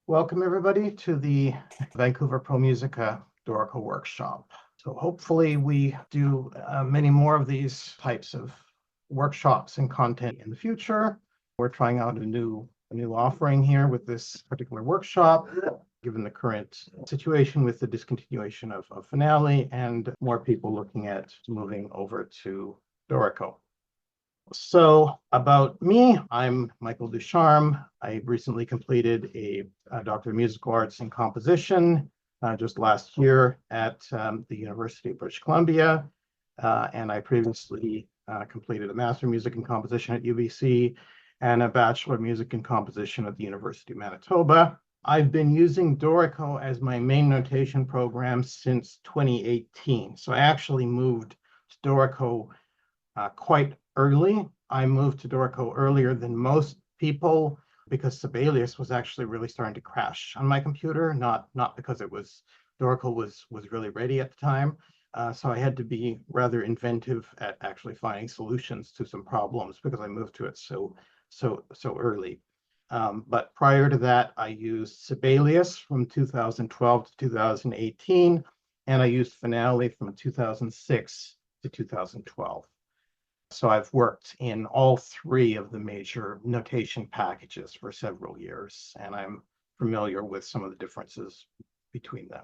Welcome everybody to the Vancouver Pro Musica Dorico workshop. So hopefully we do many more of these types of workshops and content in the future. We're trying out a new offering here with this particular workshop, given the current situation with the discontinuation of Finale and more people looking at moving over to Dorico. So about me, I'm Michael Ducharme. I recently completed a Doctor of Musical Arts in Composition just last year at the University of British Columbia. And I previously completed a Master of Music in Composition at UBC and a Bachelor of Music in Composition at the University of Manitoba. I've been using Dorico as my main notation program since 2018. So I actually moved to Dorico quite early. I moved to Dorico earlier than most people because Sibelius was actually really starting to crash on my computer, not because Dorico was really ready at the time. So I had to be rather inventive at actually finding solutions to some problems because I moved to it so early. But prior to that, I used Sibelius from 2012 to 2018, and I used Finale from 2006 to 2012. So I've worked in all three of the major notation packages for several years, and I'm familiar with some of the differences between them.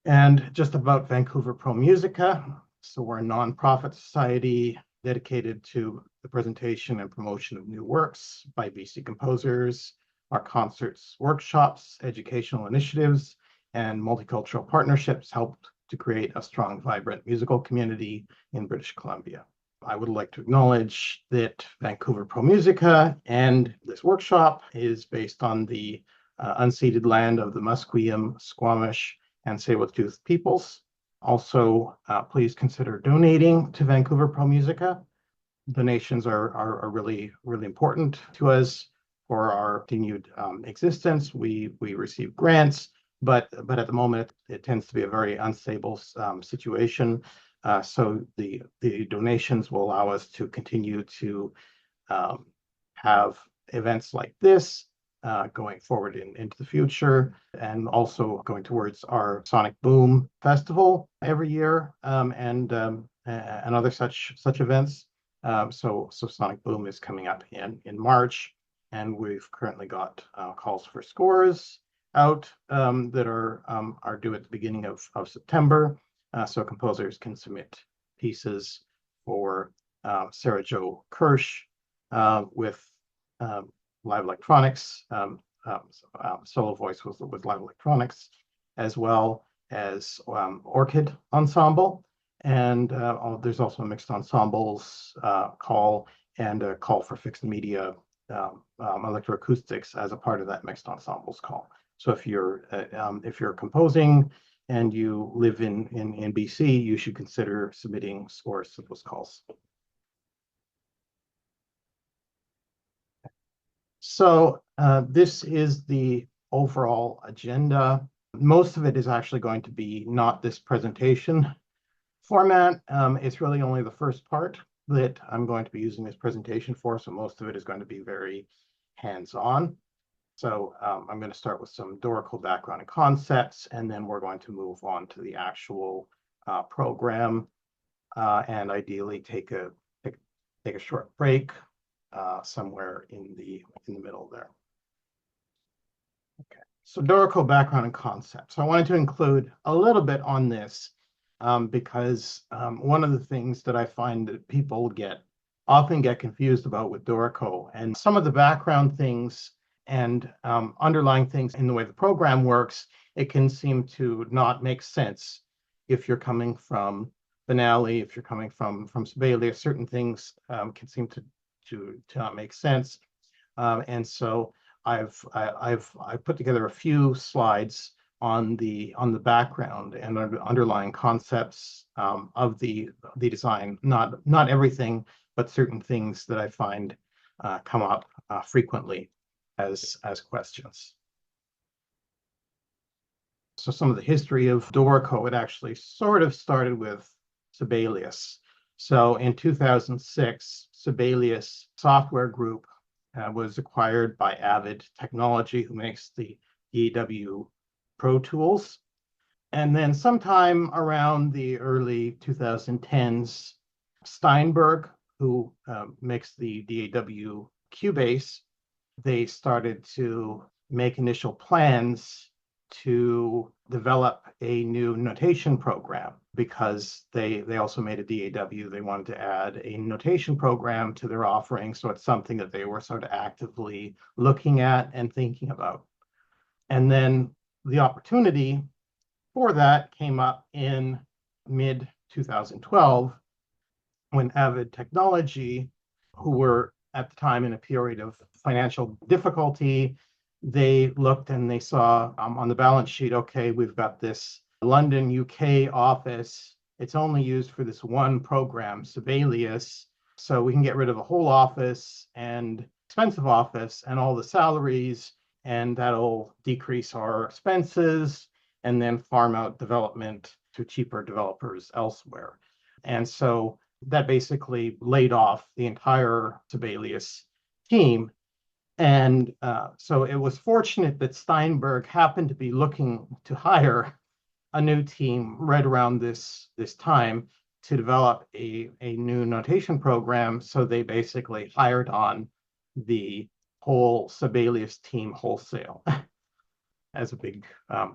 And just about Vancouver Pro Musica. So we're a nonprofit society dedicated to the presentation and promotion of new works by BC composers, our concerts, workshops, educational initiatives, and multicultural partnerships helped to create a strong, vibrant musical community in British Columbia. I would like to acknowledge that Vancouver Pro Musica and this workshop is based on the unceded land of the Musqueam, Squamish, and Tsleil-Waututh peoples. Also, please consider donating to Vancouver Pro Musica. Donations are really important to us for our continued existence. We receive grants, but at the moment it tends to be a very unstable situation. So the donations will allow us to continue to have events like this going forward into the future, and also going towards our Sonic Boom Festival every year, and other such events. So Sonic Boom is coming up in March, and we've currently got calls for scores out that are due at the beginning of September. So composers can submit pieces for Sarah Jo Kirsch with live electronics, solo voice with live electronics, as well as Orchid Ensemble. And there's also a mixed ensembles call and a call for fixed media electroacoustics as a part of that mixed ensembles call. So if you're composing and you live in BC, you should consider submitting scores to those calls. So this is the overall agenda. Most of it is actually going to be not this presentation format. It's really only the first part that I'm going to be using this presentation for, so most of it is going to be very hands-on. So I'm going to start with some Dorico background and concepts, and then we're going to move on to the actual program, and ideally take a short break somewhere in the middle there. Okay, so Dorico background and concepts. So I wanted to include a little bit on this because one of the things that I find that people often get confused about with Dorico, and some of the background things and underlying things in the way the program works, it can seem to not make sense if you're coming from Finale, if you're coming from Sibelius. Certain things can seem to not make sense, and so I've put together a few slides on the background and underlying concepts of the design. Not everything, but certain things that I find come up frequently as questions. So some of the history of Dorico, it actually sort of started with Sibelius. So in 2006, Sibelius Software Group was acquired by Avid Technology, who makes the DAW Pro Tools. And then sometime around the early 2010s, Steinberg, who makes the DAW Cubase, they started to make initial plans to develop a new notation program because they also made a DAW. They wanted to add a notation program to their offering. So it's something that they were sort of actively looking at and thinking about. And then the opportunity for that came up in mid 2012 when Avid Technology, who were at the time in a period of financial difficulty, they looked and they saw on the balance sheet, okay, we've got this London, UK office. It's only used for this one program, Sibelius. So we can get rid of the whole office and expensive office and all the salaries, and that'll decrease our expenses and then farm out development to cheaper developers elsewhere. And so that basically laid off the entire Sibelius team. And so it was fortunate that Steinberg happened to be looking to hire a new team right around this time to develop a new notation program. So they basically hired on the whole Sibelius team wholesale as a big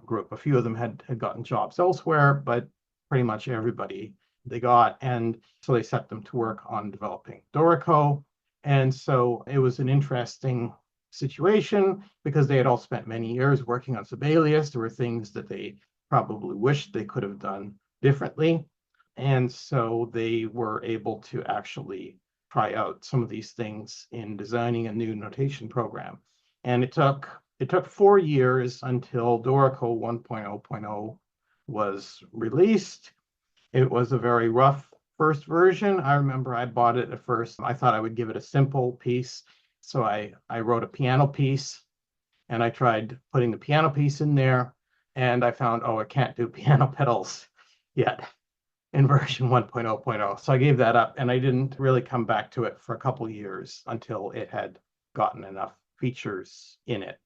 group. A few of them had gotten jobs elsewhere, but pretty much everybody they got. And so they set them to work on developing Dorico. And so it was an interesting situation because they had all spent many years working on Sibelius. There were things that they probably wished they could have done differently. And so they were able to actually try out some of these things in designing a new notation program. And it took 4 years until Dorico 1.0.0 was released. It was a very rough first version. I remember I bought it at first. I thought I would give it a simple piece. So I wrote a piano piece and I tried putting the piano piece in there. And I found, oh, I can't do piano pedals yet in version 1.0.0. So I gave that up and I didn't really come back to it for a couple of years until it had gotten enough features in it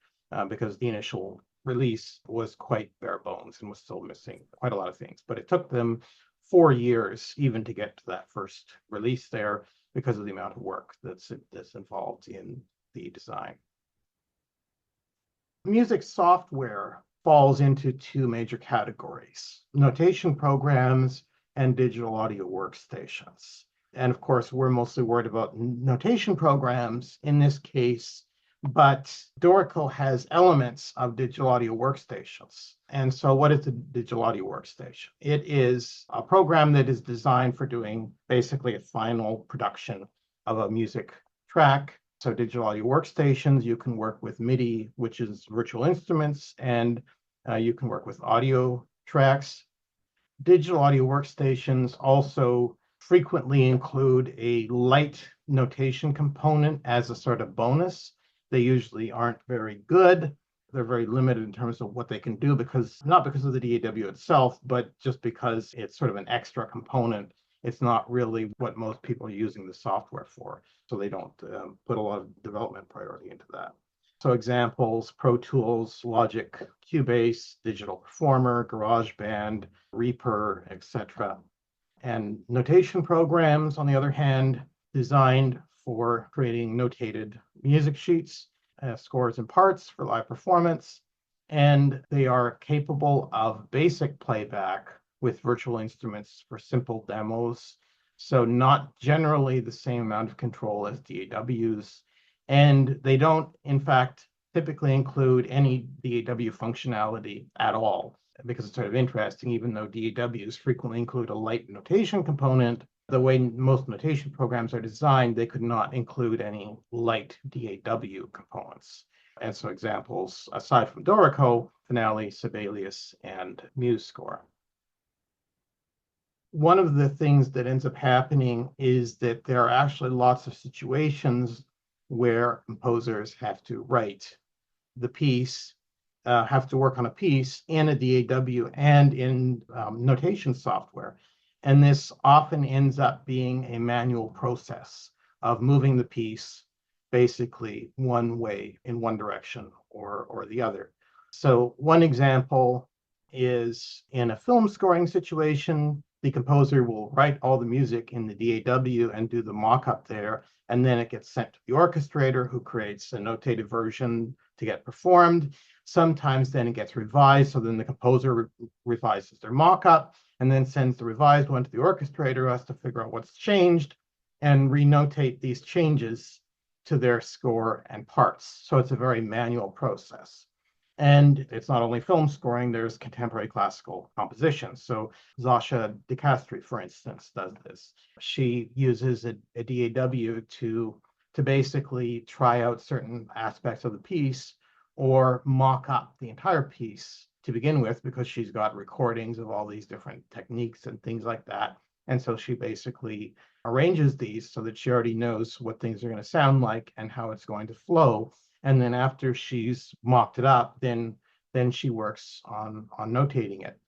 because the initial release was quite bare bones and was still missing quite a lot of things. But it took them 4 years even to get to that first release there because of the amount of work that's involved in the design. Music software falls into two major categories: notation programs and digital audio workstations. And of course, we're mostly worried about notation programs in this case, but Dorico has elements of digital audio workstations. And so what is a digital audio workstation? It is a program that is designed for doing basically a final production of a music track. So digital audio workstations, you can work with MIDI, which is virtual instruments, and you can work with audio tracks. Digital audio workstations also frequently include a light notation component as a sort of bonus. They usually aren't very good. They're very limited in terms of what they can do not because of the DAW itself, but just because it's sort of an extra component. It's not really what most people are using the software for. So they don't put a lot of development priority into that. So examples: Pro Tools, Logic, Cubase, Digital Performer, GarageBand, Reaper, etc. And notation programs, on the other hand, designed for creating notated music sheets, scores and parts for live performance, and they are capable of basic playback with virtual instruments for simple demos. So not generally the same amount of control as DAWs. And they don't, in fact, typically include any DAW functionality at all, because it's sort of interesting, even though DAWs frequently include a light notation component, the way most notation programs are designed, they could not include any light DAW components. And so examples, aside from Dorico, Finale, Sibelius, and MuseScore. One of the things that ends up happening is that there are actually lots of situations where composers have to write the piece, have to work on a piece in a DAW and in notation software. And this often ends up being a manual process of moving the piece basically one way in one direction or the other. So one example is in a film scoring situation, the composer will write all the music in the DAW and do the mock-up there, and then it gets sent to the orchestrator, who creates a notated version to get performed. Sometimes then it gets revised, so then the composer revises their mock-up and then sends the revised one to the orchestrator, who has to figure out what's changed and renotate these changes to their score and parts. So it's a very manual process. And it's not only film scoring, there's contemporary classical composition. So Zasha DeCastri, for instance, does this. She uses a DAW to basically try out certain aspects of the piece or mock up the entire piece to begin with, because she's got recordings of all these different techniques and things like that. And so she basically arranges these so that she already knows what things are going to sound like and how it's going to flow. And then after she's mocked it up, then she works on notating it.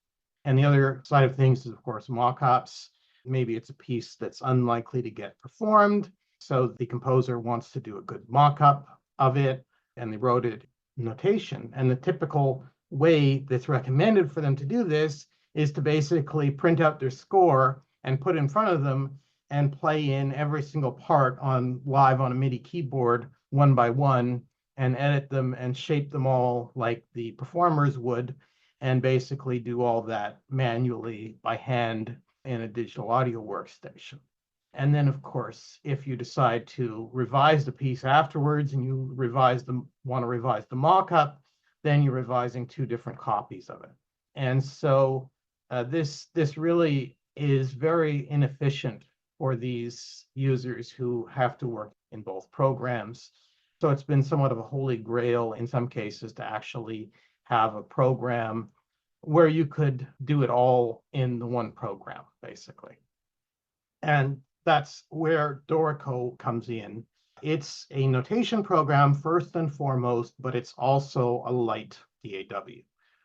And the other side of things is, of course, mock-ups. Maybe it's a piece that's unlikely to get performed, so the composer wants to do a good mock-up of it, and they wrote it in notation. And the typical way that's recommended for them to do this is to basically print out their score and put it in front of them and play in every single part live on a MIDI keyboard one by one, and edit them and shape them all like the performers would, and basically do all that manually by hand in a digital audio workstation. And then, of course, if you decide to revise the piece afterwards and you want to revise the mock-up, then you're revising two different copies of it. And so this really is very inefficient for these users who have to work in both programs. So it's been somewhat of a holy grail in some cases to actually have a program where you could do it all in the one program, basically. And that's where Dorico comes in. It's a notation program first and foremost, but it's also a light DAW.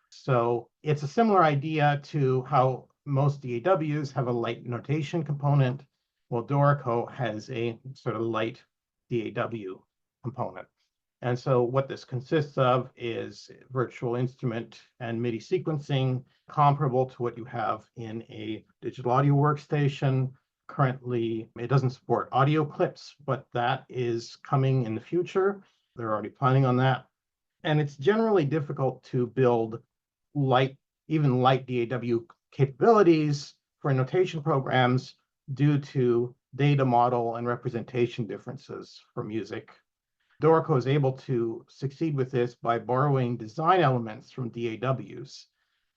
So it's a similar idea to how most DAWs have a light notation component. Well, Dorico has a sort of light DAW component. And so what this consists of is virtual instrument and MIDI sequencing, comparable to what you have in a digital audio workstation. Currently, it doesn't support audio clips, but that is coming in the future. They're already planning on that. And it's generally difficult to build even light DAW capabilities for notation programs due to data model and representation differences for music. Dorico is able to succeed with this by borrowing design elements from DAWs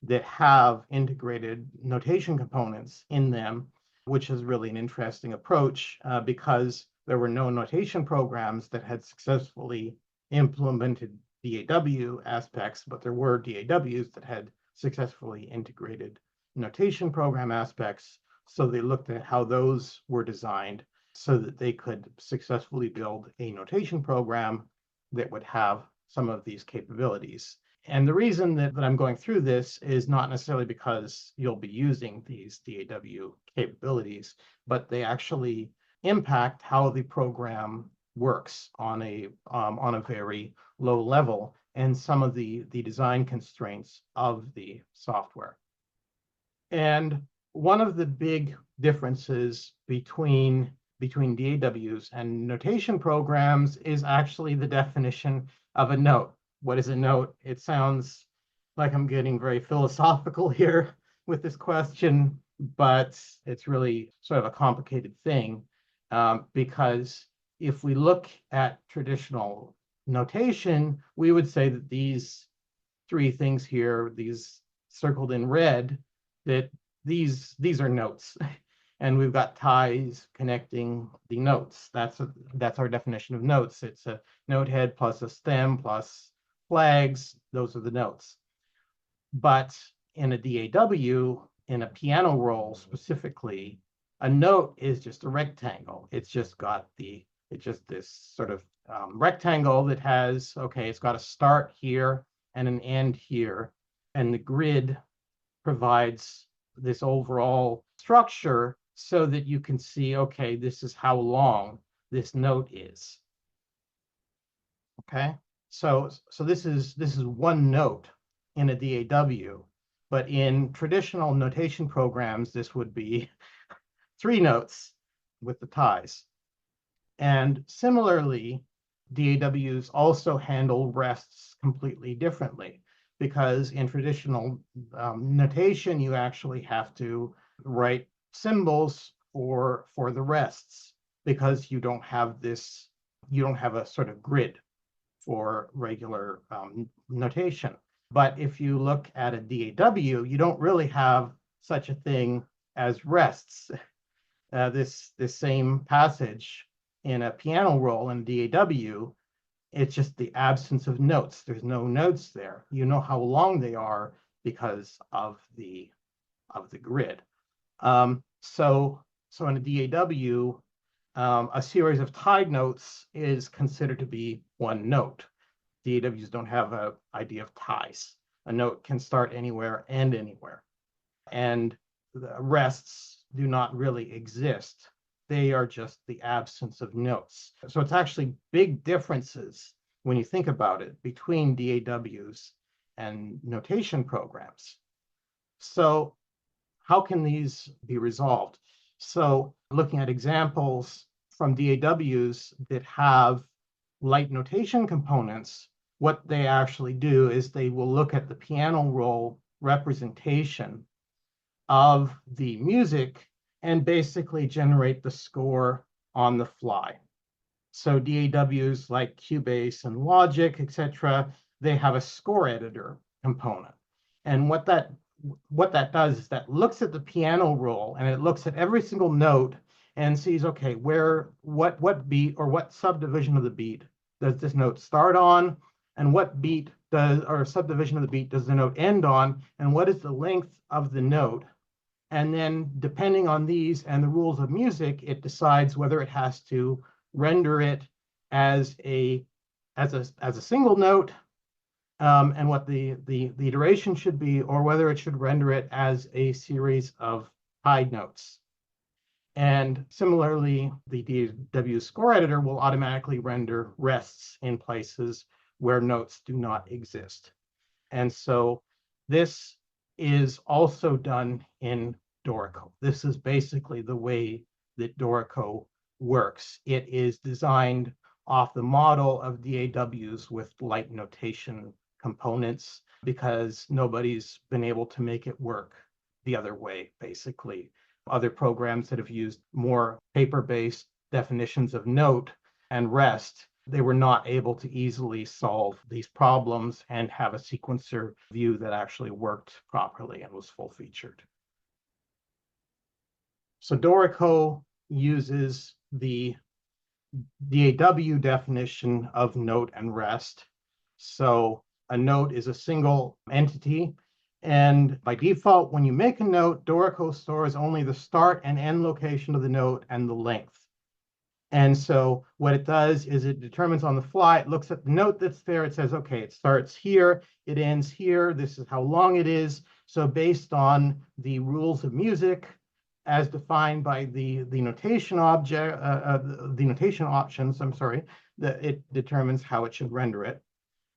that have integrated notation components in them, which is really an interesting approach because there were no notation programs that had successfully implemented DAW aspects, but there were DAWs that had successfully integrated notation program aspects. So they looked at how those were designed so that they could successfully build a notation program that would have some of these capabilities. And the reason that I'm going through this is not necessarily because you'll be using these DAW capabilities, but they actually impact how the program works on a very low level and some of the design constraints of the software. And one of the big differences between DAWs and notation programs is actually the definition of a note. What is a note? It sounds like I'm getting very philosophical here with this question, but it's really sort of a complicated thing because if we look at traditional notation, we would say that these three things here, these circled in red, that these are notes. And we've got ties connecting the notes. That's our definition of notes. It's a note head plus a stem plus flags. Those are the notes. But in a DAW, in a piano roll specifically, a note is just a rectangle. It's just this sort of rectangle that has, okay, it's got a start here and an end here. And the grid provides this overall structure so that you can see, okay, this is how long this note is. Okay, so this is one note in a DAW, but in traditional notation programs, this would be three notes with the ties. And similarly, DAWs also handle rests completely differently, because in traditional notation, you actually have to write symbols for the rests, because you don't have a sort of grid for regular notation. But if you look at a DAW, you don't really have such a thing as rests. This same passage in a piano roll in DAW, it's just the absence of notes. There's no notes there. You know how long they are because of the grid. So in a DAW, a series of tied notes is considered to be one note. DAWs don't have an idea of ties. A note can start anywhere and anywhere. And the rests do not really exist. They are just the absence of notes. So it's actually big differences when you think about it between DAWs and notation programs. So how can these be resolved? So looking at examples from DAWs that have light notation components, what they actually do is they will look at the piano roll representation of the music and basically generate the score on the fly. So DAWs like Cubase and Logic, etc., they have a score editor component. And what that does is that looks at the piano roll and it looks at every single note and sees, okay, what beat or what subdivision of the beat does this note start on, and what beat does or subdivision of the beat does the note end on, and what is the length of the note. And then depending on these and the rules of music, it decides whether it has to render it as a single note, and what the duration should be, or whether it should render it as a series of tied notes. And similarly, the DAW score editor will automatically render rests in places where notes do not exist. And so this is also done in Dorico. This is basically the way that Dorico works. It is designed off the model of DAWs with light notation components, because nobody's been able to make it work the other way, basically. Other programs that have used more paper-based definitions of note and rest, they were not able to easily solve these problems and have a sequencer view that actually worked properly and was full-featured. So Dorico uses the DAW definition of note and rest. So a note is a single entity, and by default, when you make a note, Dorico stores only the start and end location of the note and the length. And so what it does is it determines on the fly, it looks at the note that's there, it says, okay, it starts here, it ends here, this is how long it is. So based on the rules of music as defined by the notation object, the notation options, it determines how it should render it.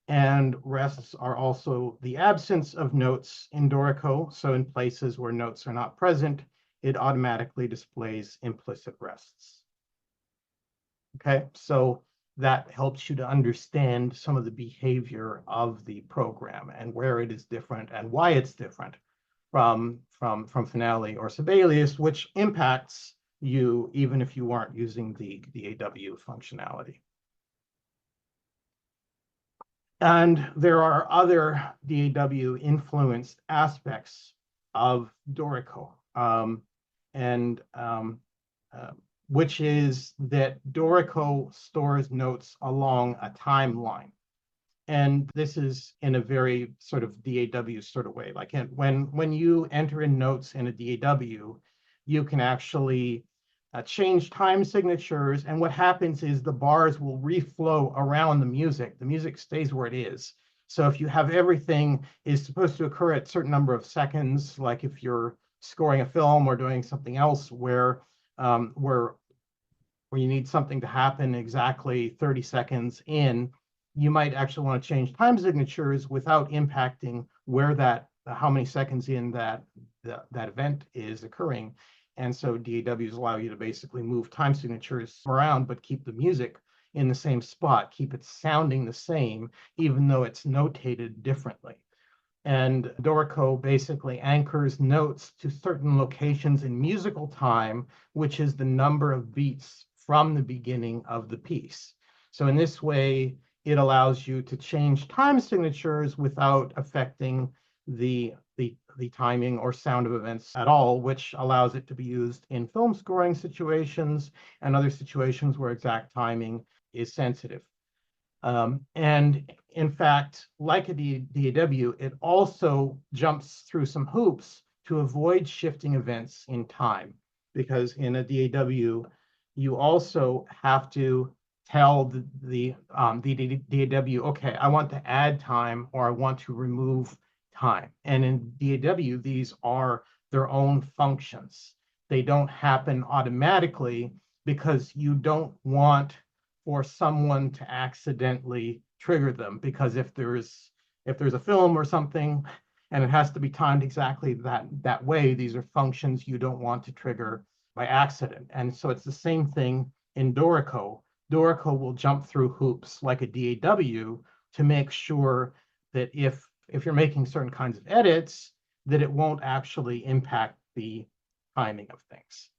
And rests are also the absence of notes in Dorico. So in places where notes are not present, it automatically displays implicit rests. Okay, so that helps you to understand some of the behavior of the program and where it is different and why it's different from Finale or Sibelius, which impacts you even if you aren't using the DAW functionality. And there are other DAW influenced aspects of Dorico, which is that Dorico stores notes along a timeline. And this is in a very sort of DAW sort of way. Like when you enter in notes in a DAW, you can actually change time signatures, and what happens is the bars will reflow around the music. The music stays where it is. So if you have everything is supposed to occur at a certain number of seconds, like if you're scoring a film or doing something else where you need something to happen exactly 30 seconds in, you might actually want to change time signatures without impacting where how many seconds in that event is occurring. And so DAWs allow you to basically move time signatures around, but keep the music in the same spot, keep it sounding the same, even though it's notated differently. And Dorico basically anchors notes to certain locations in musical time, which is the number of beats from the beginning of the piece. So in this way, it allows you to change time signatures without affecting the timing or sound of events at all, which allows it to be used in film scoring situations and other situations where exact timing is sensitive. And in fact, like a DAW, it also jumps through some hoops to avoid shifting events in time, because in a DAW, you also have to tell the DAW, okay, I want to add time or I want to remove time. And in DAW, these are their own functions. They don't happen automatically because you don't want for someone to accidentally trigger them, because if there's a film or something and it has to be timed exactly that way, these are functions you don't want to trigger by accident. And so it's the same thing in Dorico. Dorico will jump through hoops like a DAW to make sure that if you're making certain kinds of edits, that it won't actually impact the timing of things.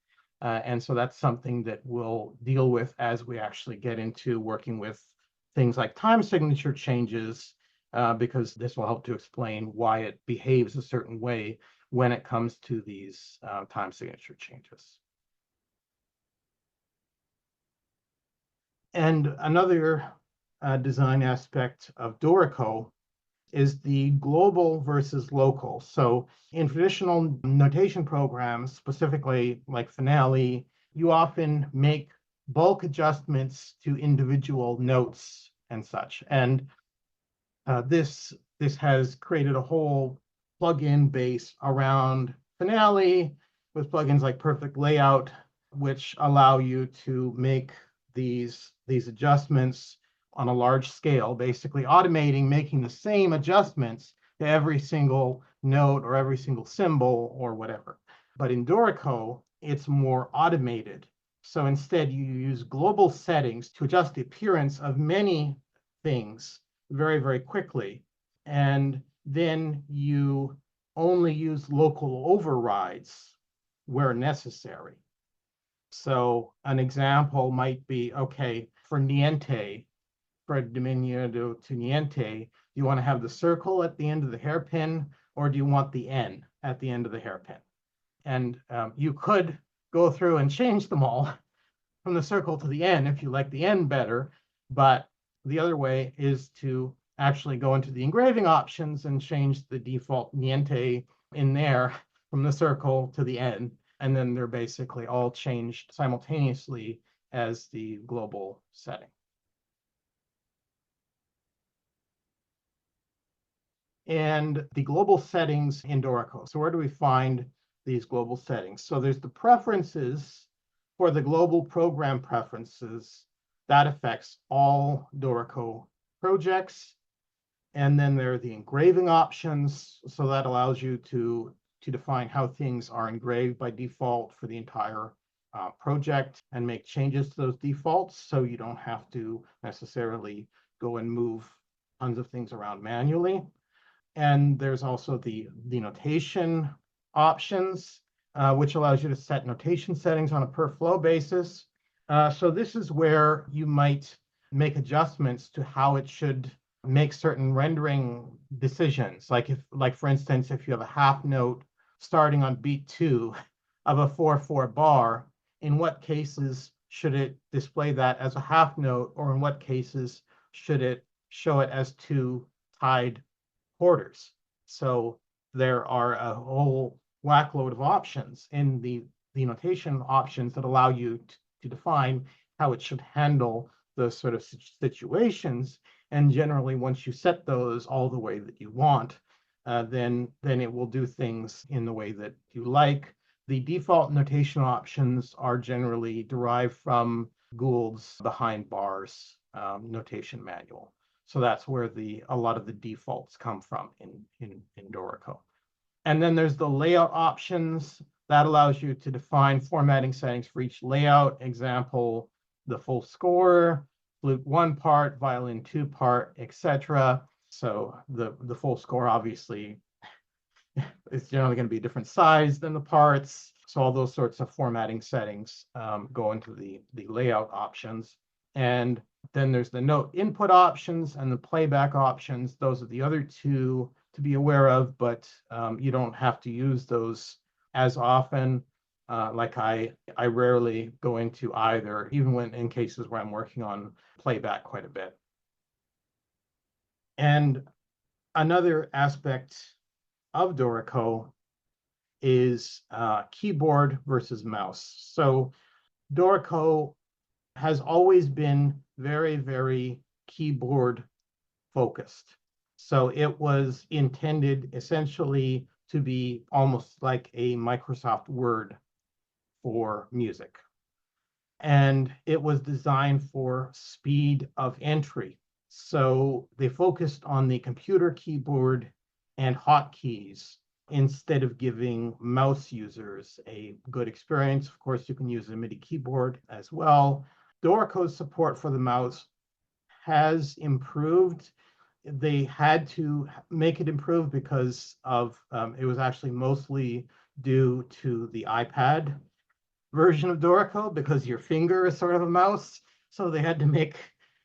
And so that's something that we'll deal with as we actually get into working with things like time signature changes, because this will help to explain why it behaves a certain way when it comes to these time signature changes. And another design aspect of Dorico is the global versus local. So in traditional notation programs, specifically like Finale, you often make bulk adjustments to individual notes and such. And this has created a whole plugin base around Finale with plugins like Perfect Layout, which allow you to make these adjustments on a large scale, basically automating, making the same adjustments to every single note or every single symbol or whatever. But in Dorico, it's more automated. So instead, you use global settings to adjust the appearance of many things very, very quickly. And then you only use local overrides where necessary. So an example might be, okay, for niente, for diminuendo to niente, do you want to have the circle at the end of the hairpin, or do you want the N at the end of the hairpin? And you could go through and change them all from the circle to the N if you like the N better, but the other way is to actually go into the engraving options and change the default niente in there from the circle to the N, and then they're basically all changed simultaneously as the global setting. And the global settings in Dorico. So where do we find these global settings? So there's the preferences for the global program preferences. That affects all Dorico projects. And then there are the engraving options. So that allows you to define how things are engraved by default for the entire project and make changes to those defaults, so you don't have to necessarily go and move tons of things around manually. And there's also the notation options, which allows you to set notation settings on a per flow basis. So this is where you might make adjustments to how it should make certain rendering decisions. Like for instance, if you have a half note starting on beat 2 of a 4/4 bar, in what cases should it display that as a half note, or in what cases should it show it as 2 tied quarters? So there are a whole whack load of options in the notation options that allow you to define how it should handle those sort of situations. And generally, once you set those all the way that you want, then it will do things in the way that you like. The default notation options are generally derived from Gould's behind bars notation manual. So that's where a lot of the defaults come from in Dorico. And then there's the layout options. That allows you to define formatting settings for each layout. Example, the full score, flute 1 part, violin 2 part, etc. So the full score obviously is generally going to be a different size than the parts. So all those sorts of formatting settings go into the layout options. And then there's the note input options and the playback options. Those are the other two to be aware of, but you don't have to use those as often. Like I rarely go into either, even when in cases where I'm working on playback quite a bit. And another aspect of Dorico is keyboard versus mouse. So Dorico has always been very, very keyboard focused. So it was intended essentially to be almost like a Microsoft Word for music. And it was designed for speed of entry. So they focused on the computer keyboard and hotkeys instead of giving mouse users a good experience. Of course, you can use a MIDI keyboard as well. Dorico's support for the mouse has improved. They had to make it improve because of it was actually mostly due to the iPad version of Dorico, because your finger is sort of a mouse. So they had to make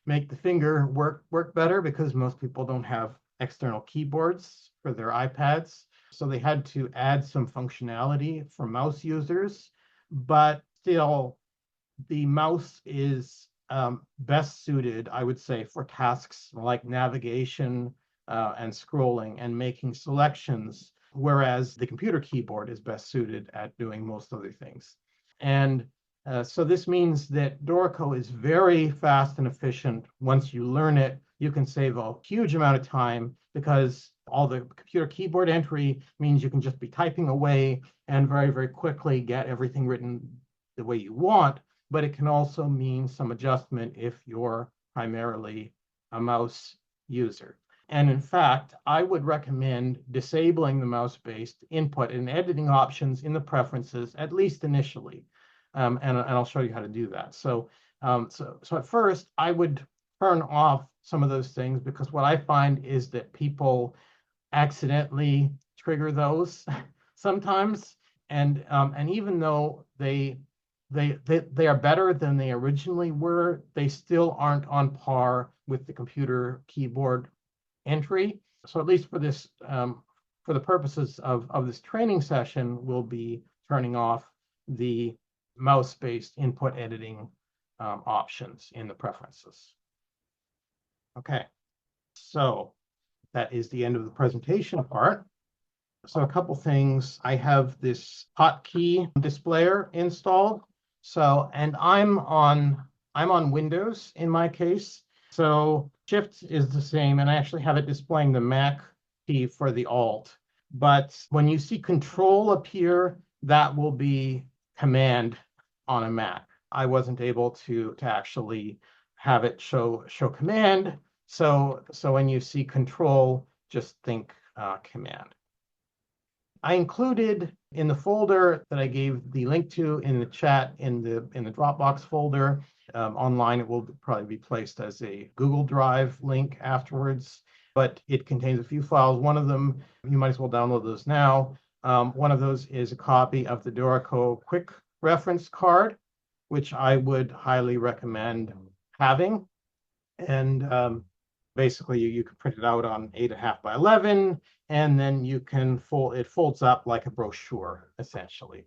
the finger work better, because most people don't have external keyboards for their iPads. So they had to add some functionality for mouse users, but still the mouse is best suited, I would say, for tasks like navigation and scrolling and making selections, whereas the computer keyboard is best suited at doing most other things. And so this means that Dorico is very fast and efficient. Once you learn it, you can save a huge amount of time, because all the computer keyboard entry means you can just be typing away and very, very quickly get everything written the way you want. But it can also mean some adjustment if you're primarily a mouse user. And in fact, I would recommend disabling the mouse-based input and editing options in the preferences, at least initially. And I'll show you how to do that. So at first, I would turn off some of those things, because what I find is that people accidentally trigger those sometimes. And even though they are better than they originally were, they still aren't on par with the computer keyboard entry. So at least for this, for the purposes of this training session, we'll be turning off the mouse-based input editing options in the preferences. Okay, so that is the end of the presentation part. So a couple things. I have this hotkey displayer installed. So, and I'm on Windows in my case. So Shift is the same, and I actually have it displaying the Mac key for the Alt. But when you see Control appear, that will be Command on a Mac. I wasn't able to actually have it show Command. So when you see Control, just think Command. I included in the folder that I gave the link to in the chat, in the Dropbox folder. Online, it will probably be placed as a Google Drive link afterwards, but it contains a few files. One of them, you might as well download those now. One of those is a copy of the Dorico quick reference card, which I would highly recommend having. And basically, you can print it out on 8.5 by 11, and then you can it folds up like a brochure, essentially.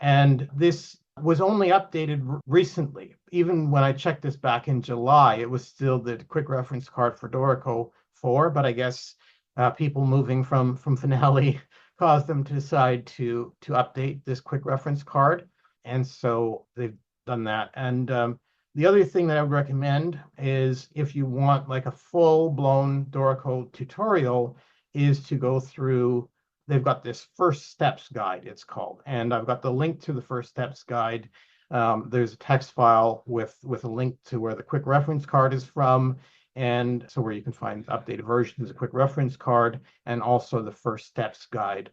And this was only updated recently. Even when I checked this back in July, it was still the quick reference card for Dorico 4, but I guess people moving from Finale caused them to decide to update this quick reference card. And so they've done that. And the other thing that I would recommend is, if you want like a full-blown Dorico tutorial, is to go through, they've got this First Steps guide, it's called. And I've got the link to the First Steps guide. There's a text file with a link to where the quick reference card is from. And so where you can find updated versions, a quick reference card, and also the first steps guide.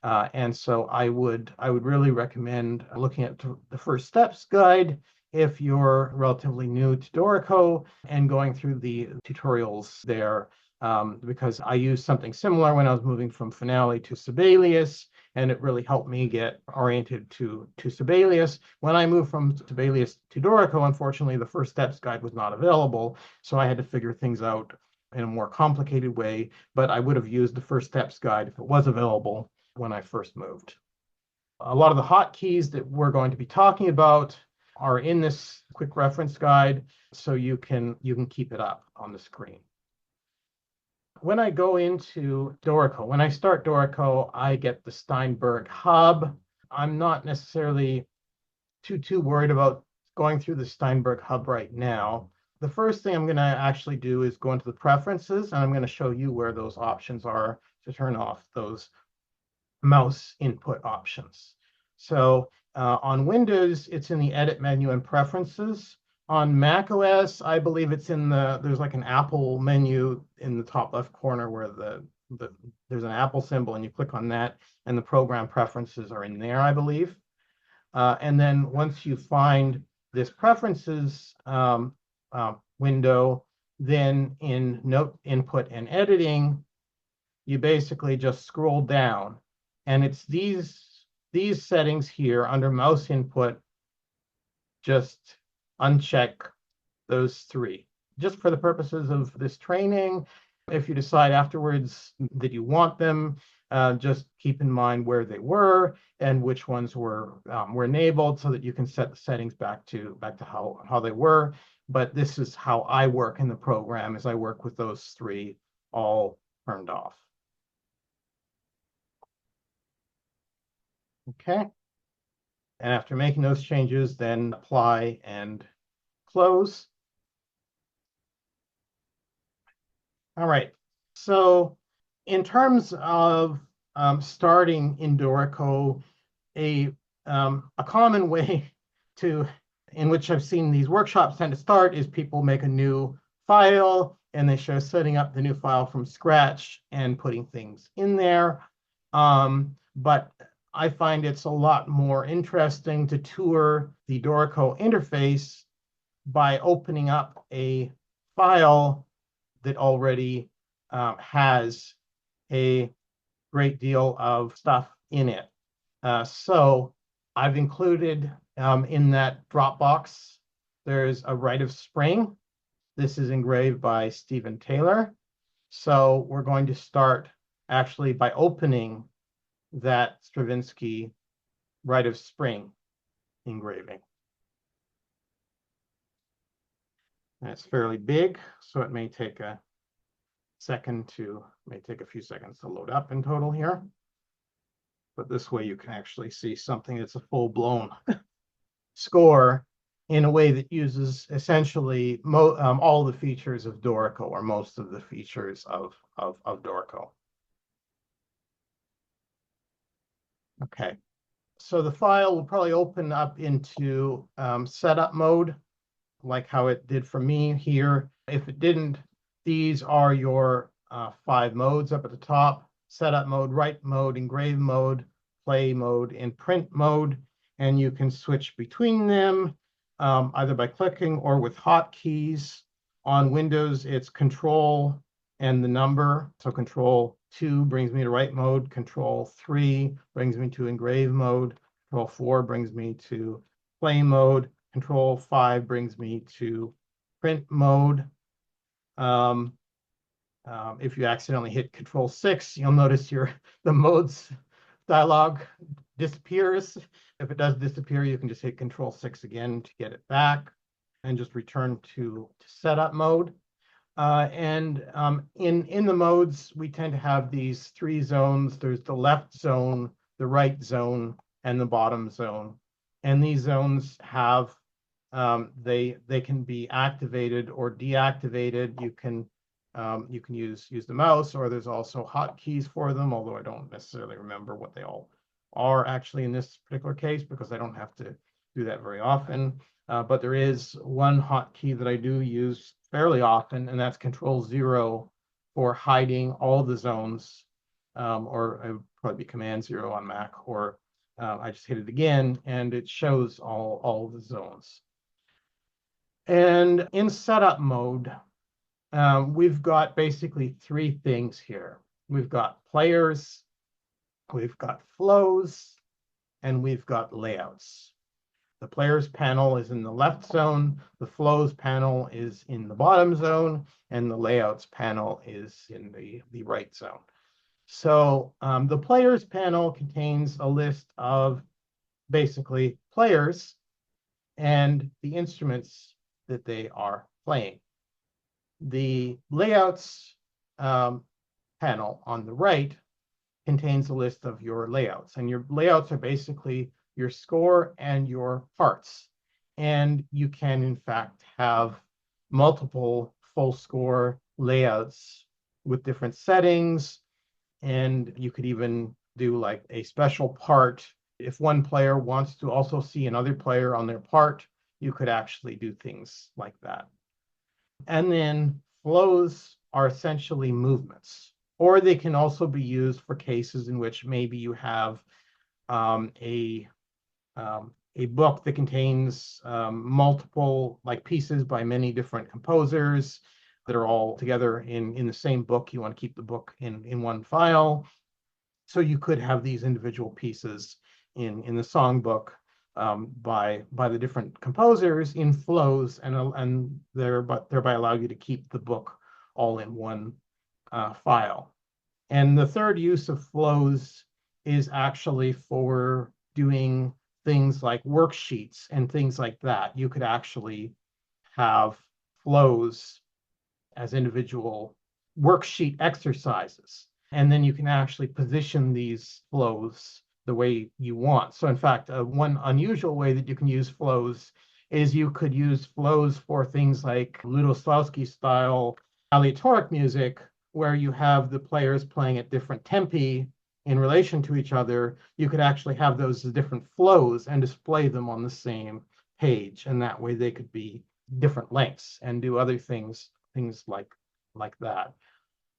And so I would really recommend looking at the first steps guide if you're relatively new to Dorico and going through the tutorials there, because I used something similar when I was moving from Finale to Sibelius, and it really helped me get oriented to Sibelius. When I moved from Sibelius to Dorico, unfortunately, the first steps guide was not available, so I had to figure things out in a more complicated way, but I would have used the first steps guide if it was available when I first moved. A lot of the hotkeys that we're going to be talking about are in this quick reference guide, so you can keep it up on the screen. When I go into Dorico, when I start Dorico, I get the Steinberg hub. I'm not necessarily too worried about going through the Steinberg hub right now. The first thing I'm going to actually do is go into the preferences, and I'm going to show you where those options are to turn off those mouse input options. So on Windows, it's in the edit menu and preferences. On Mac OS, I believe it's in there's like an Apple menu in the top left corner where there's an Apple symbol, and you click on that, and the program preferences are in there, I believe. And then once you find this preferences window, then in note input and editing, you basically just scroll down, and it's these settings here under mouse input. Just uncheck those three, just for the purposes of this training. If you decide afterwards that you want them, just keep in mind where they were and which ones were enabled, so that you can set the settings back to how they were. But this is how I work in the program, is I work with those three all turned off. Okay. And after making those changes, then apply and close. All right. So in terms of starting in Dorico, a common way in which I've seen these workshops tend to start is people make a new file and they show setting up the new file from scratch and putting things in there. But I find it's a lot more interesting to tour the Dorico interface by opening up a file that already has a great deal of stuff in it. So I've included in that Dropbox, there's a Rite of Spring. This is engraved by Stephen Taylor. So we're going to start actually by opening that Stravinsky Rite of Spring engraving. And it's fairly big, so it may take a few seconds to load up in total here. But this way you can actually see something that's a full-blown score in a way that uses essentially all the features of Dorico, or most of the features of Dorico. Okay, so the file will probably open up into setup mode, like how it did for me here. If it didn't, these are your 5 modes up at the top: setup mode, write mode, engrave mode, play mode, and print mode. And you can switch between them either by clicking or with hotkeys. On Windows, it's Control and the number. So Control 2 brings me to write mode. Control 3 brings me to engrave mode. Control 4 brings me to play mode. Control 5 brings me to print mode. If you accidentally hit Control 6, you'll notice the modes dialog disappears. If it does disappear, you can just hit Control 6 again to get it back and just return to setup mode. And in the modes, we tend to have these 3 zones. There's the left zone, the right zone, and the bottom zone. And these zones have they can be activated or deactivated. You can use the mouse, or there's also hotkeys for them, although I don't necessarily remember what they all are actually in this particular case, because I don't have to do that very often. But there is one hotkey that I do use fairly often, and that's Control-0 for hiding all the zones, or it would probably be Command-0 on Mac, or I just hit it again, and it shows all the zones. And in setup mode, we've got basically three things here. We've got players, we've got flows, and we've got layouts. The players panel is in the left zone, the flows panel is in the bottom zone, and the layouts panel is in the right zone. So the players panel contains a list of basically players and the instruments that they are playing. The layouts panel on the right contains a list of your layouts, and your layouts are basically your score and your parts. And you can, in fact, have multiple full score layouts with different settings, and you could even do like a special part. If one player wants to also see another player on their part, you could actually do things like that. And then flows are essentially movements, or they can also be used for cases in which maybe you have a book that contains multiple like pieces by many different composers that are all together in the same book. You want to keep the book in one file. So you could have these individual pieces in the songbook by the different composers in flows, and thereby allow you to keep the book all in one file. And the third use of flows is actually for doing things like worksheets and things like that. You could actually have flows as individual worksheet exercises, and then you can actually position these flows the way you want. So in fact, one unusual way that you can use flows is you could use flows for things like Lutoslawski style aleatoric music, where you have the players playing at different tempi in relation to each other. You could actually have those as different flows and display them on the same page, and that way they could be different lengths and do other things like that.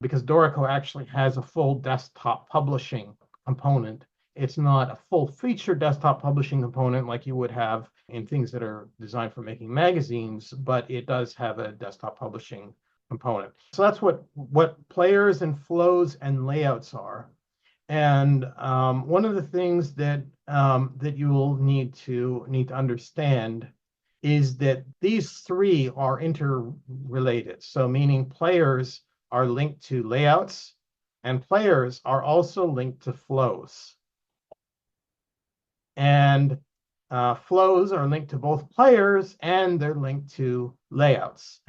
Because Dorico actually has a full desktop publishing component. It's not a full feature desktop publishing component like you would have in things that are designed for making magazines, but it does have a desktop publishing component. So that's what players and flows and layouts are. And one of the things that you will need to understand is that these three are interrelated. So meaning players are linked to layouts, and players are also linked to flows. And flows are linked to both players, and they're linked to layouts.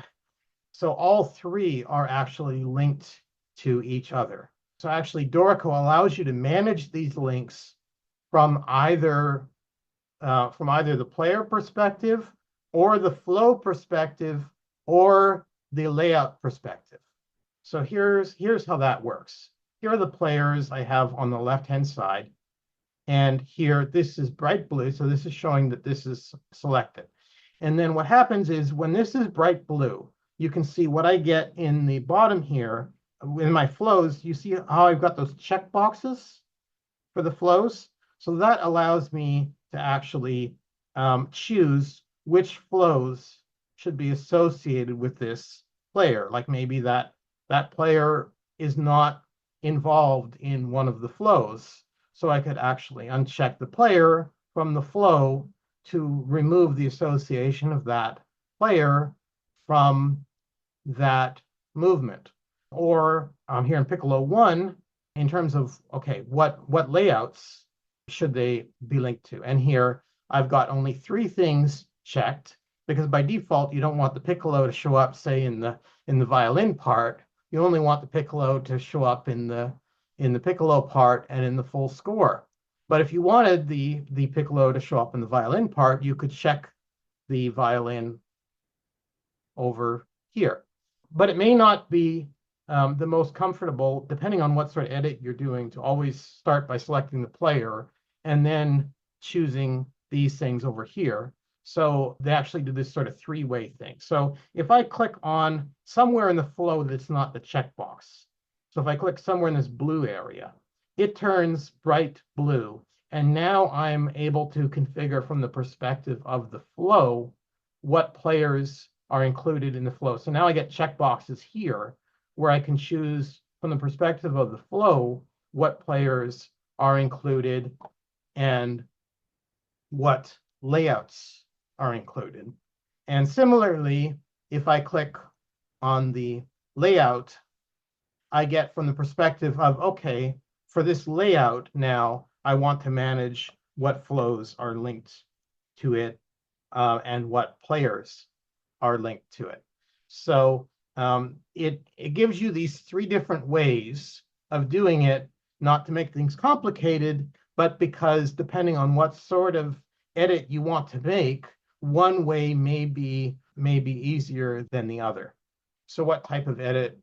So all three are actually linked to each other. So actually, Dorico allows you to manage these links from either the player perspective, or the flow perspective, or the layout perspective. So here's how that works. Here are the players I have on the left-hand side. And here, this is bright blue. So this is showing that this is selected. And then what happens is when this is bright blue, you can see what I get in the bottom here. In my flows, you see how I've got those check boxes for the flows? So that allows me to actually choose which flows should be associated with this player. Like maybe that player is not involved in one of the flows. So I could actually uncheck the player from the flow to remove the association of that player from that movement. Or here in Piccolo 1, in terms of, okay, what layouts should they be linked to? And here I've got only three things checked, because by default, you don't want the piccolo to show up, say, in the violin part. You only want the piccolo to show up in the piccolo part and in the full score. But if you wanted the piccolo to show up in the violin part, you could check the violin over here. But it may not be the most comfortable, depending on what sort of edit you're doing, to always start by selecting the player and then choosing these things over here. So they actually do this sort of three-way thing. So if I click on somewhere in the flow that's not the checkbox, so if I click somewhere in this blue area, it turns bright blue. And now I'm able to configure from the perspective of the flow what players are included in the flow. So now I get checkboxes here where I can choose from the perspective of the flow what players are included and what layouts are included. And similarly, if I click on the layout, I get from the perspective of, okay, for this layout now, I want to manage what flows are linked to it and what players are linked to it. So it gives you these three different ways of doing it, not to make things complicated, but because depending on what sort of edit you want to make, one way may be easier than the other. So what type of edit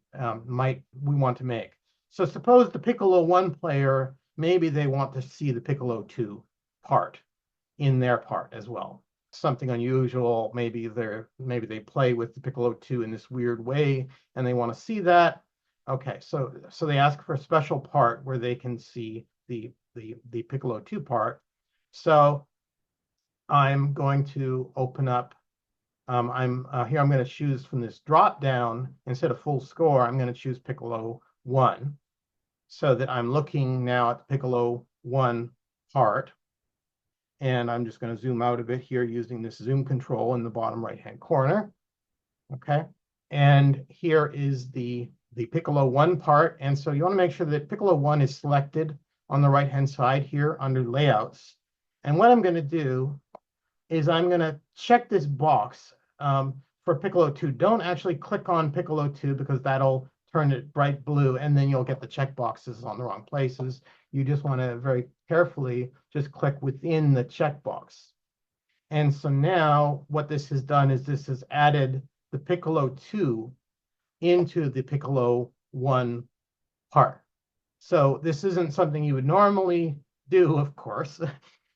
might we want to make? So suppose the Piccolo 1 player, maybe they want to see the Piccolo 2 part in their part as well. Something unusual, maybe they play with the Piccolo 2 in this weird way and they want to see that. Okay, so they ask for a special part where they can see the Piccolo 2 part. So I'm going to open up I'm going to choose from this drop down, instead of full score, I'm going to choose Piccolo 1, so that I'm looking now at the Piccolo 1 part. And I'm just going to zoom out a bit here using this zoom control in the bottom right-hand corner. Okay. And here is the Piccolo 1 part. And so you want to make sure that Piccolo 1 is selected on the right-hand side here under layouts. And what I'm going to do is I'm going to check this box for Piccolo 2. Don't actually click on Piccolo 2 because that'll turn it bright blue and then you'll get the checkboxes on the wrong places. You just want to very carefully just click within the checkbox. And so now what this has done is this has added the Piccolo 2 into the Piccolo 1 part. So this isn't something you would normally do, of course,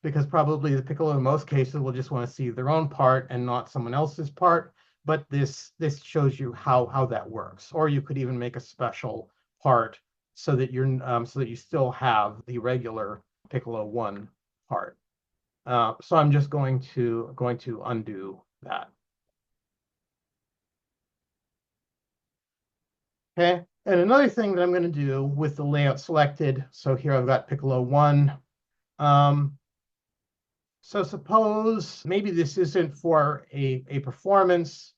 because probably the Piccolo in most cases will just want to see their own part and not someone else's part. But this shows you how that works. Or you could even make a special part so that you still have the regular Piccolo 1 part. So I'm just going to undo that. Okay. And another thing that I'm going to do with the layout selected, so here I've got Piccolo 1. So suppose maybe this isn't for a performance.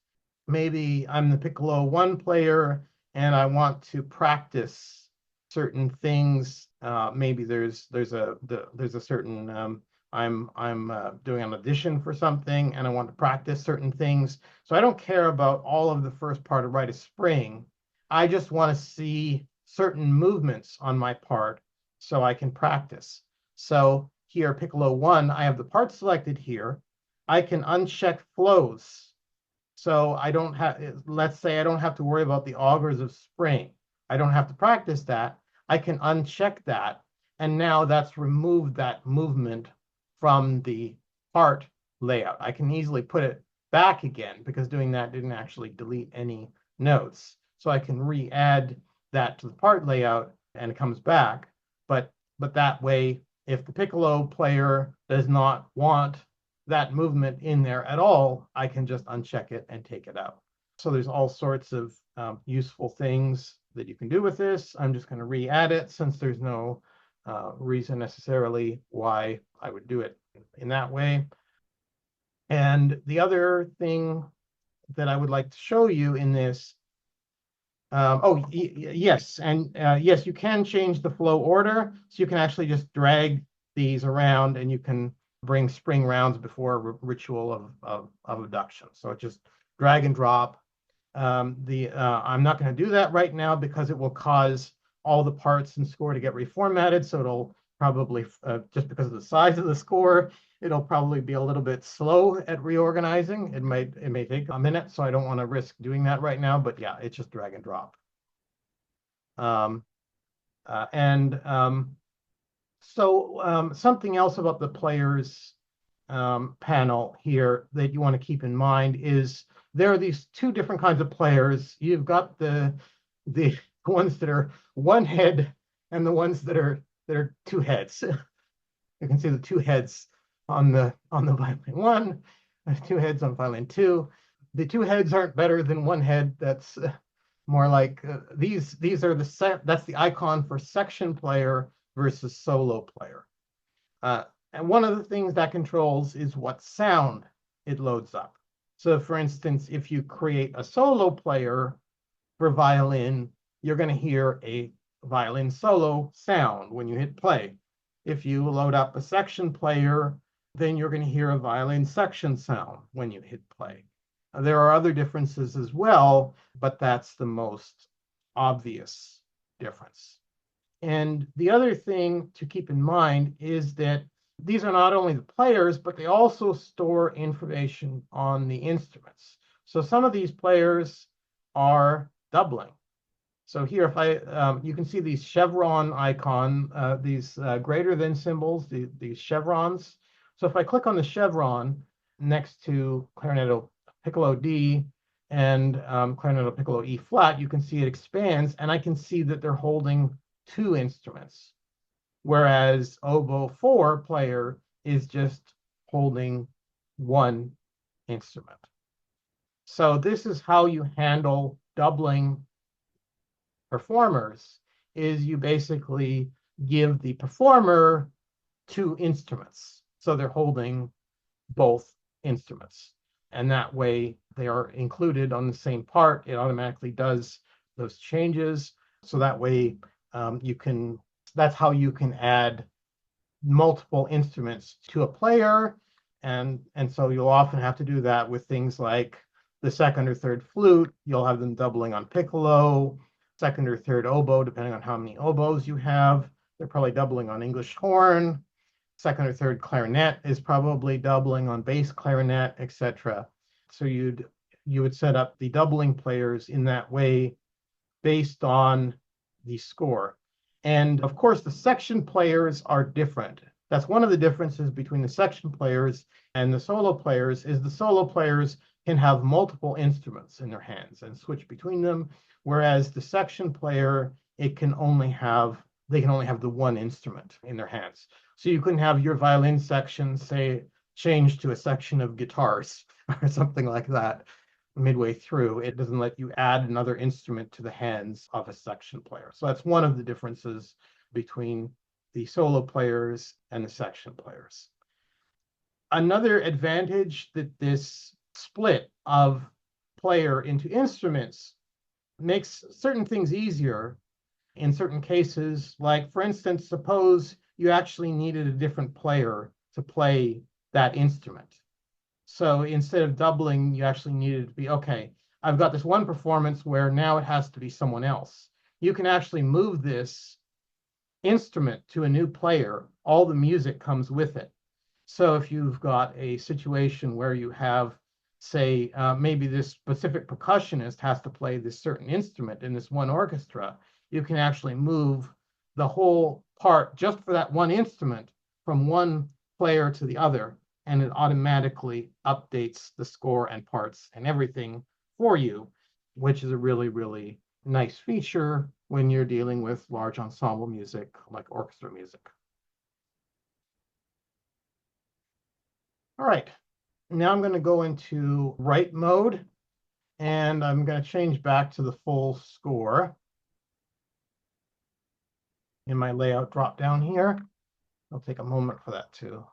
Maybe I'm the Piccolo 1 player and I want to practice certain things. Maybe there's a certain I'm doing an audition for something and I want to practice certain things. So I don't care about all of the first part of Rite of Spring. I just want to see certain movements on my part so I can practice. So here, Piccolo 1, I have the part selected here. I can uncheck flows. So I don't have, let's say I don't have to worry about the augurs of spring. I don't have to practice that. I can uncheck that. And now that's removed that movement from the part layout. I can easily put it back again because doing that didn't actually delete any notes. So I can re-add that to the part layout and it comes back. But that way, if the Piccolo player does not want that movement in there at all, I can just uncheck it and take it out. So there's all sorts of useful things that you can do with this. I'm just going to re-add it since there's no reason necessarily why I would do it in that way. And the other thing that I would like to show you in this, yes, and yes, you can change the flow order. So you can actually just drag these around and you can bring spring rounds before ritual of abduction. So it just drag and drop. I'm not going to do that right now because it will cause all the parts and score to get reformatted. So it'll probably, just because of the size of the score, it'll probably be a little bit slow at reorganizing. It may take a minute, so I don't want to risk doing that right now. But yeah, it's just drag and drop. So something else about the players panel here that you want to keep in mind is there are these two different kinds of players. You've got the ones that are one head and the ones that are two heads. You can see the two heads on the violin one, two heads on violin two. The two heads aren't better than one head. That's more like these are that's the icon for section player versus solo player. And one of the things that controls is what sound it loads up. So for instance, if you create a solo player for violin, you're going to hear a violin solo sound when you hit play. If you load up a section player, then you're going to hear a violin section sound when you hit play. There are other differences as well, but that's the most obvious difference. And the other thing to keep in mind is that these are not only the players, but they also store information on the instruments. So some of these players are doubling. So here, if you can see these chevron icon, these greater than symbols, these chevrons. So if I click on the chevron next to clarinetto piccolo D and clarinetto piccolo E flat, you can see it expands, and I can see that they're holding two instruments, whereas oboe 4 player is just holding one instrument. So this is how you handle doubling performers, is you basically give the performer two instruments. So they're holding both instruments. And that way they are included on the same part. It automatically does those changes. So that way that's how you can add multiple instruments to a player. And so you'll often have to do that with things like the second or third flute. You'll have them doubling on piccolo, second or third oboe, depending on how many oboes you have. They're probably doubling on English horn. Second or third clarinet is probably doubling on bass clarinet, etc. So you would set up the doubling players in that way based on the score. And of course, the section players are different. That's one of the differences between the section players and the solo players, is the solo players can have multiple instruments in their hands and switch between them, whereas the section player, they can only have the one instrument in their hands. So you couldn't have your violin section, say, change to a section of guitars or something like that midway through. It doesn't let you add another instrument to the hands of a section player. So that's one of the differences between the solo players and the section players. Another advantage that this split of player into instruments makes certain things easier in certain cases. Like, for instance, suppose you actually needed a different player to play that instrument. So instead of doubling, you actually needed to be, okay, I've got this one performance where now it has to be someone else. You can actually move this instrument to a new player. All the music comes with it. So if you've got a situation where you have, say, maybe this specific percussionist has to play this certain instrument in this one orchestra, you can actually move the whole part just for that one instrument from one player to the other, and it automatically updates the score and parts and everything for you, which is a really, really nice feature when you're dealing with large ensemble music like orchestra music. All right, now I'm going to go into write mode, and I'm going to change back to the full score in my layout drop down here. It'll take a moment for that to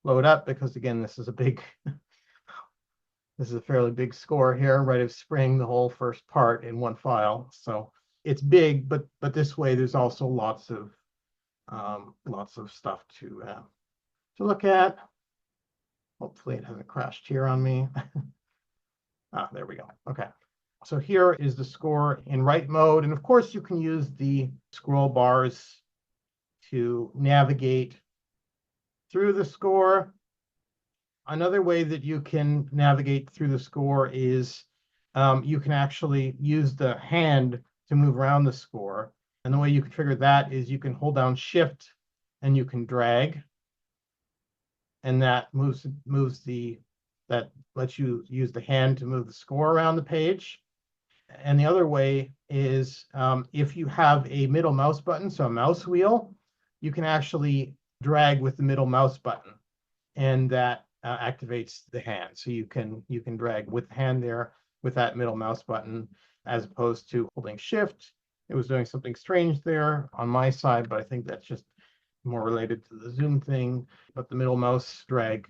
load up, because again, this is a fairly big score here, Rite of Spring, the whole first part in one file. So it's big, but this way there's also lots of stuff to look at. Hopefully it hasn't crashed here on me. There we go. Okay. So here is the score in write mode. And of course, you can use the scroll bars to navigate through the score. Another way that you can navigate through the score is you can actually use the hand to move around the score. And the way you can trigger that is you can hold down Shift and you can drag. and that that lets you use the hand to move the score around the page. And the other way is if you have a middle mouse button, so a mouse wheel, you can actually drag with the middle mouse button, and that activates the hand. So you can drag with the hand there with that middle mouse button, as opposed to holding shift. It was doing something strange there on my side, but I think that's just more related to the zoom thing. But the middle mouse drag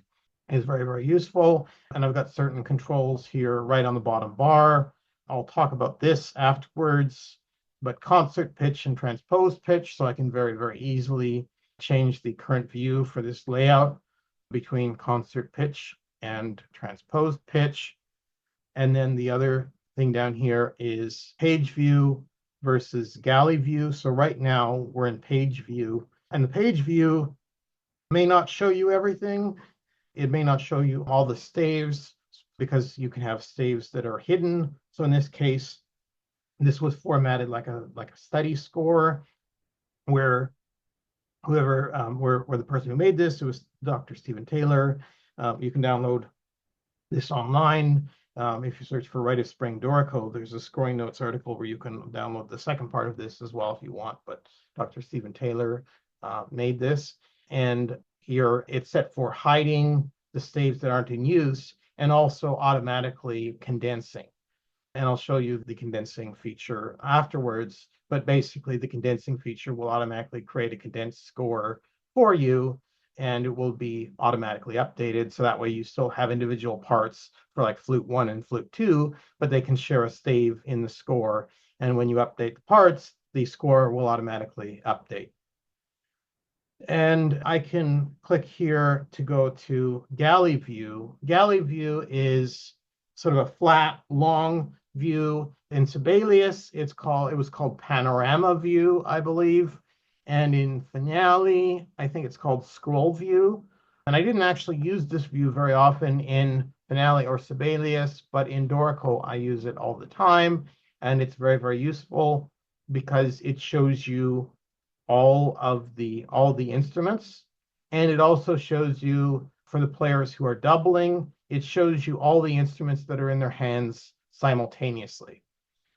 is very, very useful. And I've got certain controls here right on the bottom bar. I'll talk about this afterwards, but concert pitch and transpose pitch, so I can very, very easily change the current view for this layout between concert pitch and transposed pitch. And then the other thing down here is page view versus galley view. So right now we're in page view, and the page view may not show you everything. It may not show you all the staves, because you can have staves that are hidden. So in this case, this was formatted like a study score, where whoever where the person who made this, it was Dr. Stephen Taylor. You can download this online. If you search for Rite of Spring Dorico, there's a scoring notes article where you can download the second part of this as well if you want. But Dr. Stephen Taylor made this, and here it's set for hiding the staves that aren't in use, and also automatically condensing. And I'll show you the condensing feature afterwards. But basically, the condensing feature will automatically create a condensed score for you, and it will be automatically updated. So that way you still have individual parts for like flute 1 and flute 2, but they can share a stave in the score. And when you update the parts, the score will automatically update. And I can click here to go to galley view. Galley view is sort of a flat, long view. In Sibelius, it was called panorama view, I believe. And in Finale, I think it's called scroll view. And I didn't actually use this view very often in Finale or Sibelius, but in Dorico, I use it all the time. And it's very, very useful because it shows you all the instruments. And it also shows you, for the players who are doubling, it shows you all the instruments that are in their hands simultaneously.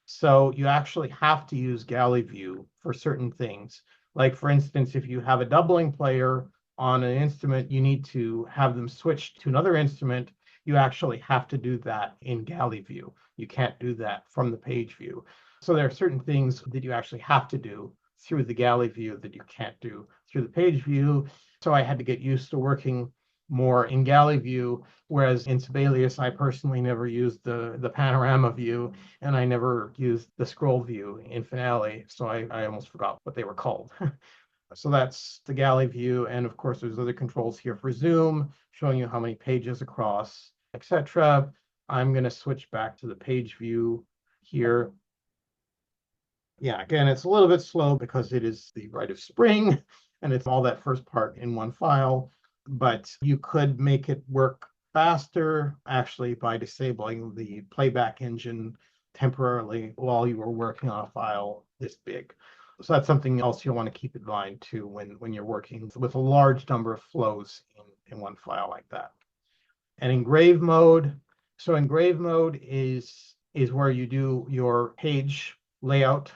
So you actually have to use galley view for certain things. Like, for instance, if you have a doubling player on an instrument, you need to have them switch to another instrument. You actually have to do that in galley view. You can't do that from the page view. So there are certain things that you actually have to do through the galley view that you can't do through the page view. So I had to get used to working more in galley view, whereas in Sibelius, I personally never used the panorama view, and I never used the scroll view in Finale, so I almost forgot what they were called. So that's the galley view, and of course there's other controls here for zoom, showing you how many pages across, etc. I'm going to switch back to the page view here. Yeah, again, it's a little bit slow because it is the Rite of Spring, and it's all that first part in one file. But you could make it work faster, actually, by disabling the playback engine temporarily while you were working on a file this big. So that's something else you'll want to keep in mind too when you're working with a large number of flows in one file like that. And engrave mode. So engrave mode is where you do your page layout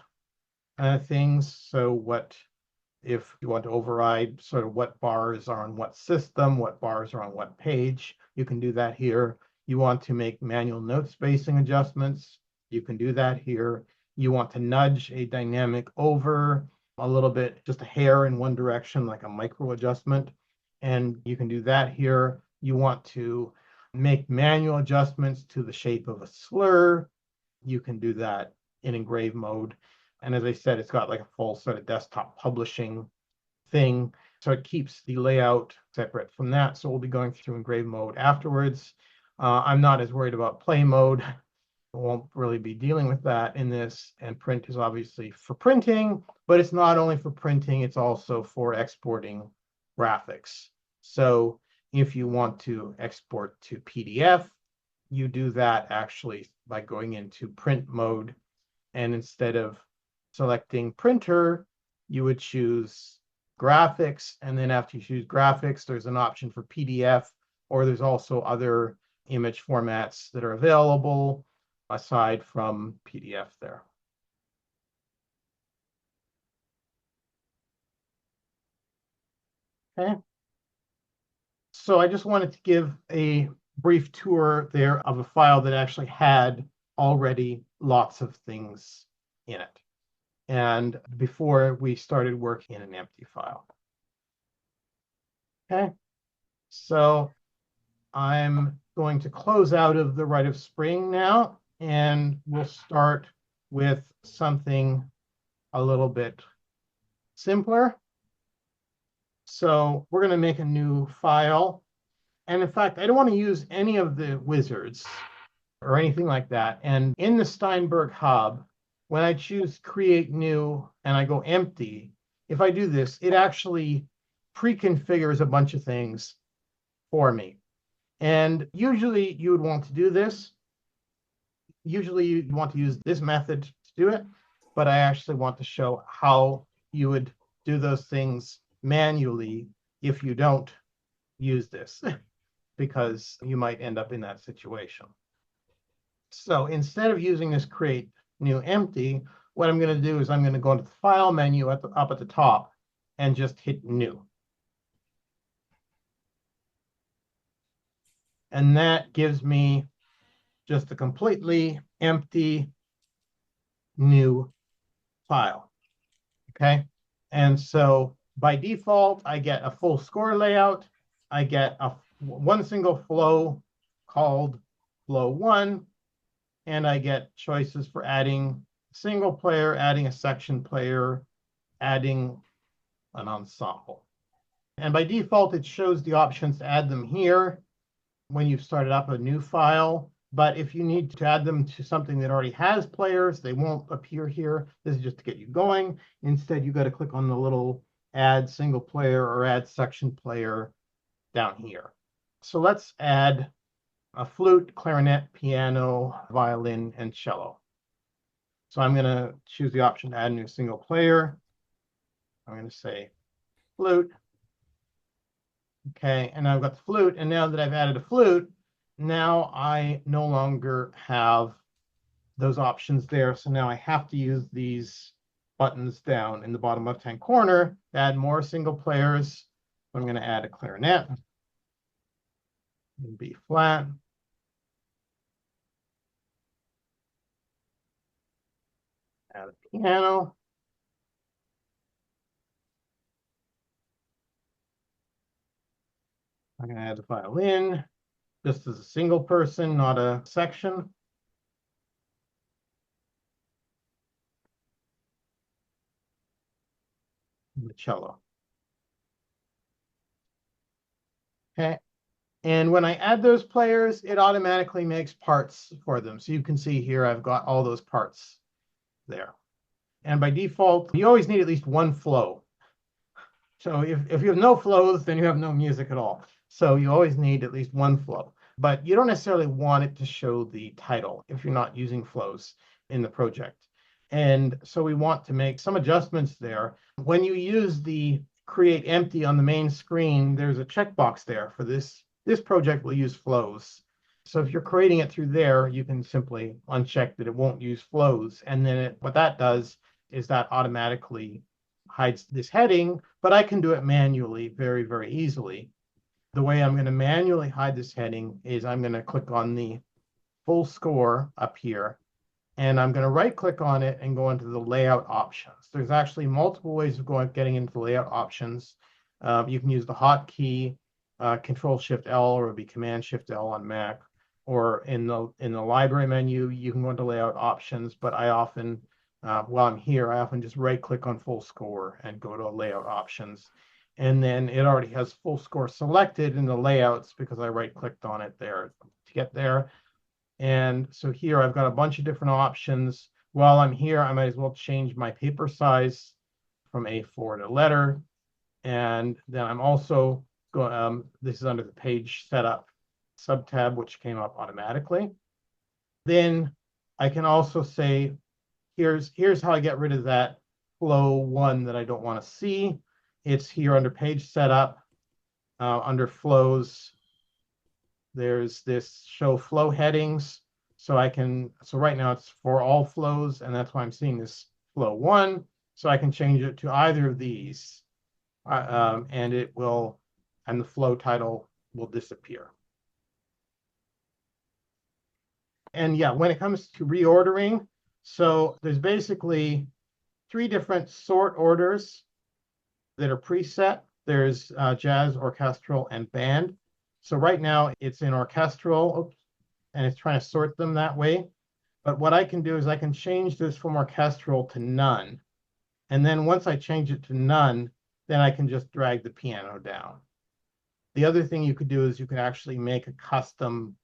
things. So what if you want to override sort of what bars are on what system, what bars are on what page, you can do that here. You want to make manual note spacing adjustments, you can do that here. You want to nudge a dynamic over a little bit, just a hair in one direction, like a micro adjustment, and you can do that here. You want to make manual adjustments to the shape of a slur, you can do that in engrave mode. And as I said, it's got like a full sort of desktop publishing thing. So it keeps the layout separate from that. So we'll be going through engrave mode afterwards. I'm not as worried about play mode. I won't really be dealing with that in this. And print is obviously for printing, but it's not only for printing, it's also for exporting graphics. So if you want to export to PDF, you do that actually by going into print mode. And instead of selecting printer, you would choose graphics. And then after you choose graphics, there's an option for PDF, or there's also other image formats that are available aside from PDF there. Okay. So I just wanted to give a brief tour there of a file that actually had already lots of things in it. And before we started working in an empty file. Okay. So I'm going to close out of the Rite of Spring now, and we'll start with something a little bit simpler. So we're going to make a new file. And in fact, I don't want to use any of the wizards or anything like that. And in the Steinberg hub, when I choose create new and I go empty, if I do this, it actually pre-configures a bunch of things for me. And usually you would want to do this. Usually you want to use this method to do it, but I actually want to show how you would do those things manually if you don't use this, because you might end up in that situation. So instead of using this create new empty, what I'm going to do is I'm going to go into the file menu up at the top and just hit new. And that gives me just a completely empty new file. Okay. And so by default, I get a full score layout. I get one single flow called flow 1. And I get choices for adding single player, adding a section player, adding an ensemble. And by default, it shows the options to add them here when you've started up a new file. But if you need to add them to something that already has players, they won't appear here. This is just to get you going. Instead, you got to click on the little add single player or add section player down here. So let's add a flute, clarinet, piano, violin, and cello. So I'm going to choose the option to add a new single player. I'm going to say flute. Okay, and I've got the flute. And now that I've added a flute, now I no longer have those options there. So now I have to use these buttons down in the bottom left-hand corner to add more single players. I'm going to add a clarinet, B flat. Add a piano. I'm going to add the violin, just as a single person, not a section. And the cello. Okay. And when I add those players, it automatically makes parts for them. So you can see here, I've got all those parts there. And by default, you always need at least one flow. So if you have no flows, then you have no music at all. So you always need at least one flow. But you don't necessarily want it to show the title if you're not using flows in the project. And so we want to make some adjustments there. When you use the create empty on the main screen, there's a checkbox there for this. This project will use flows. So if you're creating it through there, you can simply uncheck that it won't use flows. And then what that does is that automatically hides this heading, but I can do it manually very, very easily. The way I'm going to manually hide this heading is I'm going to click on the full score up here, and I'm going to right click on it and go into the layout options. There's actually multiple ways of getting into the layout options. You can use the hotkey, Control-Shift-L, or it would be Command-Shift-L on Mac, or in the library menu, you can go into layout options, but I often, while I'm here, I often just right click on full score and go to layout options. And then it already has full score selected in the layouts because I right clicked on it there to get there. And so here I've got a bunch of different options. While I'm here, I might as well change my paper size from A4 to letter. And then I'm also going, this is under the page setup subtab, which came up automatically. Then I can also say, here's how I get rid of that flow 1 that I don't want to see. it's here under page setup, under flows. There's this show flow headings. So right now it's for all flows, and that's why I'm seeing this flow 1. So I can change it to either of these, and the flow title will disappear. And yeah, when it comes to reordering, so there's basically 3 different sort orders that are preset. There's jazz, orchestral, and band. So right now it's in orchestral, and it's trying to sort them that way. But what I can do is I can change this from orchestral to none. And then once I change it to none, then I can just drag the piano down. The other thing you could do is you could actually make a custom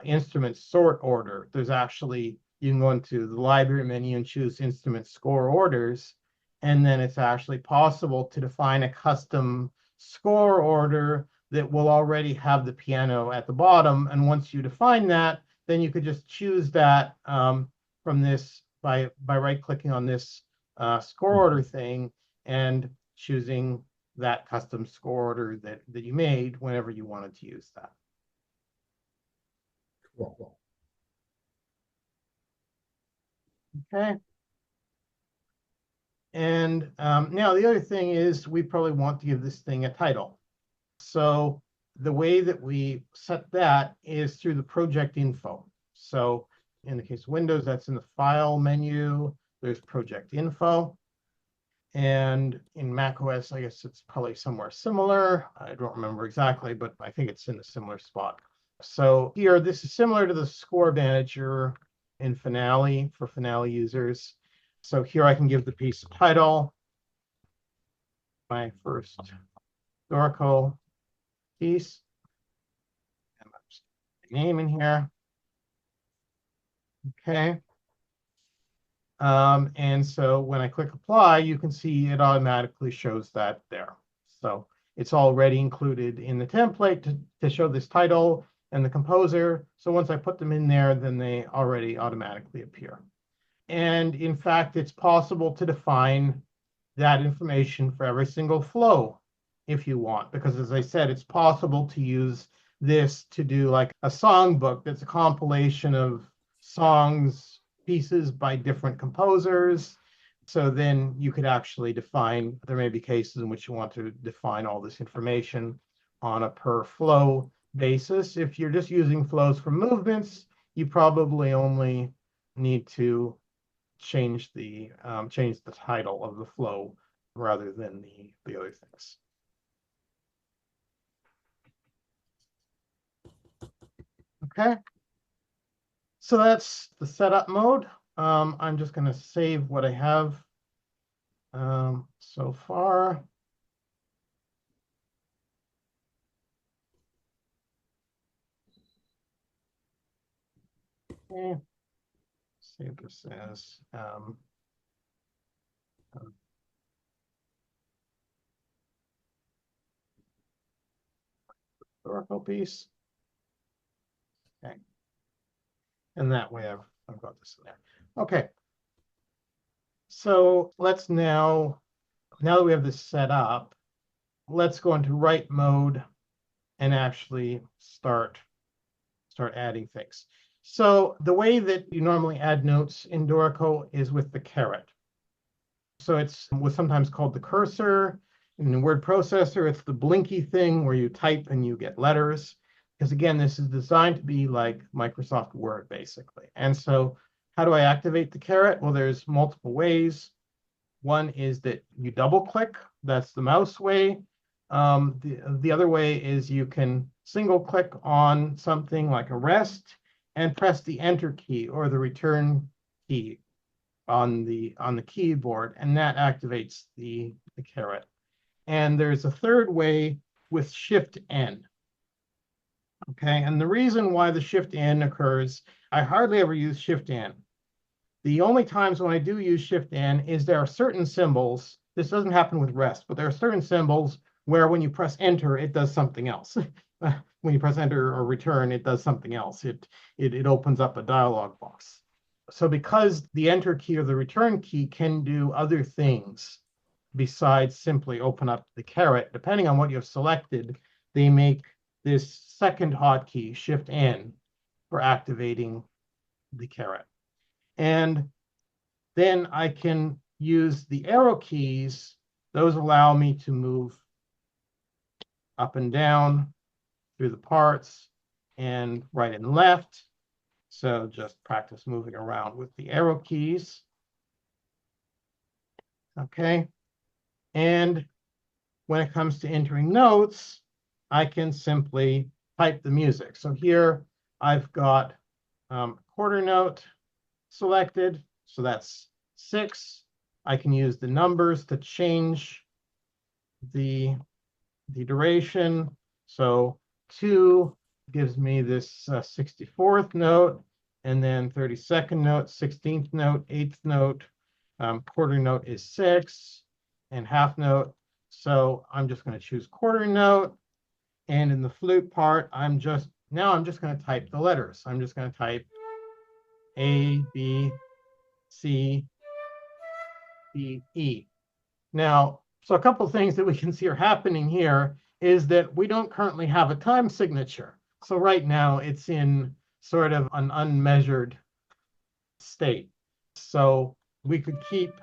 instrument sort order. You can go into the library menu and choose instrument score orders. And then it's actually possible to define a custom score order that will already have the piano at the bottom. And once you define that, then you could just choose that from this by right-clicking on this score order thing and choosing that custom score order that you made whenever you wanted to use that. Cool. Okay. And now the other thing is we probably want to give this thing a title. So the way that we set that is through the project info. So in the case of Windows, that's in the file menu. There's project info. And in macOS, I guess it's probably somewhere similar. I don't remember exactly, but I think it's in a similar spot. So here, this is similar to the score manager in Finale for Finale users. So here I can give the piece a title, my first Dorico piece, and name in here. Okay. And so when I click apply, you can see it automatically shows that there. So it's already included in the template to show this title and the composer. So once I put them in there, then they already automatically appear. And in fact, it's possible to define that information for every single flow if you want, because as I said, it's possible to use this to do like a songbook that's a compilation of songs, pieces by different composers. So then you could actually define, there may be cases in which you want to define all this information on a per flow basis. If you're just using flows for movements, you probably only need to change the title of the flow rather than the other things. Okay. So that's the setup mode. I'm just going to save what I have so far. Okay. Save this as Oracle piece. Okay. And that way I've got this in there. Okay. So let's now that we have this set up, let's go into write mode and actually start adding things. So the way that you normally add notes in Dorico is with the caret. So it's what's sometimes called the cursor. In the word processor, it's the blinky thing where you type and you get letters. Because again, this is designed to be like Microsoft Word, basically. And so how do I activate the caret? Well, there's multiple ways. One is that you double click. That's the mouse way. The other way is you can single click on something like a rest and press the enter key or the return key on the keyboard, and that activates the caret. And there's a third way with Shift N. Okay, and the reason why the Shift N occurs, I hardly ever use Shift N. The only times when I do use Shift N is there are certain symbols. This doesn't happen with rest, but there are certain symbols where when you press enter, it does something else. When you press enter or return, it does something else. It opens up a dialog box. So because the enter key or the return key can do other things besides simply open up the caret, depending on what you've selected, they make this second hotkey, Shift N, for activating the caret. And then I can use the arrow keys. Those allow me to move up and down through the parts and right and left. So just practice moving around with the arrow keys. Okay. And when it comes to entering notes, I can simply type the music. So here I've got quarter note selected. So that's 6. I can use the numbers to change the duration. So 2 gives me this 64th note, and then 32nd note, 16th note, 8th note, quarter note is 6, and half note. So I'm just going to choose quarter note. And in the flute part, I'm just going to type the letters. I'm just going to type A, B, C, D, E. Now, so a couple of things that we can see are happening here is that we don't currently have a time signature. So right now it's in sort of an unmeasured state. So we could keep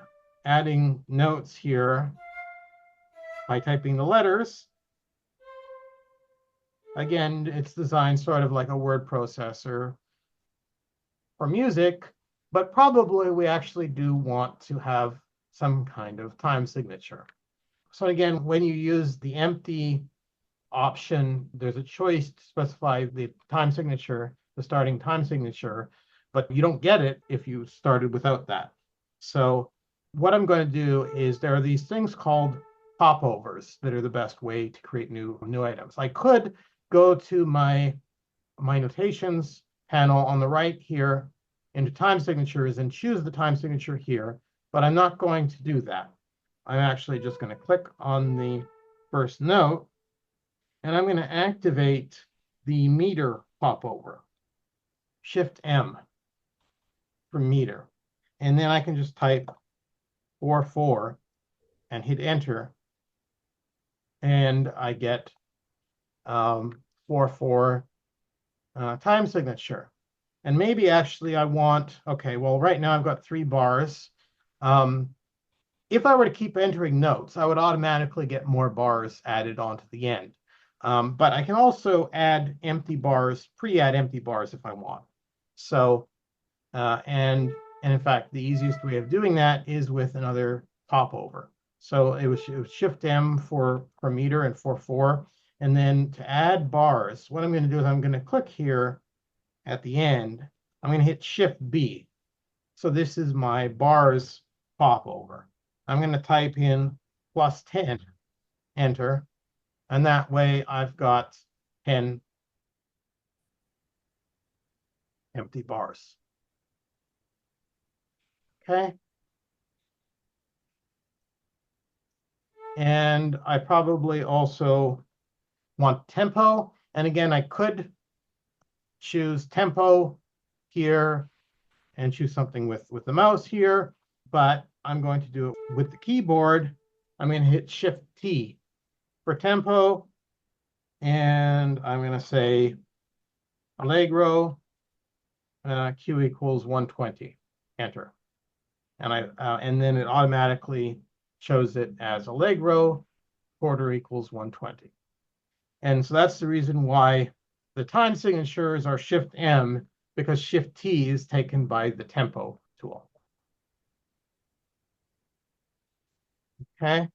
adding notes here by typing the letters. Again, it's designed sort of like a word processor for music, but probably we actually do want to have some kind of time signature. So again, when you use the empty option, there's a choice to specify the time signature, the starting time signature, but you don't get it if you started without that. So what I'm going to do is there are these things called popovers that are the best way to create new items. I could go to my notations panel on the right here into time signatures and choose the time signature here, but I'm not going to do that. I'm actually just going to click on the first note, and I'm going to activate the meter popover. Shift M for meter. And then I can just type 4/4 and hit enter. And I get 4/4 time signature. And maybe actually I want, okay, well, right now I've got 3 bars. If I were to keep entering notes, I would automatically get more bars added onto the end. But I can also add empty bars, pre-add empty bars if I want. So, and in fact, the easiest way of doing that is with another popover. So it was Shift M for meter and 4/4. And then to add bars, what I'm going to do is I'm going to click here at the end. I'm going to hit Shift B. So this is my bars popover. I'm going to type in +10, enter. And that way I've got 10 empty bars. Okay. And I probably also want tempo. And again, I could choose tempo here and choose something with the mouse here, but I'm going to do it with the keyboard. I'm going to hit Shift T for tempo, and I'm going to say Allegro, Q equals 120, enter. And then it automatically shows it as Allegro, quarter equals 120. And so that's the reason why the time signatures are Shift M, because Shift T is taken by the tempo tool. Okay.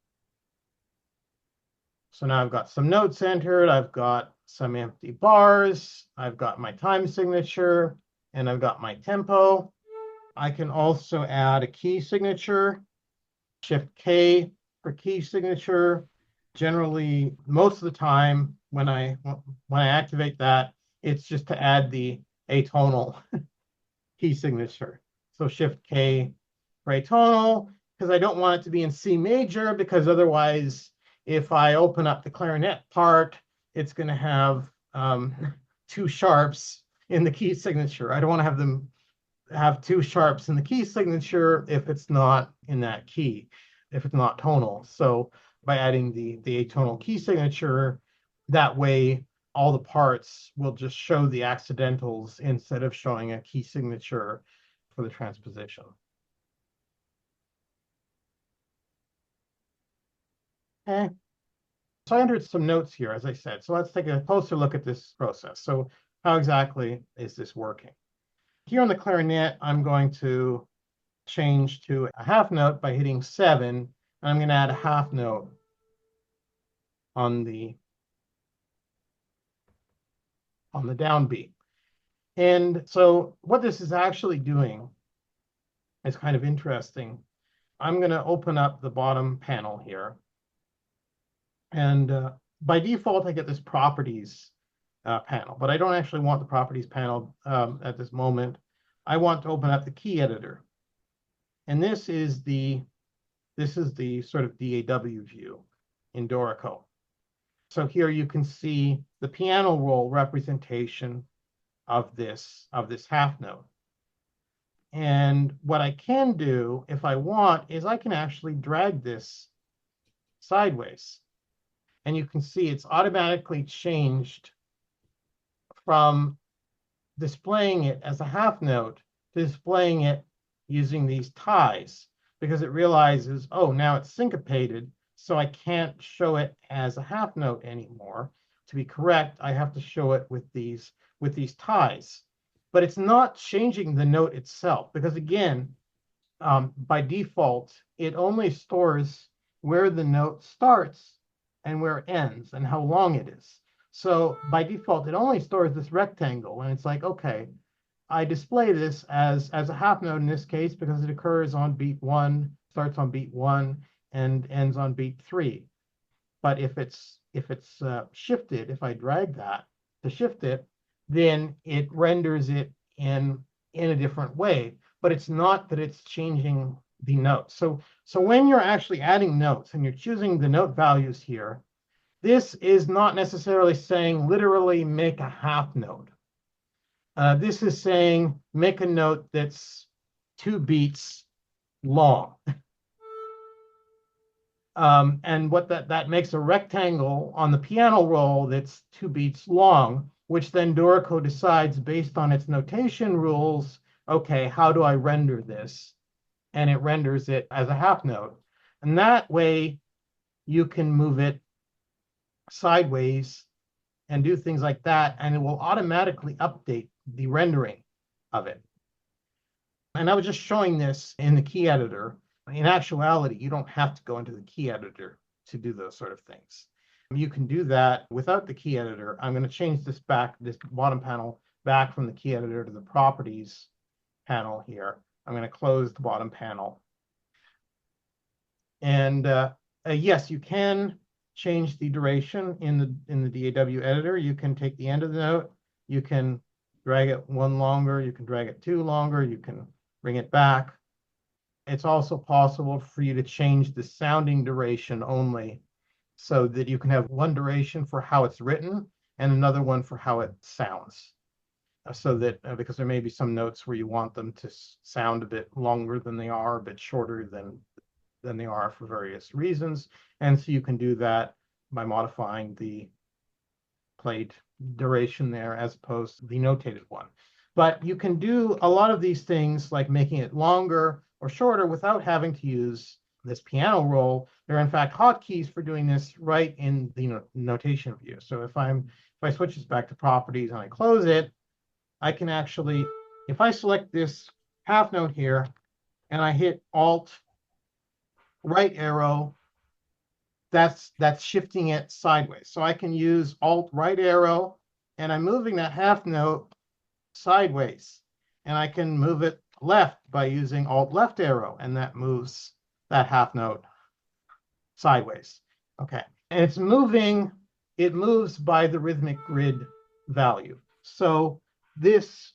So now I've got some notes entered, I've got some empty bars, I've got my time signature, and I've got my tempo. I can also add a key signature, Shift K for key signature. Generally, most of the time when I activate that, it's just to add the atonal key signature. So Shift K for atonal, because I don't want it to be in C major, because otherwise, if I open up the clarinet part, it's going to have 2 sharps in the key signature. I don't want to have them have 2 sharps in the key signature if it's not in that key. if it's not tonal. So by adding the atonal key signature, that way all the parts will just show the accidentals instead of showing a key signature for the transposition. Okay. So I entered some notes here, as I said. So let's take a closer look at this process. So how exactly is this working? Here on the clarinet, I'm going to change to a half note by hitting 7. And I'm going to add a half note on the downbeat. And so what this is actually doing is kind of interesting. I'm going to open up the bottom panel here. And by default, I get this properties panel, but I don't actually want the properties panel at this moment. I want to open up the key editor. And this is the sort of DAW view in Dorico. So here you can see the piano roll representation of this half note. And what I can do, if I want, is I can actually drag this sideways. And you can see it's automatically changed from displaying it as a half note to displaying it using these ties, because it realizes, oh, now it's syncopated, so I can't show it as a half note anymore. To be correct, I have to show it with these ties. But it's not changing the note itself, because again, by default, it only stores where the note starts and where it ends and how long it is. So by default, it only stores this rectangle, and it's like, okay, I display this as a half note in this case because it occurs on beat 1, starts on beat 1, and ends on beat 3. But if it's shifted, if I drag that to shift it, then it renders it in a different way. But it's not that it's changing the notes. So when you're actually adding notes and you're choosing the note values here, this is not necessarily saying literally make a half note. This is saying make a note that's 2 beats long. And what that makes a rectangle on the piano roll that's 2 beats long, which then Dorico decides based on its notation rules, okay, how do I render this? And it renders it as a half note. And that way you can move it sideways and do things like that, and it will automatically update the rendering of it. And I was just showing this in the key editor. In actuality, you don't have to go into the key editor to do those sort of things. You can do that without the key editor. I'm going to change this bottom panel back from the key editor to the properties panel here. I'm going to close the bottom panel. And yes, you can change the duration in the DAW editor. You can take the end of the note, you can drag it 1 longer, you can drag it 2 longer, you can bring it back. It's also possible for you to change the sounding duration only, so that you can have one duration for how it's written and another one for how it sounds. So that because there may be some notes where you want them to sound a bit longer than they are, a bit shorter than they are for various reasons. And so you can do that by modifying the played duration there as opposed to the notated one. But you can do a lot of these things like making it longer or shorter without having to use this piano roll. There are in fact hotkeys for doing this right in the notation view. So if I switch this back to properties and I close it, I can actually, if I select this half note here and I hit Alt right arrow, that's shifting it sideways. So I can use Alt right arrow and I'm moving that half note sideways, and I can move it left by using Alt left arrow, and that moves that half note sideways. Okay, and it moves by the rhythmic grid value. So this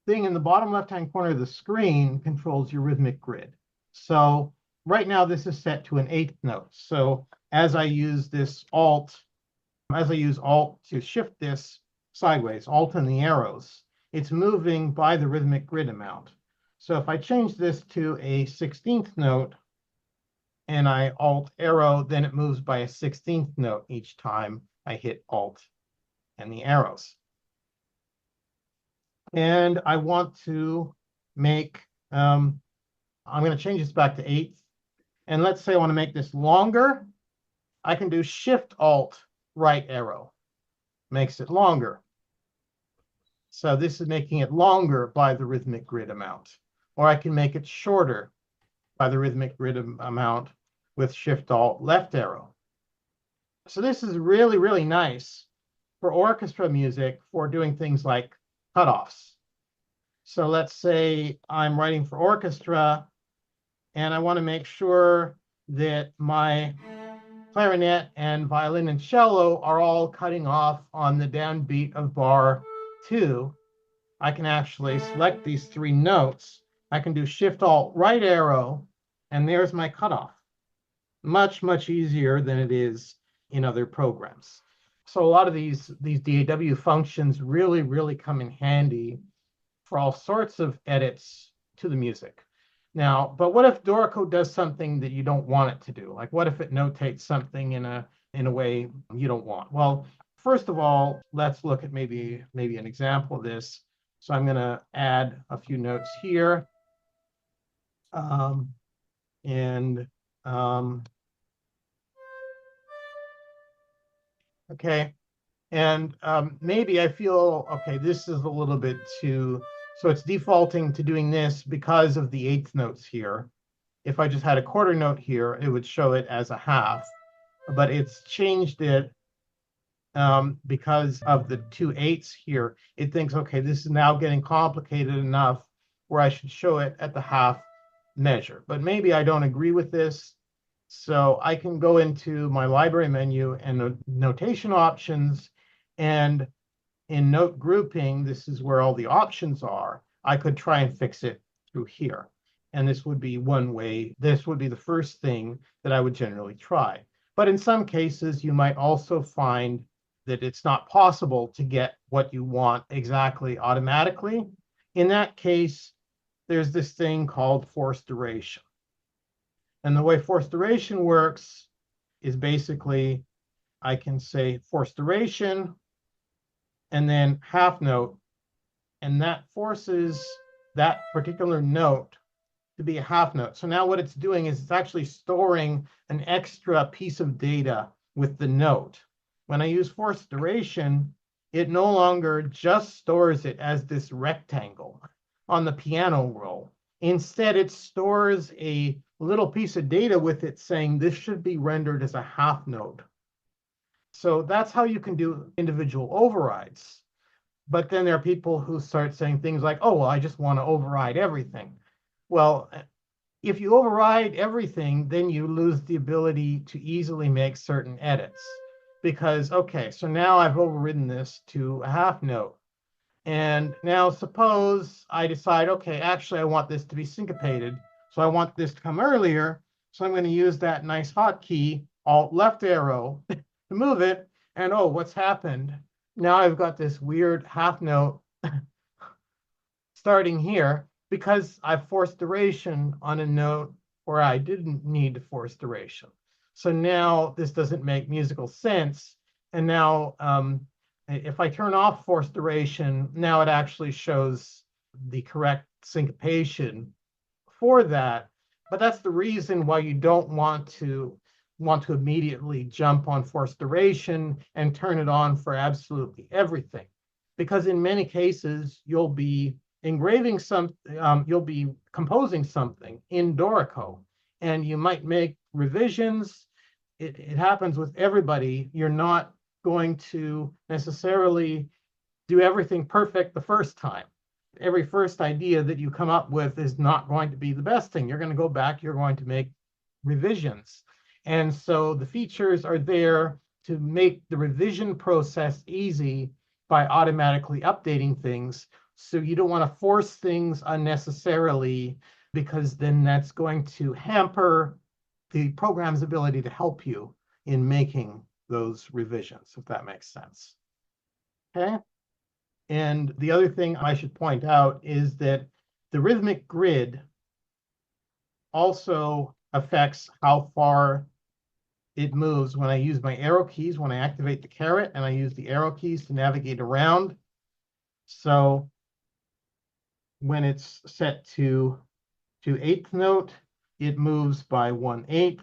thing in the bottom left-hand corner of the screen controls your rhythmic grid. So right now this is set to an 8th note. So as I use Alt to shift this sideways, Alt and the arrows, it's moving by the rhythmic grid amount. So if I change this to a 16th note and I Alt arrow, then it moves by a 16th note each time I hit Alt and the arrows. And I want to make, I'm going to change this back to 8th. And let's say I want to make this longer. I can do Shift Alt right arrow, makes it longer. So this is making it longer by the rhythmic grid amount. Or I can make it shorter by the rhythmic grid amount with Shift Alt left arrow. So this is really, really nice for orchestra music for doing things like cutoffs. So let's say I'm writing for orchestra and I want to make sure that my clarinet and violin and cello are all cutting off on the downbeat of bar 2. I can actually select these 3 notes. I can do Shift Alt right arrow, and there's my cutoff. Much, much easier than it is in other programs. So a lot of these DAW functions really, really come in handy for all sorts of edits to the music. Now, but what if Dorico does something that you don't want it to do? Like what if it notates something in a way you don't want? Well, first of all, let's look at maybe an example of this. So I'm going to add a few notes here. Okay. And maybe I feel, okay, this is a little bit too, so it's defaulting to doing this because of the 8th notes here. If I just had a quarter note here, it would show it as a half, but it's changed it because of the 2 8s here. It thinks, okay, this is now getting complicated enough where I should show it at the half measure. But maybe I don't agree with this. So I can go into my library menu and notation options, and in note grouping, this is where all the options are. I could try and fix it through here. And this would be one way. This would be the first thing that I would generally try. But in some cases, you might also find that it's not possible to get what you want exactly automatically. In that case, there's this thing called forced duration. And the way forced duration works is basically I can say forced duration and then half note, and that forces that particular note to be a half note. So now what it's doing is it's actually storing an extra piece of data with the note. When I use forced duration, it no longer just stores it as this rectangle on the piano roll. Instead, it stores a little piece of data with it saying this should be rendered as a half note. So that's how you can do individual overrides. But then there are people who start saying things like, oh, well, I just want to override everything. Well, if you override everything, then you lose the ability to easily make certain edits. Because, okay, so now I've overridden this to a half note. And now suppose I decide, okay, actually I want this to be syncopated. So I want this to come earlier. So I'm going to use that nice hotkey, Alt left arrow, to move it. And oh, what's happened? Now I've got this weird half note starting here because I've forced duration on a note where I didn't need to force duration. So now this doesn't make musical sense. And now if I turn off forced duration, now it actually shows the correct syncopation for that. But that's the reason why you don't want to immediately jump on forced duration and turn it on for absolutely everything. Because in many cases, you'll be engraving you'll be composing something in Dorico, and you might make revisions. It happens with everybody. You're not going to necessarily do everything perfect the first time. Every first idea that you come up with is not going to be the best thing. You're going to go back, you're going to make revisions. And so the features are there to make the revision process easy by automatically updating things. So you don't want to force things unnecessarily, because then that's going to hamper the program's ability to help you in making those revisions, if that makes sense. Okay. And the other thing I should point out is that the rhythmic grid also affects how far it moves when I use my arrow keys, when I activate the caret, and I use the arrow keys to navigate around. So when it's set to eighth note, it moves by 1/8.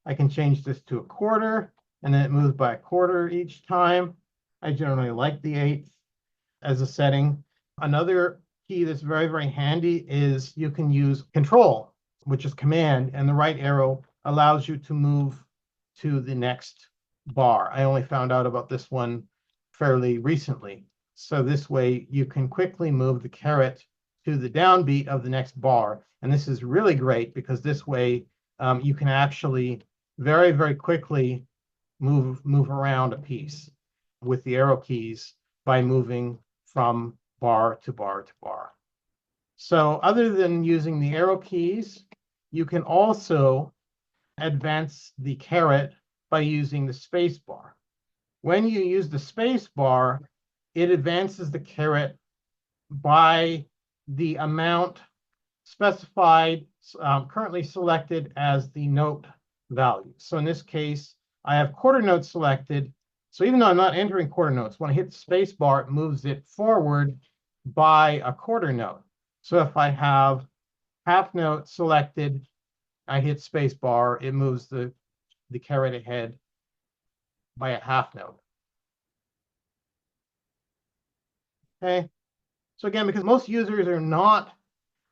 I can change this to a quarter, and then it moves by a quarter each time. I generally like the eighth as a setting. Another key that's very, very handy is you can use control, which is command, and the right arrow allows you to move to the next bar. I only found out about this one fairly recently. So this way you can quickly move the caret to the downbeat of the next bar. And this is really great because this way you can actually very, very quickly move around a piece with the arrow keys by moving from bar to bar to bar. So other than using the arrow keys, you can also advance the caret by using the space bar. When you use the space bar, it advances the caret by the amount specified, currently selected as the note value. So in this case, I have quarter notes selected. So even though I'm not entering quarter notes, when I hit the space bar, it moves it forward by a quarter note. So if I have half note selected, I hit space bar, it moves the caret ahead by a half note. Okay. So again, because most users are not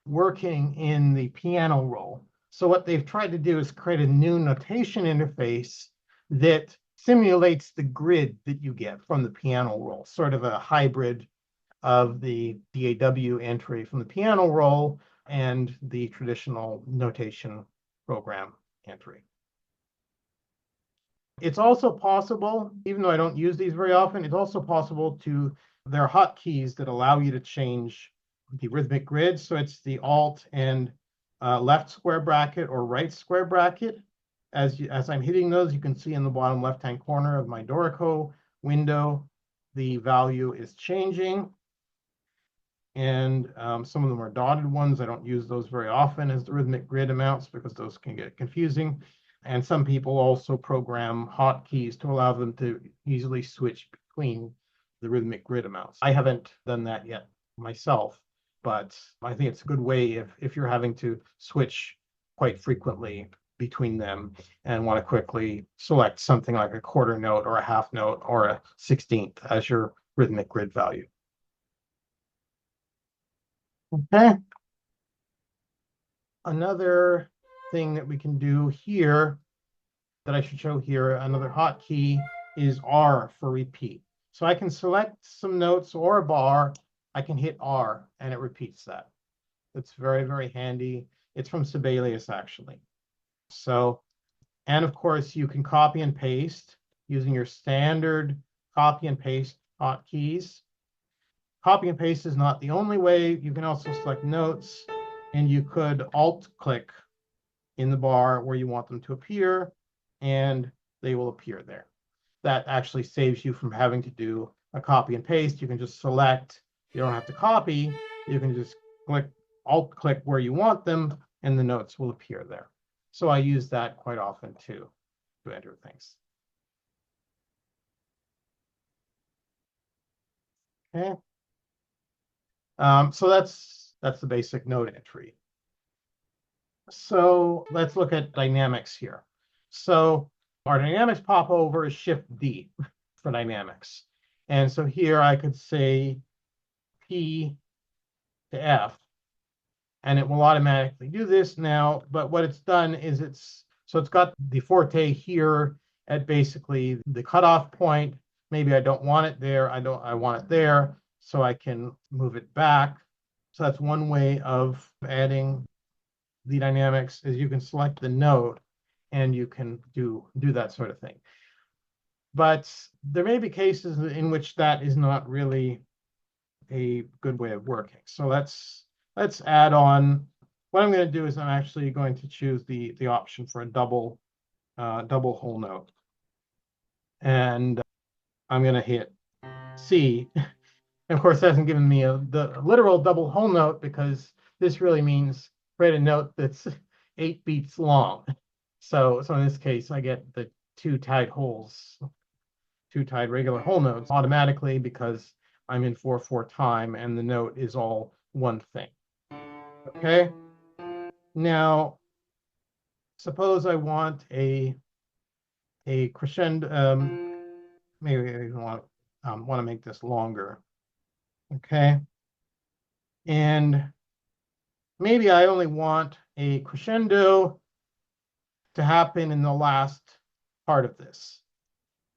working in the piano roll, so what they've tried to do is create a new notation interface that simulates the grid that you get from the piano roll, sort of a hybrid of the DAW entry from the piano roll and the traditional notation program entry. It's also possible, even though I don't use these very often, it's also possible to, there are hotkeys that allow you to change the rhythmic grid. So it's the Alt and left square bracket or right square bracket. As I'm hitting those, you can see in the bottom left-hand corner of my Dorico window, the value is changing. And some of them are dotted ones. I don't use those very often as the rhythmic grid amounts because those can get confusing. And some people also program hotkeys to allow them to easily switch between the rhythmic grid amounts. I haven't done that yet myself, but I think it's a good way if you're having to switch quite frequently between them and want to quickly select something like a quarter note or a half note or a 16th as your rhythmic grid value. Okay. Another thing that we can do here that I should show here, another hotkey is R for repeat. So I can select some notes or a bar, I can hit R and it repeats that. It's very, very handy. It's from Sibelius actually. So, and of course you can copy and paste using your standard copy and paste hotkeys. Copy and paste is not the only way. You can also select notes and you could alt click in the bar where you want them to appear and they will appear there. That actually saves you from having to do a copy and paste. You can just select, you don't have to copy, you can just alt click where you want them and the notes will appear there. So I use that quite often too to enter things. Okay. So that's the basic note entry. So let's look at dynamics here. So our dynamics popover is Shift D for dynamics. And so here I could say P to F, and it will automatically do this now. But what it's done is it's got the forte here at basically the cutoff point. Maybe I don't want it there. I want it there. So I can move it back. So that's one way of adding the dynamics is you can select the note and you can do that sort of thing. But there may be cases in which that is not really a good way of working. So let's add on. What I'm going to do is I'm actually going to choose the option for a double whole note. And I'm going to hit C. And of course, that hasn't given me the literal double whole note because this really means create a note that's 8 beats long. So in this case, I get the two tied regular whole notes automatically because I'm in 4/4 time and the note is all one thing. Okay. Now, suppose I want a crescendo. Maybe I want to make this longer. Okay. And maybe I only want a crescendo to happen in the last part of this.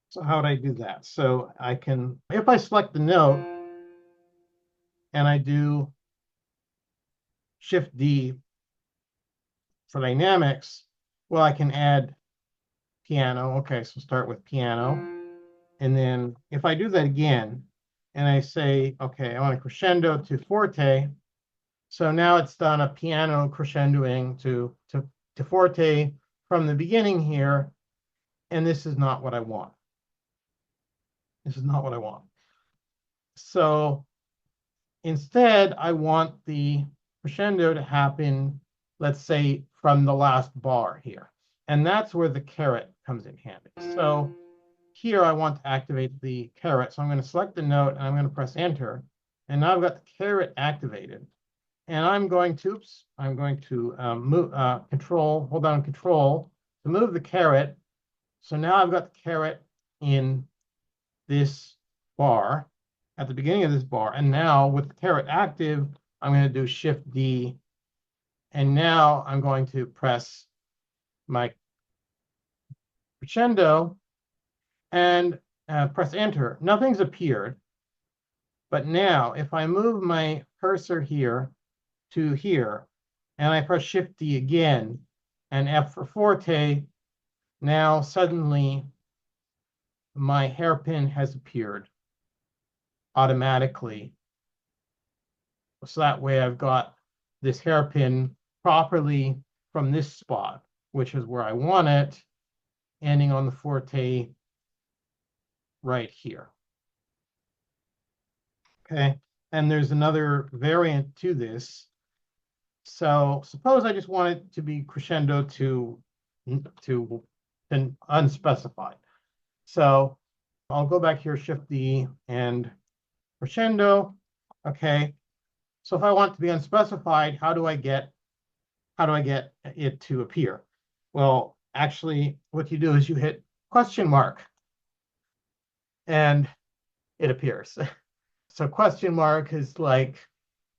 So how would I do that? So I can, if I select the note and I do Shift D for dynamics, well, I can add piano. Okay, so start with piano. And then if I do that again, and I say, okay, I want a crescendo to forte. So now it's done a piano crescendoing to forte from the beginning here. And this is not what I want. This is not what I want. So instead, I want the crescendo to happen, let's say, from the last bar here. And that's where the caret comes in handy. So here I want to activate the caret. So I'm going to select the note and I'm going to press enter. And now I've got the caret activated. And I'm going to move hold down control to move the caret. So now I've got the caret in this bar at the beginning of this bar. And now with the caret active, I'm going to do Shift D. And now I'm going to press my crescendo and press enter. Nothing's appeared. But now if I move my cursor here to here, and I press Shift D again, and F for forte, now suddenly my hairpin has appeared automatically. So that way I've got this hairpin properly from this spot, which is where I want it, ending on the forte right here. Okay, and there's another variant to this. So suppose I just want it to be crescendo to unspecified. So I'll go back here, Shift D and crescendo. Okay. So if I want it to be unspecified, how do I get it to appear? Well, actually, what you do is you hit question mark and it appears. So question mark is like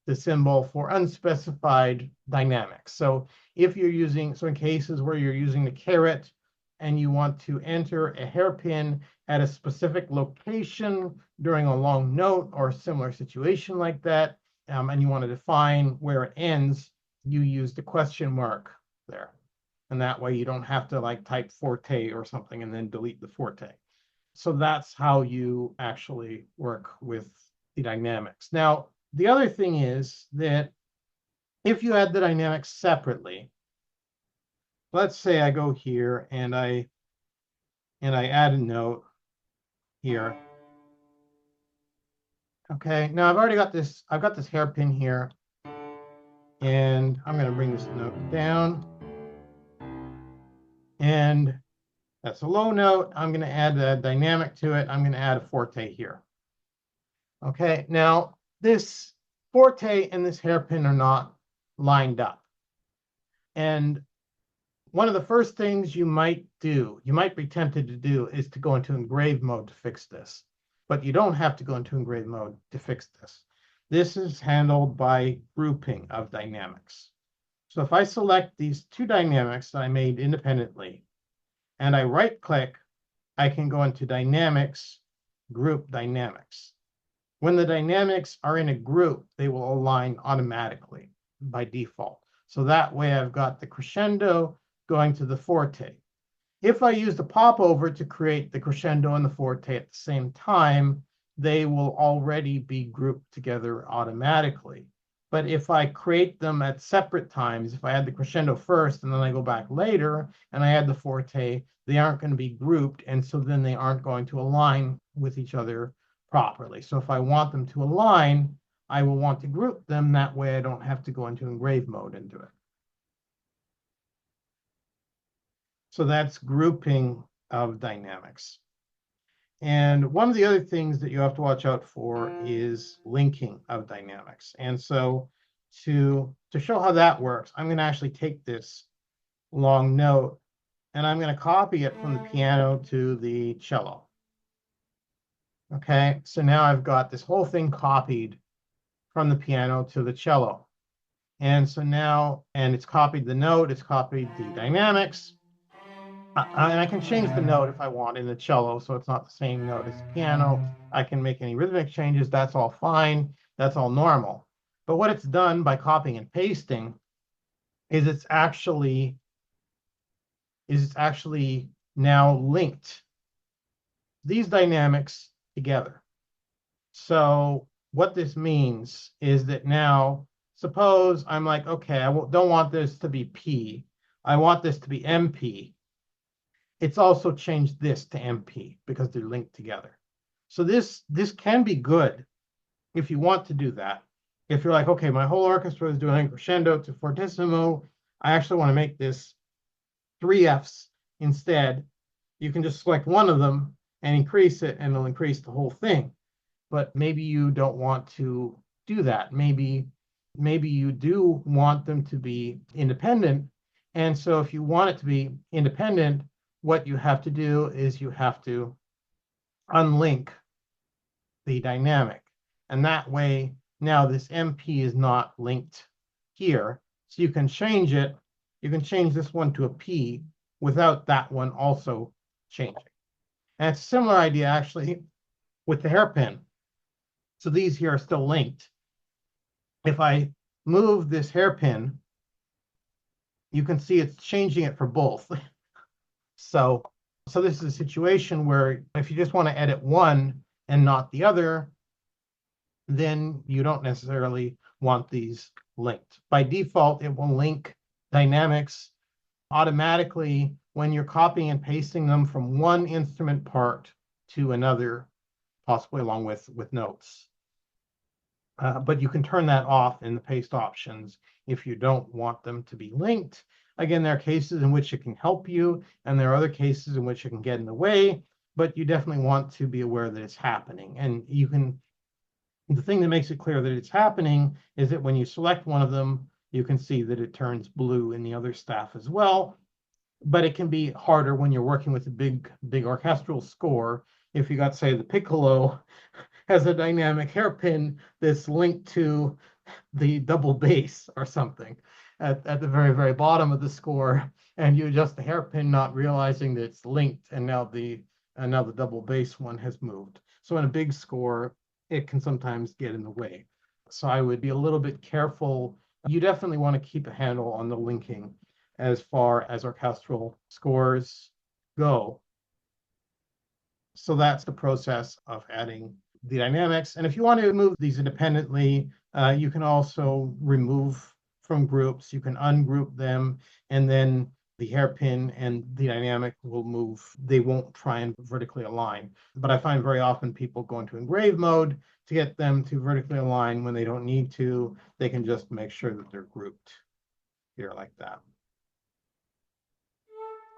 the symbol for unspecified dynamics. So if you're using, so in cases where you're using the caret and you want to enter a hairpin at a specific location during a long note or a similar situation like that, and you want to define where it ends, you use the question mark there. And that way you don't have to like type forte or something and then delete the forte. So that's how you actually work with the dynamics. Now, the other thing is that if you add the dynamics separately, let's say I go here and I add a note here. Okay, now I've got this hairpin here, and I'm going to bring this note down. And that's a low note. I'm going to add a dynamic to it. I'm going to add a forte here. Okay, now this forte and this hairpin are not lined up. And one of the first things you might be tempted to do, is to go into engrave mode to fix this. But you don't have to go into engrave mode to fix this. This is handled by grouping of dynamics. So if I select these two dynamics that I made independently, and I right-click, I can go into Dynamics, Group Dynamics. When the dynamics are in a group, they will align automatically by default. So that way I've got the crescendo going to the forte. If I use the popover to create the crescendo and the forte at the same time, they will already be grouped together automatically. But if I create them at separate times, if I add the crescendo first and then I go back later and I add the forte, they aren't going to be grouped, and so then they aren't going to align with each other properly. So if I want them to align, I will want to group them. That way I don't have to go into engrave mode and do it. So that's grouping of dynamics. And one of the other things that you have to watch out for is linking of dynamics. And so to show how that works, I'm going to actually take this long note and I'm going to copy it from the piano to the cello. Okay, so now I've got this whole thing copied from the piano to the cello. And so now, and it's copied the note, it's copied the dynamics. And I can change the note if I want in the cello, so it's not the same note as the piano. I can make any rhythmic changes. That's all fine. That's all normal. But what it's done by copying and pasting is it's actually now linked these dynamics together. So what this means is that now, suppose I'm like, okay, I don't want this to be P. I want this to be MP. It's also changed this to MP because they're linked together. So this can be good if you want to do that. If you're like, okay, my whole orchestra is doing crescendo to fortissimo, I actually want to make this 3 Fs instead. You can just select one of them and increase it, and it'll increase the whole thing. But maybe you don't want to do that. Maybe you do want them to be independent. And so if you want it to be independent, what you have to do is you have to unlink the dynamic. And that way, now this MP is not linked here. So you can change it. You can change this one to a P without that one also changing. And it's a similar idea actually with the hairpin. So these here are still linked. If I move this hairpin, you can see it's changing it for both. So this is a situation where if you just want to edit one and not the other, then you don't necessarily want these linked. By default, it will link dynamics automatically when you're copying and pasting them from one instrument part to another, possibly along with notes. But you can turn that off in the paste options if you don't want them to be linked. Again, there are cases in which it can help you, and there are other cases in which it can get in the way, but you definitely want to be aware that it's happening. And you can, the thing that makes it clear that it's happening is that when you select one of them, you can see that it turns blue in the other staff as well. But it can be harder when you're working with a big orchestral score. If you got, say, the piccolo has a dynamic hairpin that's linked to the double bass or something at the very, very bottom of the score, and you adjust the hairpin not realizing that it's linked, and now the double bass one has moved. So in a big score, it can sometimes get in the way. So I would be a little bit careful. You definitely want to keep a handle on the linking as far as orchestral scores go. So that's the process of adding the dynamics. And if you want to move these independently, you can also remove from groups. You can ungroup them, and then the hairpin and the dynamic will move. They won't try and vertically align. But I find very often people go into engrave mode to get them to vertically align when they don't need to. They can just make sure that they're grouped here like that.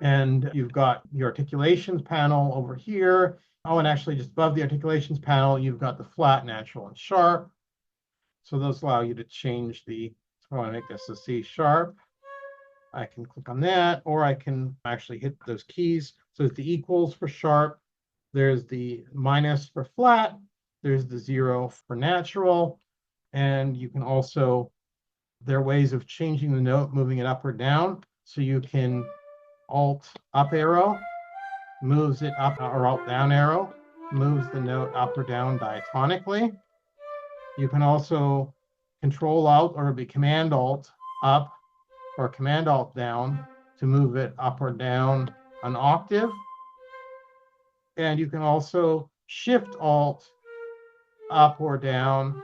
And you've got your articulations panel over here. Oh, and actually just above the articulations panel, you've got the flat, natural, and sharp. So those allow you to change the, so I want to make this a C sharp. I can click on that, or I can actually hit those keys. So it's the equals for sharp. There's the minus for flat. There's the 0 for natural. And you can also, there are ways of changing the note, moving it up or down. So you can Alt up arrow moves it up, or Alt down arrow moves the note up or down diatonically. You can also Control Alt or be Command Alt up or Command Alt down to move it up or down an octave. And you can also Shift Alt up or down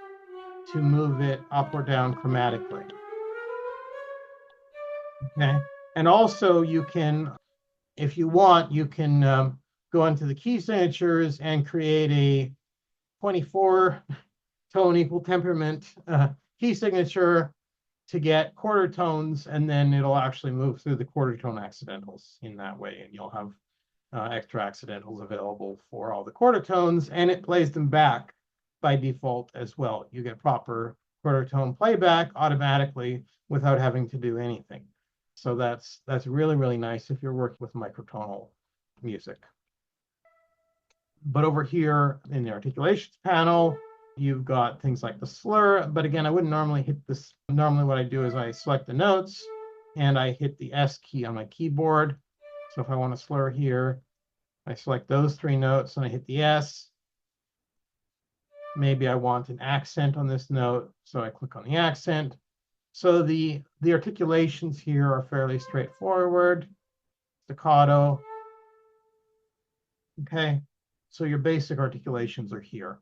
to move it up or down chromatically. Okay. And also you can, if you want, you can go into the key signatures and create a 24 tone equal temperament key signature to get quarter tones, and then it'll actually move through the quarter tone accidentals in that way, and you'll have extra accidentals available for all the quarter tones, and it plays them back by default as well. You get proper quarter tone playback automatically without having to do anything. So that's really, really nice if you're working with microtonal music. But over here in the articulations panel, you've got things like the slur, but again, I wouldn't normally hit this. Normally what I do is I select the notes and I hit the S key on my keyboard. So if I want to slur here, I select those 3 notes and I hit the S. Maybe I want an accent on this note, so I click on the accent. So the articulations here are fairly straightforward. Staccato. Okay, so your basic articulations are here.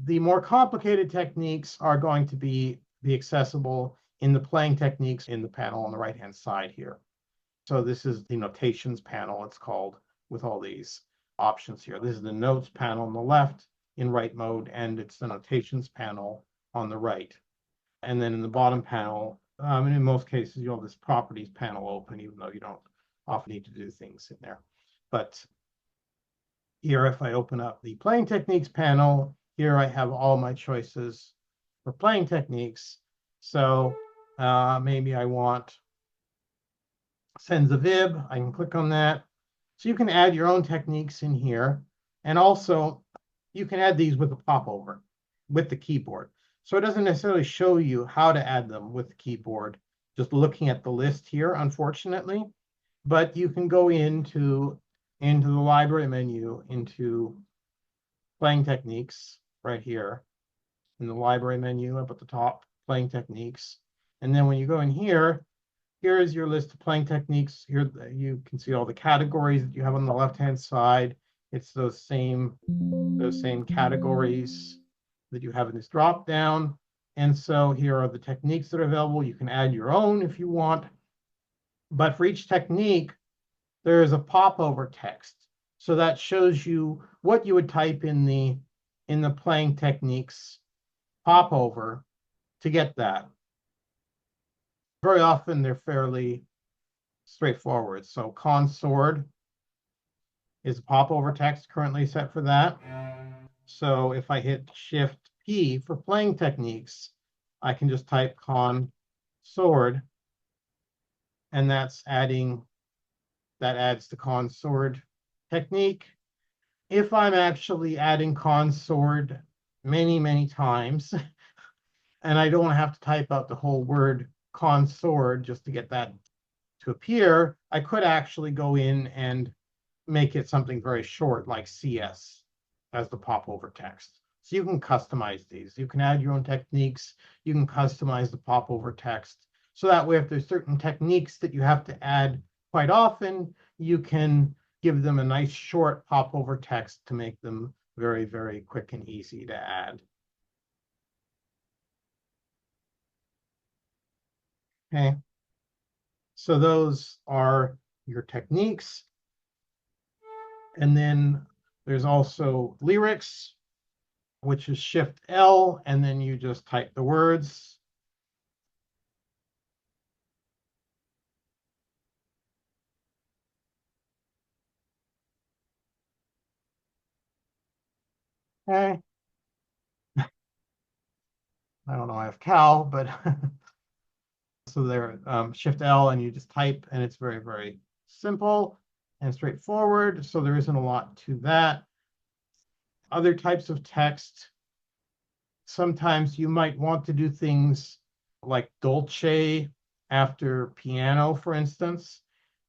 The more complicated techniques are going to be accessible in the playing techniques in the panel on the right-hand side here. So this is the notations panel, it's called, with all these options here. This is the notes panel on the left in write mode, and it's the notations panel on the right. And then in the bottom panel, and in most cases, you'll have this properties panel open, even though you don't often need to do things in there. But here, if I open up the playing techniques panel, here I have all my choices for playing techniques. So maybe I want senza vib. I can click on that. So you can add your own techniques in here. And also, you can add these with a popover, with the keyboard. So it doesn't necessarily show you how to add them with the keyboard, just looking at the list here, unfortunately. But you can go into the library menu, into playing techniques right here, in the library menu up at the top, playing techniques. And then when you go in here, here is your list of playing techniques. Here you can see all the categories that you have on the left-hand side. It's those same categories that you have in this drop down. And so here are the techniques that are available. You can add your own if you want. But for each technique, there is a popover text. So that shows you what you would type in the playing techniques popover to get that. Very often they're fairly straightforward. So consort is a popover text currently set for that. So if I hit Shift P for playing techniques, I can just type consort, and that adds the consort technique. If I'm actually adding consort many, many times, and I don't have to type out the whole word consort just to get that to appear, I could actually go in and make it something very short, like CS as the popover text. So you can customize these. You can add your own techniques. You can customize the popover text. So that way, if there's certain techniques that you have to add quite often, you can give them a nice short popover text to make them very, very quick and easy to add. Okay. So those are your techniques. And then there's also lyrics, which is Shift L, and then you just type the words. Okay. I don't know, I have Cal, but so there, Shift L, and you just type, and it's very, very simple and straightforward. So there isn't a lot to that. Other types of text, sometimes you might want to do things like dolce after piano, for instance.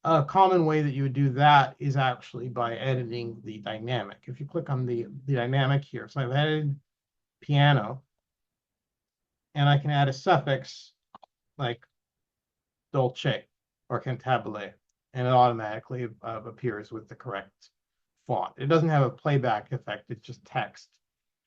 A common way that you would do that is actually by editing the dynamic. If you click on the dynamic here, so I've added piano, and I can add a suffix like dolce or cantabile, and it automatically appears with the correct font. It doesn't have a playback effect, it's just text.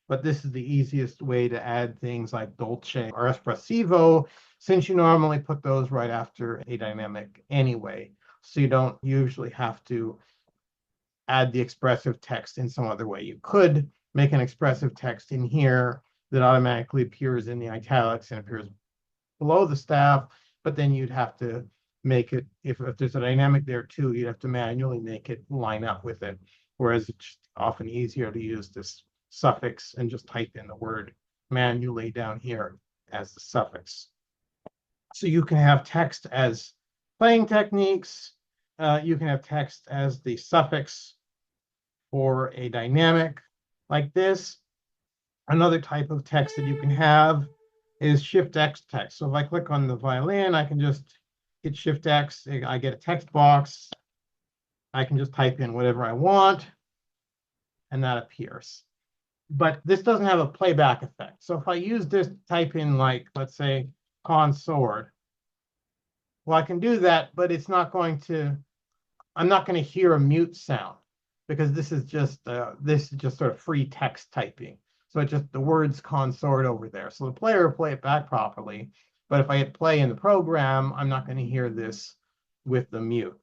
But this is the easiest way to add things like dolce or espressivo, since you normally put those right after a dynamic anyway. So you don't usually have to add the expressive text in some other way. You could make an expressive text in here that automatically appears in the italics and appears below the staff, but then you'd have to make it, if there's a dynamic there too, you'd have to manually make it line up with it. Whereas it's often easier to use this suffix and just type in the word manually down here as the suffix. So you can have text as playing techniques. You can have text as the suffix for a dynamic like this. Another type of text that you can have is Shift X text. So if I click on the violin, I can just hit Shift X. I get a text box. I can just type in whatever I want, and that appears. But this doesn't have a playback effect. So if I use this to type in, like, let's say, consort, well, I can do that, but it's not going to, I'm not going to hear a mute sound because this is just sort of free text typing. So it's just the words consort over there. So the player will play it back properly. But if I hit play in the program, I'm not going to hear this with the mute.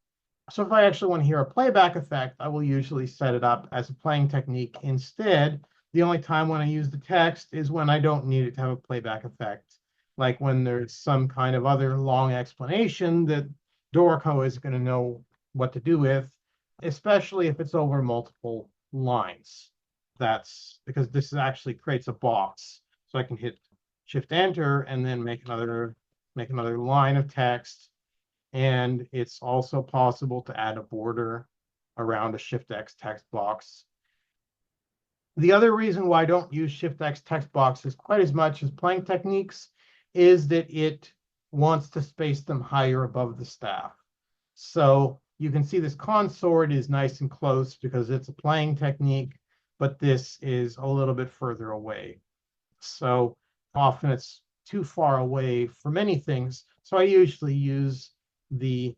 So if I actually want to hear a playback effect, I will usually set it up as a playing technique instead. The only time when I use the text is when I don't need it to have a playback effect, like when there's some kind of other long explanation that Dorico is going to know what to do with, especially if it's over multiple lines. That's because this actually creates a box. So I can hit Shift Enter and then make another line of text. And it's also possible to add a border around a Shift X text box. The other reason why I don't use Shift X text boxes quite as much as playing techniques is that it wants to space them higher above the staff. So you can see this consort is nice and close because it's a playing technique, but this is a little bit further away. So often it's too far away for many things. So I usually use the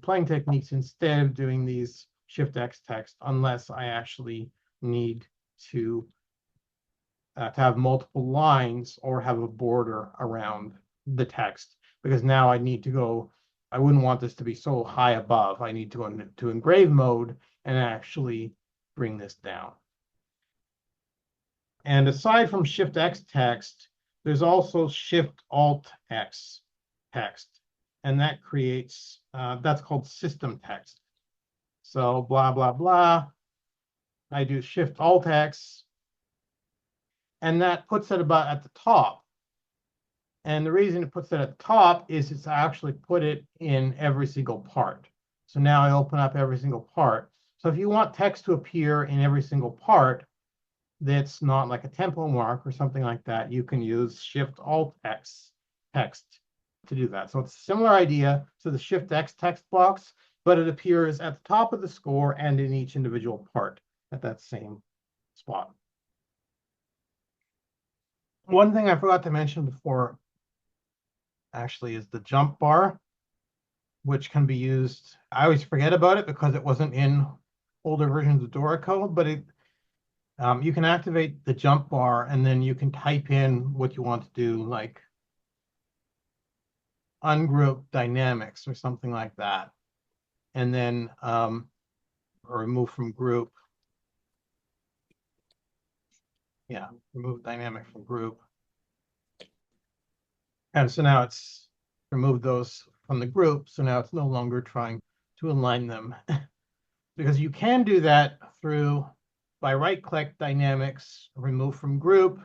playing techniques instead of doing these Shift X text, unless I actually need to have multiple lines or have a border around the text, because now I need to go, I wouldn't want this to be so high above. I need to engrave mode and actually bring this down. And aside from Shift X text, there's also Shift Alt X text, and that creates, that's called system text. So blah, blah, blah. I do Shift Alt X, and that puts it about at the top. And the reason it puts it at the top is it's actually put it in every single part. So now I open up every single part. So if you want text to appear in every single part that's not like a tempo mark or something like that, you can use Shift Alt X text to do that. So it's a similar idea to the Shift X text box, but it appears at the top of the score and in each individual part at that same spot. One thing I forgot to mention before actually is the jump bar, which can be used. I always forget about it because it wasn't in older versions of Dorico, but you can activate the jump bar and then you can type in what you want to do, like ungroup dynamics or something like that. And then or remove from group. Yeah, remove dynamic from group. And so now it's removed those from the group. So now it's no longer trying to align them. Because you can do that by right-click dynamics, remove from group.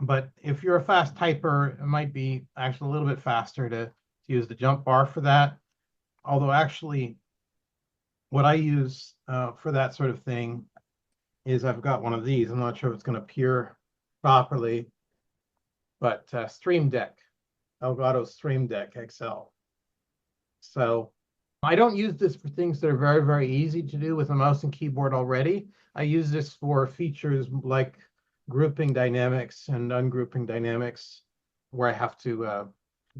But if you're a fast typer, it might be actually a little bit faster to use the jump bar for that. Although actually, what I use for that sort of thing is I've got one of these. I'm not sure if it's going to appear properly, but Stream Deck, Elgato Stream Deck XL. So I don't use this for things that are very, very easy to do with a mouse and keyboard already. I use this for features like grouping dynamics and ungrouping dynamics, where I have to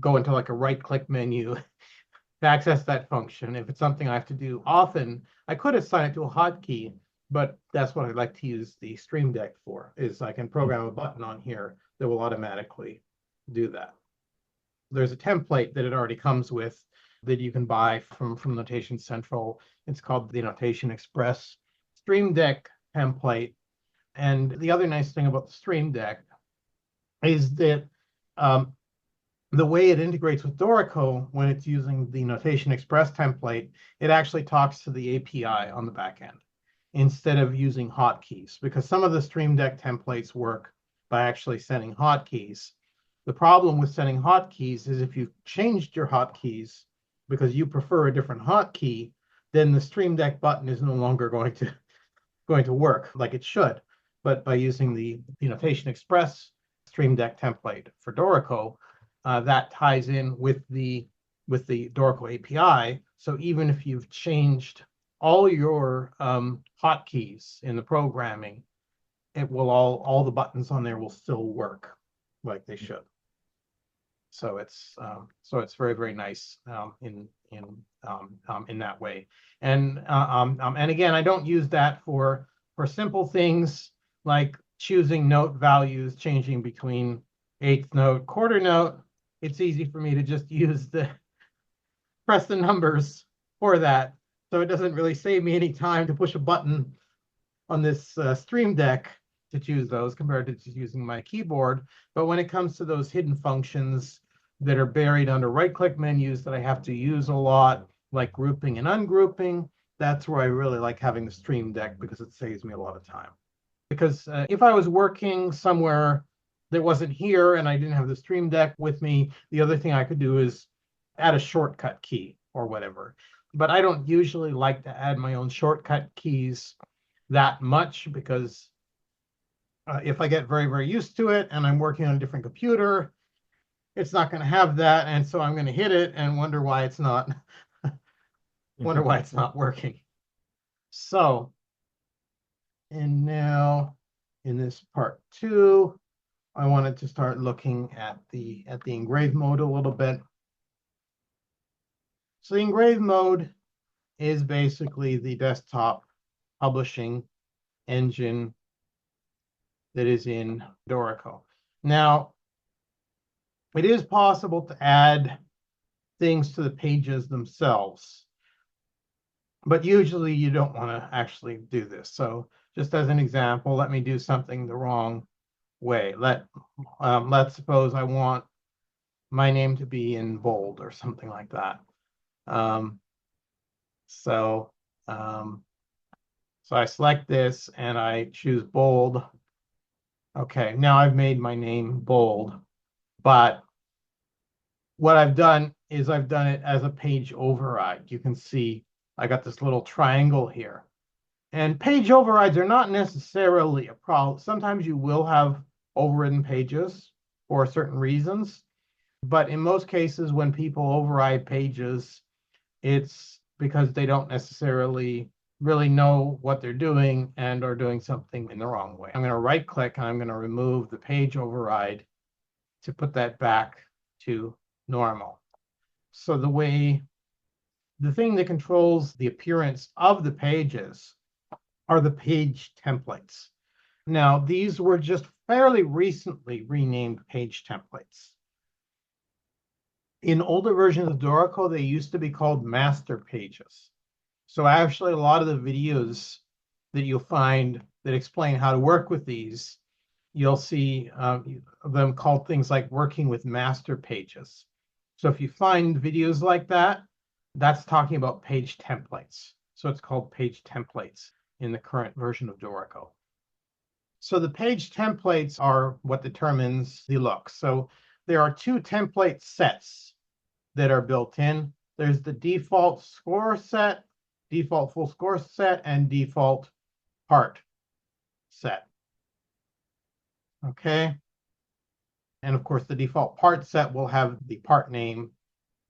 go into like a right-click menu to access that function. If it's something I have to do often, I could assign it to a hotkey, but that's what I like to use the Stream Deck for, is I can program a button on here that will automatically do that. There's a template that it already comes with that you can buy from Notation Central. It's called the Notation Express Stream Deck template. And the other nice thing about the Stream Deck is that the way it integrates with Dorico when it's using the Notation Express template, it actually talks to the API on the back end instead of using hotkeys, because some of the Stream Deck templates work by actually sending hotkeys. The problem with sending hotkeys is if you've changed your hotkeys because you prefer a different hotkey, then the Stream Deck button is no longer going to work like it should. But by using the Notation Express Stream Deck template for Dorico, that ties in with the Dorico API. So even if you've changed all your hotkeys in the programming, it will all the buttons on there will still work like they should. So it's very, very nice in that way. And again, I don't use that for simple things like choosing note values, changing between eighth note, quarter note. It's easy for me to just press the numbers for that. So it doesn't really save me any time to push a button on this Stream Deck to choose those compared to just using my keyboard. But when it comes to those hidden functions that are buried under right-click menus that I have to use a lot, like grouping and ungrouping, that's where I really like having the Stream Deck because it saves me a lot of time. Because if I was working somewhere that wasn't here and I didn't have the Stream Deck with me, the other thing I could do is add a shortcut key or whatever. But I don't usually like to add my own shortcut keys that much because if I get very, very used to it and I'm working on a different computer, it's not going to have that. And so I'm going to hit it and wonder why it's not working. So, and now in this part 2, I wanted to start looking at the engrave mode a little bit. So the engrave mode is basically the desktop publishing engine that is in Dorico. Now, it is possible to add things to the pages themselves, but usually you don't want to actually do this. So just as an example, let me do something the wrong way. Let's suppose I want my name to be in bold or something like that. So I select this and I choose bold. Okay, now I've made my name bold, but what I've done is I've done it as a page override. You can see I got this little triangle here. And page overrides are not necessarily a problem. Sometimes you will have overridden pages for certain reasons. But in most cases, when people override pages, it's because they don't necessarily really know what they're doing and are doing something in the wrong way. I'm going to right click and I'm going to remove the page override to put that back to normal. So the thing that controls the appearance of the pages are the page templates. Now, these were just fairly recently renamed page templates. In older versions of Dorico, they used to be called master pages. So actually, a lot of the videos that you'll find that explain how to work with these, you'll see them called things like working with master pages. So if you find videos like that, that's talking about page templates. So it's called page templates in the current version of Dorico. So the page templates are what determines the look. So there are 2 template sets that are built in. There's the default score set, default full score set, and default part set. Okay. And of course, the default part set will have the part name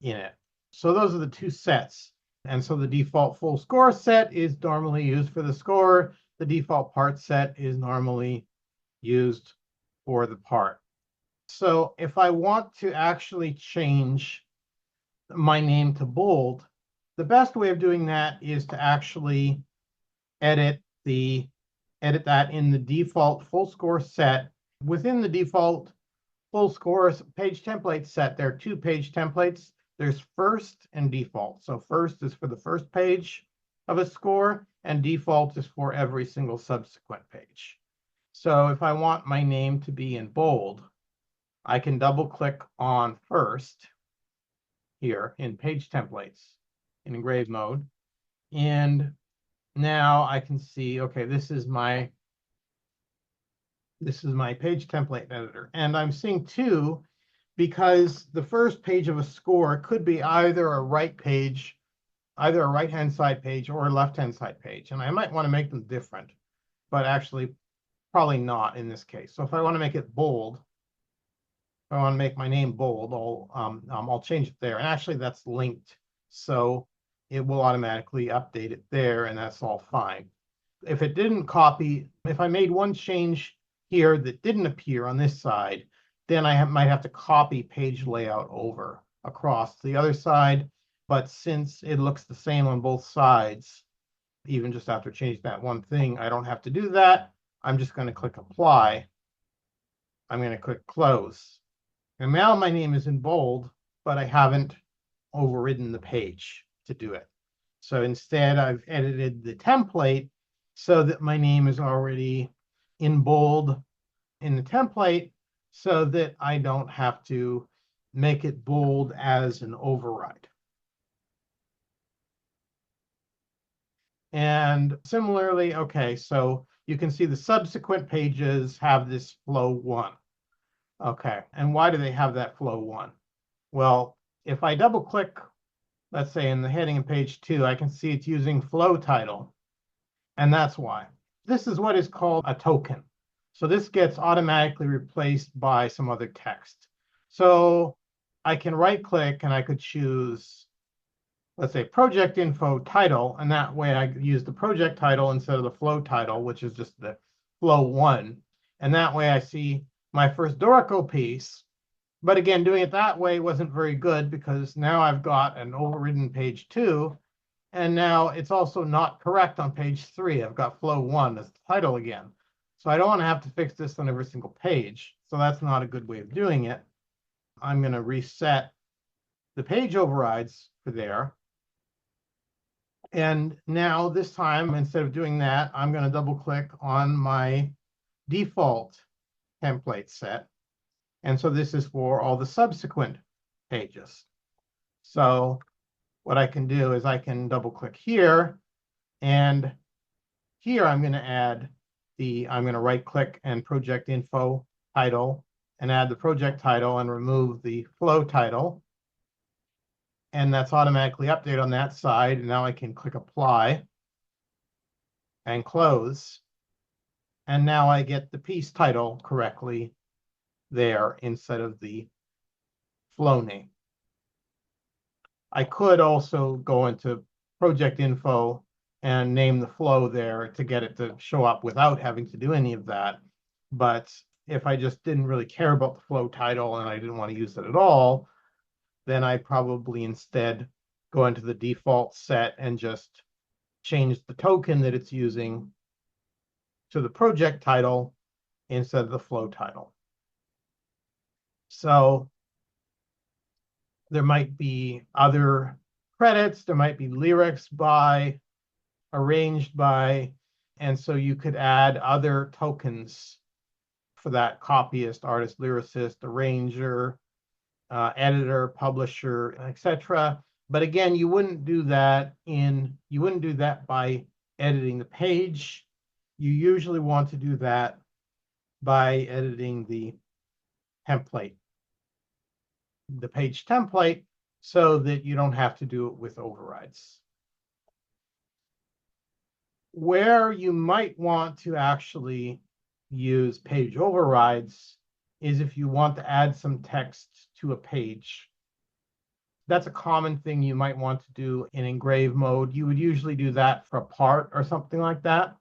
in it. So those are the 2 sets. And so the default full score set is normally used for the score. The default part set is normally used for the part. So if I want to actually change my name to bold, the best way of doing that is to actually edit that in the default full score set. Within the default full scores page template set, there are 2 page templates. There's first and default. So first is for the first page of a score, and default is for every single subsequent page. So if I want my name to be in bold, I can double click on first here in page templates in engrave mode. And now I can see, okay, this is my page template editor. And I'm seeing two because the first page of a score could be either a right-hand side page or a left-hand side page. And I might want to make them different, but actually probably not in this case. So if I want to make it bold, if I want to make my name bold, I'll change it there. And actually that's linked. So it will automatically update it there, and that's all fine. If it didn't copy, if I made one change here that didn't appear on this side, then I might have to copy page layout over across the other side. But since it looks the same on both sides, even just after changing that one thing, I don't have to do that. I'm just going to click apply. I'm going to click close. And now my name is in bold, but I haven't overridden the page to do it. So instead, I've edited the template so that my name is already in bold in the template so that I don't have to make it bold as an override. And similarly, okay, so you can see the subsequent pages have this flow 1. Okay, and why do they have that flow 1? Well, if I double click, let's say in the heading of page 2, I can see it's using flow title. And that's why. This is what is called a token. So this gets automatically replaced by some other text. So I can right click and I could choose, let's say, project info title. And that way I use the project title instead of the flow title, which is just the flow 1. And that way I see my first Dorico piece. But again, doing it that way wasn't very good because now I've got an overridden page 2. And now it's also not correct on page 3. I've got flow 1 as the title again. So I don't want to have to fix this on every single page. So that's not a good way of doing it. I'm going to reset the page overrides for there. And now this time, instead of doing that, I'm going to double click on my default template set. And so this is for all the subsequent pages. So what I can do is I can double click here, and here I'm going to add I'm going to right click and project info title and add the project title and remove the flow title. And that's automatically updated on that side. And now I can click apply and close. And now I get the piece title correctly there instead of the flow name. I could also go into project info and name the flow there to get it to show up without having to do any of that. But if I just didn't really care about the flow title and I didn't want to use it at all, then I'd probably instead go into the default set and just change the token that it's using to the project title instead of the flow title. So there might be other credits, there might be lyrics by, arranged by, and so you could add other tokens for that copyist, artist, lyricist, arranger, editor, publisher, etc. But again, you wouldn't do that by editing the page. You usually want to do that by editing the template, the page template, so that you don't have to do it with overrides. Where you might want to actually use page overrides is if you want to add some text to a page. That's a common thing you might want to do in engrave mode. You would usually do that for a part or something like that,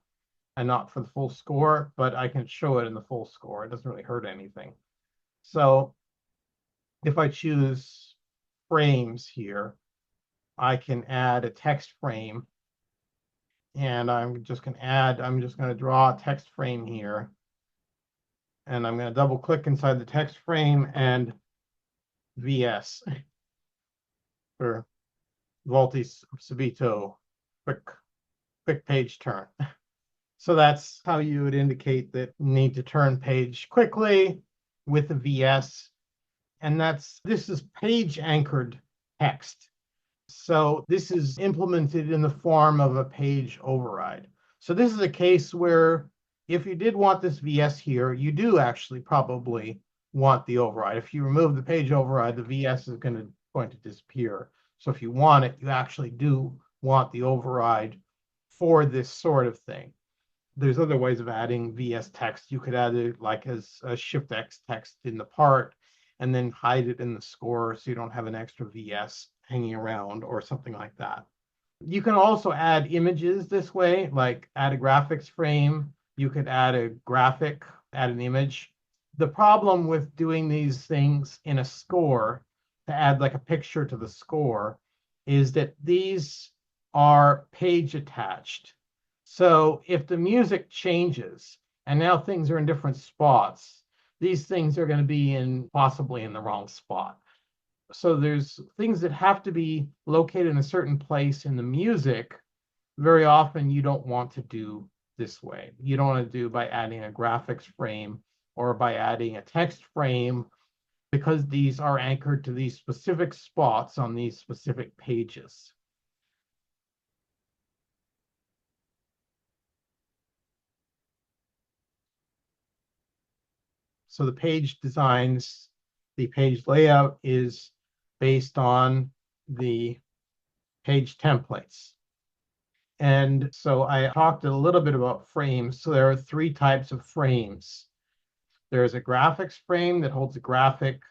and not for the full score, but I can show it in the full score. It doesn't really hurt anything. So if I choose frames here, I can add a text frame. And I'm just going to draw a text frame here. And I'm going to double click inside the text frame and VS for Volti Subito, quick page turn. So that's how you would indicate that you need to turn page quickly with the VS. and this is page anchored text. So this is implemented in the form of a page override. So this is a case where if you did want this VS here, you do actually probably want the override. If you remove the page override, the VS is going to disappear. So if you want it, you actually do want the override for this sort of thing. There's other ways of adding VS text. You could add it like as a Shift X text in the part and then hide it in the score so you don't have an extra VS hanging around or something like that. You can also add images this way, like add a graphics frame. You could add a graphic, add an image. The problem with doing these things in a score to add like a picture to the score is that these are page attached. So if the music changes and now things are in different spots, these things are going to be possibly in the wrong spot. So there's things that have to be located in a certain place in the music. Very often you don't want to do this way. You don't want to do by adding a graphics frame or by adding a text frame, because these are anchored to these specific spots on these specific pages. So the page designs, the page layout is based on the page templates. And so I talked a little bit about frames. So there are three types of frames. There's a graphics frame that holds a graphic.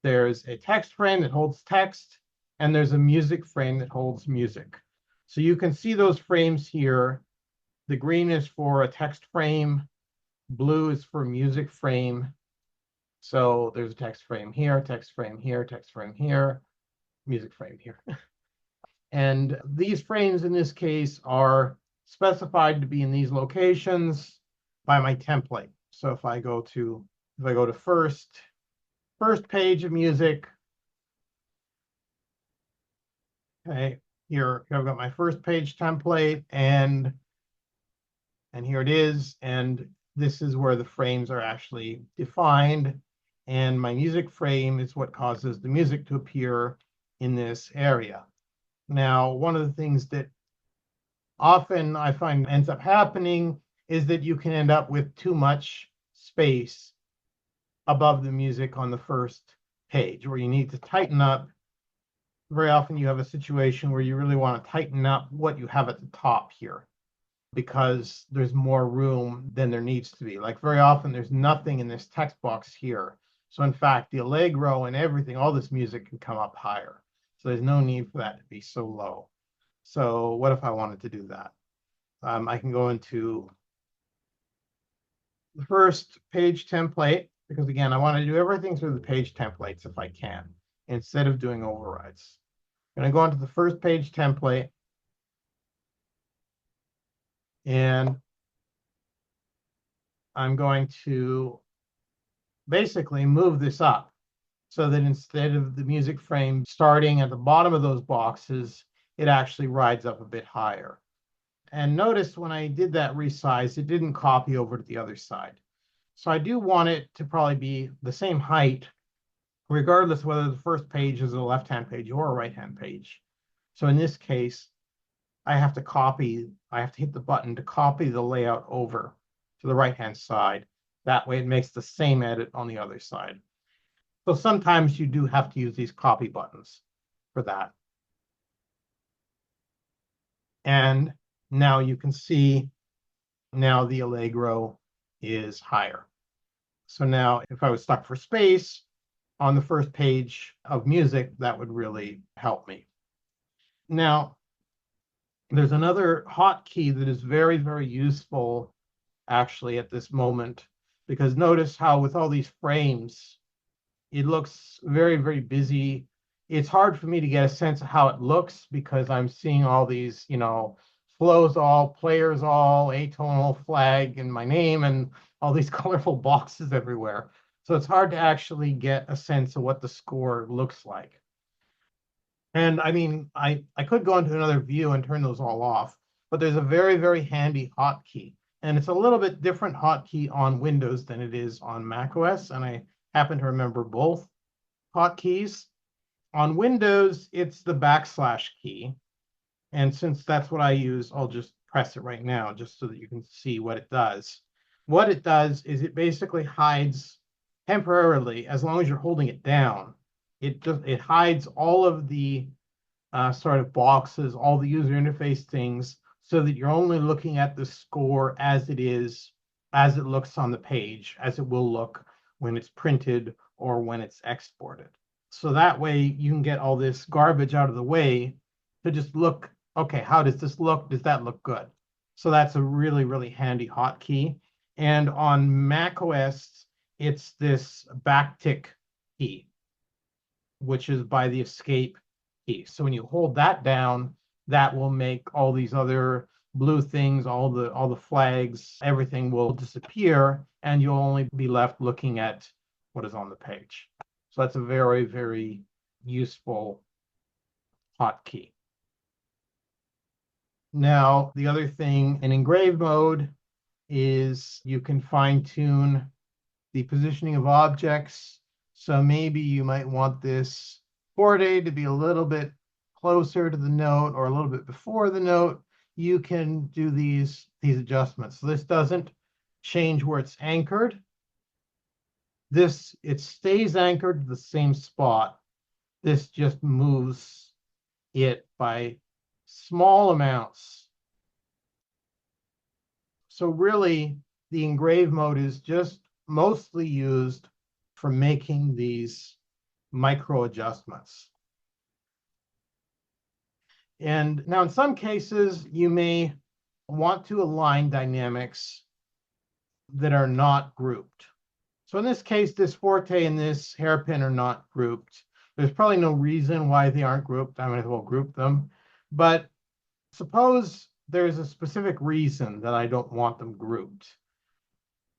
There's a text frame that holds text. And there's a music frame that holds music. So you can see those frames here. The green is for a text frame. Blue is for music frame. So there's a text frame here, text frame here, text frame here, music frame here. And these frames in this case are specified to be in these locations by my template. So if I go to first page of music, okay, here I've got my first page template, and here it is, and this is where the frames are actually defined, and my music frame is what causes the music to appear in this area. Now, one of the things that often I find ends up happening is that you can end up with too much space above the music on the first page, where you need to tighten up. Very often you have a situation where you really want to tighten up what you have at the top here, because there's more room than there needs to be. Like very often there's nothing in this text box here. So in fact, the Allegro and everything, all this music can come up higher. So there's no need for that to be so low. So what if I wanted to do that? I can go into the first page template, because again, I want to do everything through the page templates if I can, instead of doing overrides. I'm going to go into the first page template, and I'm going to basically move this up so that instead of the music frame starting at the bottom of those boxes, it actually rides up a bit higher. And notice when I did that resize, it didn't copy over to the other side. So I do want it to probably be the same height, regardless whether the first page is a left-hand page or a right-hand page. So in this case, I have to hit the button to copy the layout over to the right-hand side. That way it makes the same edit on the other side. So sometimes you do have to use these copy buttons for that. And now you can see now the Allegro is higher. So now if I was stuck for space on the first page of music, that would really help me. Now, there's another hotkey that is very, very useful actually at this moment, because notice how with all these frames, it looks very, very busy. It's hard for me to get a sense of how it looks because I'm seeing all these, flows all, players all, atonal, flag, and my name, and all these colorful boxes everywhere. So it's hard to actually get a sense of what the score looks like. And I mean, I could go into another view and turn those all off, but there's a very, very handy hotkey. And it's a little bit different hotkey on Windows than it is on macOS, and I happen to remember both. hotkeys. On Windows, it's the backslash key. And since that's what I use, I'll just press it right now just so that you can see what it does. What it does is it basically hides temporarily, as long as you're holding it down, it hides all of the sort of boxes, all the user interface things, so that you're only looking at the score as it is, as it looks on the page, as it will look when it's printed or when it's exported. So that way you can get all this garbage out of the way to just look, okay, how does this look? Does that look good? So that's a really, really handy hotkey. And on Mac OS, it's this backtick key, which is by the escape key. So when you hold that down, that will make all these other blue things, all the flags, everything will disappear, and you'll only be left looking at what is on the page. So that's a very, very useful hotkey. Now, the other thing in engrave mode is you can fine tune the positioning of objects. So maybe you might want this forte to be a little bit closer to the note or a little bit before the note. You can do these adjustments. So this doesn't change where it's anchored. It stays anchored to the same spot. This just moves it by small amounts. So really, the engrave mode is just mostly used for making these micro adjustments. And now in some cases, you may want to align dynamics that are not grouped. So in this case, this forte and this hairpin are not grouped. There's probably no reason why they aren't grouped. I might as well group them. But suppose there's a specific reason that I don't want them grouped.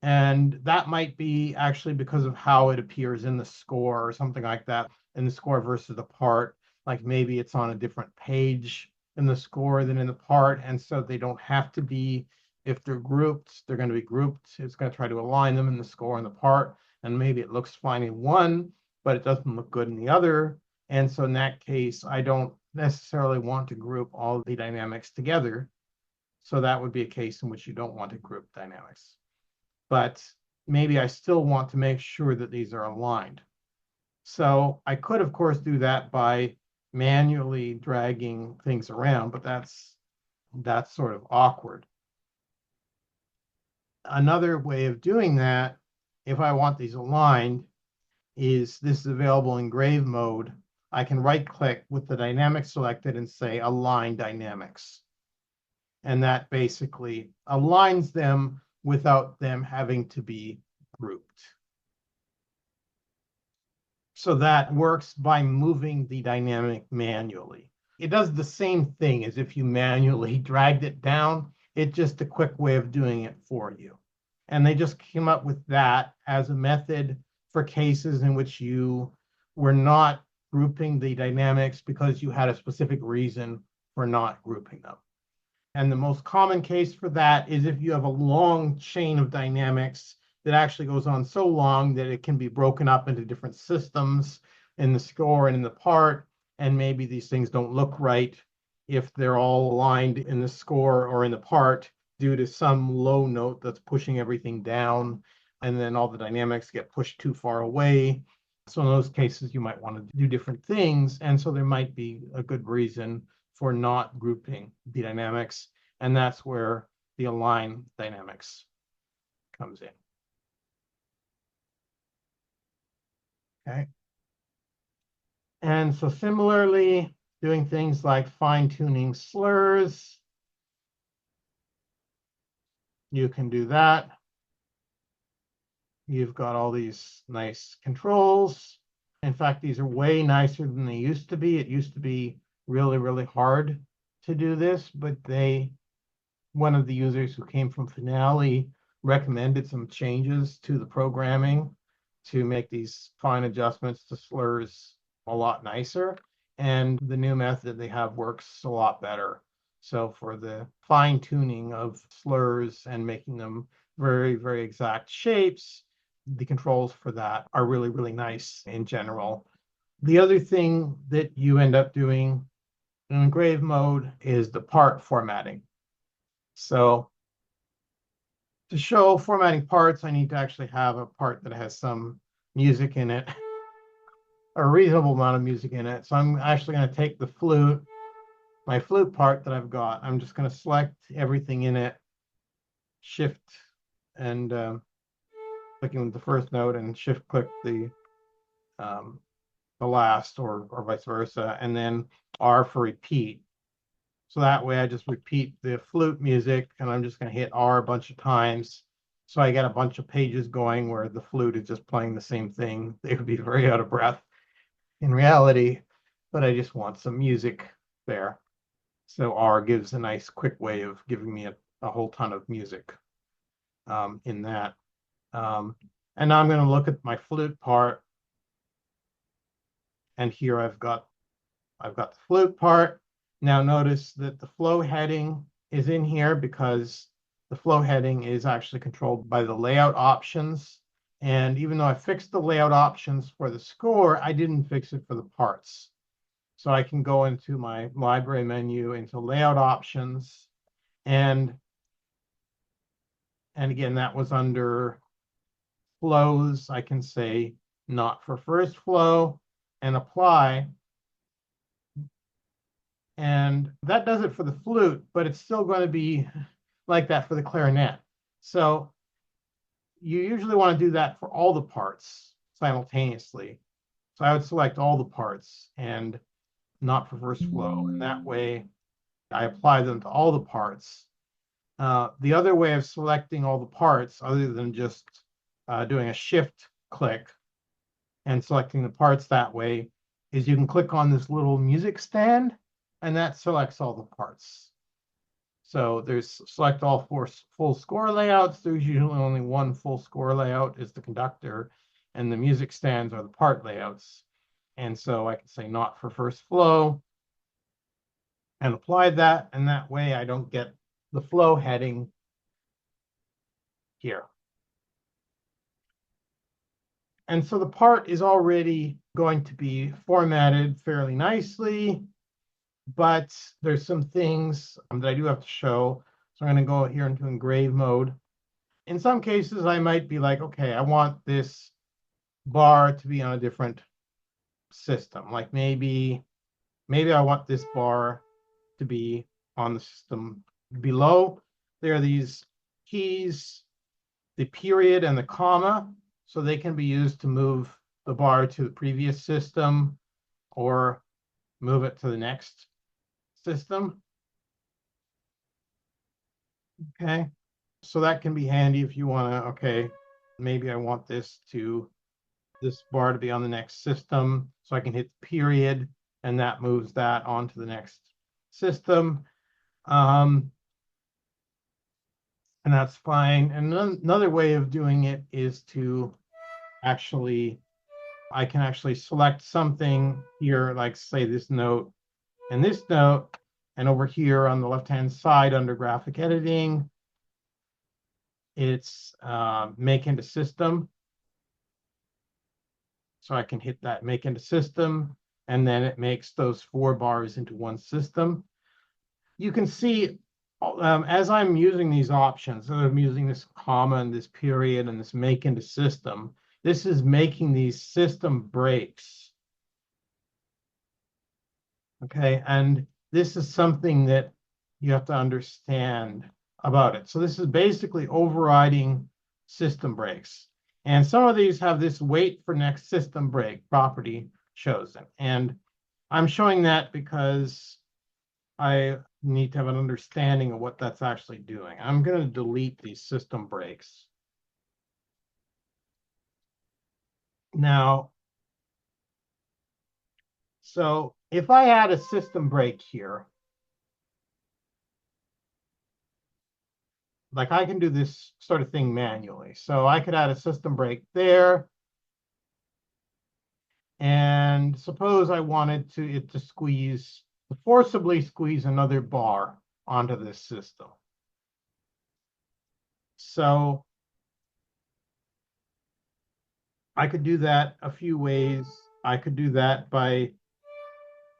And that might be actually because of how it appears in the score or something like that, in the score versus the part. Like maybe it's on a different page in the score than in the part. And so they don't have to be, if they're grouped, they're going to be grouped. It's going to try to align them in the score and the part. And maybe it looks fine in one, but it doesn't look good in the other. And so in that case, I don't necessarily want to group all the dynamics together. So that would be a case in which you don't want to group dynamics. But maybe I still want to make sure that these are aligned. So I could, of course, do that by manually dragging things around, but that's sort of awkward. Another way of doing that, if I want these aligned, is this is available in engrave mode. I can right-click with the dynamic selected and say Align Dynamics. And that basically aligns them without them having to be grouped. So that works by moving the dynamic manually. It does the same thing as if you manually dragged it down. It's just a quick way of doing it for you. And they just came up with that as a method for cases in which you were not grouping the dynamics because you had a specific reason for not grouping them. And the most common case for that is if you have a long chain of dynamics that actually goes on so long that it can be broken up into different systems in the score and in the part. And maybe these things don't look right if they're all aligned in the score or in the part due to some low note that's pushing everything down. And then all the dynamics get pushed too far away. So in those cases, you might want to do different things. And so there might be a good reason for not grouping the dynamics. And that's where the align dynamics comes in. Okay. And so similarly, doing things like fine-tuning slurs, you can do that. You've got all these nice controls. In fact, these are way nicer than they used to be. It used to be really, really hard to do this, but one of the users who came from Finale recommended some changes to the programming to make these fine adjustments to slurs a lot nicer. And the new method they have works a lot better. So for the fine tuning of slurs and making them very, very exact shapes, the controls for that are really, really nice in general. The other thing that you end up doing in engrave mode is the part formatting. So to show formatting parts, I need to actually have a part that has some music in it, a reasonable amount of music in it. So I'm actually going to take the flute, my flute part that I've got. I'm just going to select everything in it, shift and clicking with the first note and shift click the last or vice versa, and then R for repeat. So that way I just repeat the flute music and I'm just going to hit R a bunch of times. So I get a bunch of pages going where the flute is just playing the same thing. They would be very out of breath in reality, but I just want some music there. So R gives a nice quick way of giving me a whole ton of music in that. And now I'm going to look at my flute part. And here I've got the flute part. Now notice that the flow heading is in here because the flow heading is actually controlled by the layout options. And even though I fixed the layout options for the score, I didn't fix it for the parts. So I can go into my library menu, into layout options, and again, that was under flows. I can say not for first flow and apply. And that does it for the flute, but it's still going to be like that for the clarinet. So you usually want to do that for all the parts simultaneously. So I would select all the parts and not for first flow. And that way I apply them to all the parts. The other way of selecting all the parts, other than just doing a shift click and selecting the parts that way, is you can click on this little music stand and that selects all the parts. So there's select all four full score layouts. There's usually only one full score layout is the conductor, and the music stands are the part layouts. And so I can say not for first flow and apply that, and that way I don't get the flow heading here. And so the part is already going to be formatted fairly nicely, but there's some things that I do have to show. So I'm going to go here into engrave mode. In some cases, I might be like, okay, I want this bar to be on a different system. Like maybe I want this bar to be on the system below. There are these keys, the period and the comma, so they can be used to move the bar to the previous system or move it to the next system. Okay, so that can be handy if you want to, okay, maybe I want this bar to be on the next system, so I can hit the period and that moves that onto the next system. And that's fine. And another way of doing it is to I can actually select something here, like say this note and this note, and over here on the left-hand side under graphic editing, it's make into system. So I can hit that make into system, and then it makes those 4 bars into one system. You can see as I'm using these options, so I'm using this comma and this period and this make into system, this is making these system breaks. Okay, and this is something that you have to understand about it. So this is basically overriding system breaks. And some of these have this wait for next system break property chosen. And I'm showing that because I need to have an understanding of what that's actually doing. I'm going to delete these system breaks. Now, so if I add a system break here, like I can do this sort of thing manually. So I could add a system break there. And suppose I wanted it to forcibly squeeze another bar onto this system. So I could do that a few ways. I could do that by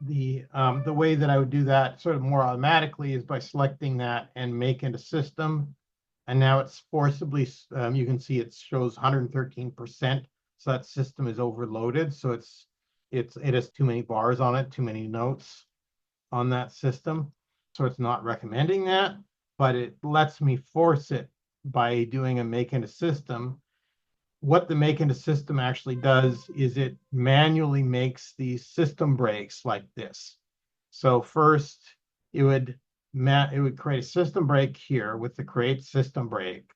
the way that I would do that sort of more automatically is by selecting that and make it a system. And now it's forcibly, you can see it shows 113%. So that system is overloaded. So it has too many bars on it, too many notes on that system. So it's not recommending that, but it lets me force it by doing a make into system. What the make into system actually does is it manually makes these system breaks like this. So first it would create a system break here with the create system break.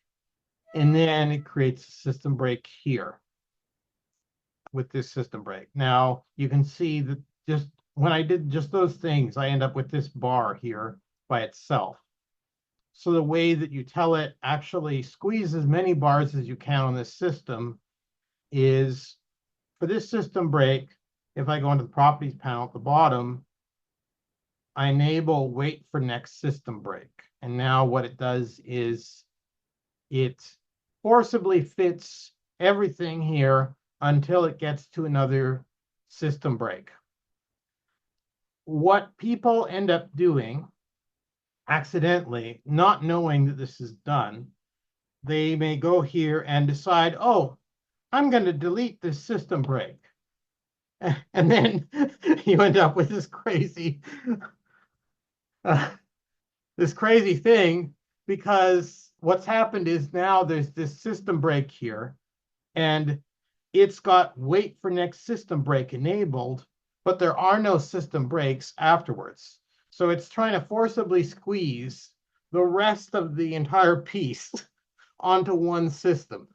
And then it creates a system break here with this system break. Now you can see that just when I did just those things, I end up with this bar here by itself. So the way that you tell it actually squeeze as many bars as you can on this system is for this system break, if I go into the properties panel at the bottom, I enable wait for next system break. And now what it does is it forcibly fits everything here until it gets to another system break. What people end up doing accidentally, not knowing that this is done, they may go here and decide, oh, I'm going to delete this system break. And then you end up with this crazy thing, because what's happened is now there's this system break here, and it's got wait for next system break enabled, but there are no system breaks afterwards. So it's trying to forcibly squeeze the rest of the entire piece onto one system.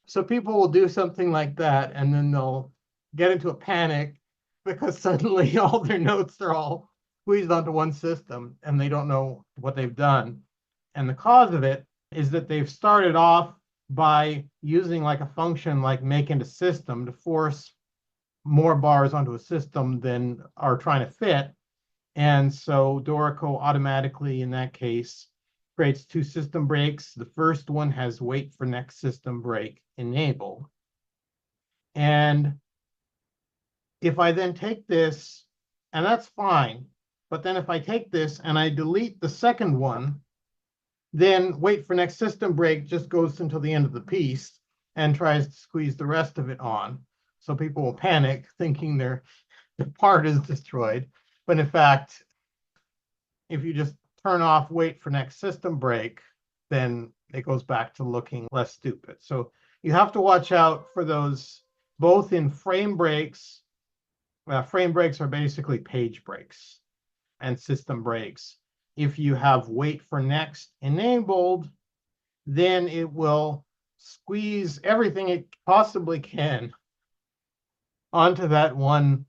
So people will do something like that, and then they'll get into a panic because suddenly all their notes are all squeezed onto one system and they don't know what they've done. And the cause of it is that they've started off by using like a function like make into system to force more bars onto a system than are trying to fit. And so Dorico automatically, in that case, creates two system breaks. The first one has wait for next system break enabled. And if I then take this, and that's fine, but then if I take this and I delete the second one, then wait for next system break just goes until the end of the piece and tries to squeeze the rest of it on. So people will panic thinking the part is destroyed. But in fact, if you just turn off wait for next system break, then it goes back to looking less stupid. So you have to watch out for those both in frame breaks. Frame breaks are basically page breaks, and system breaks. If you have wait for next enabled, then it will squeeze everything it possibly can onto that one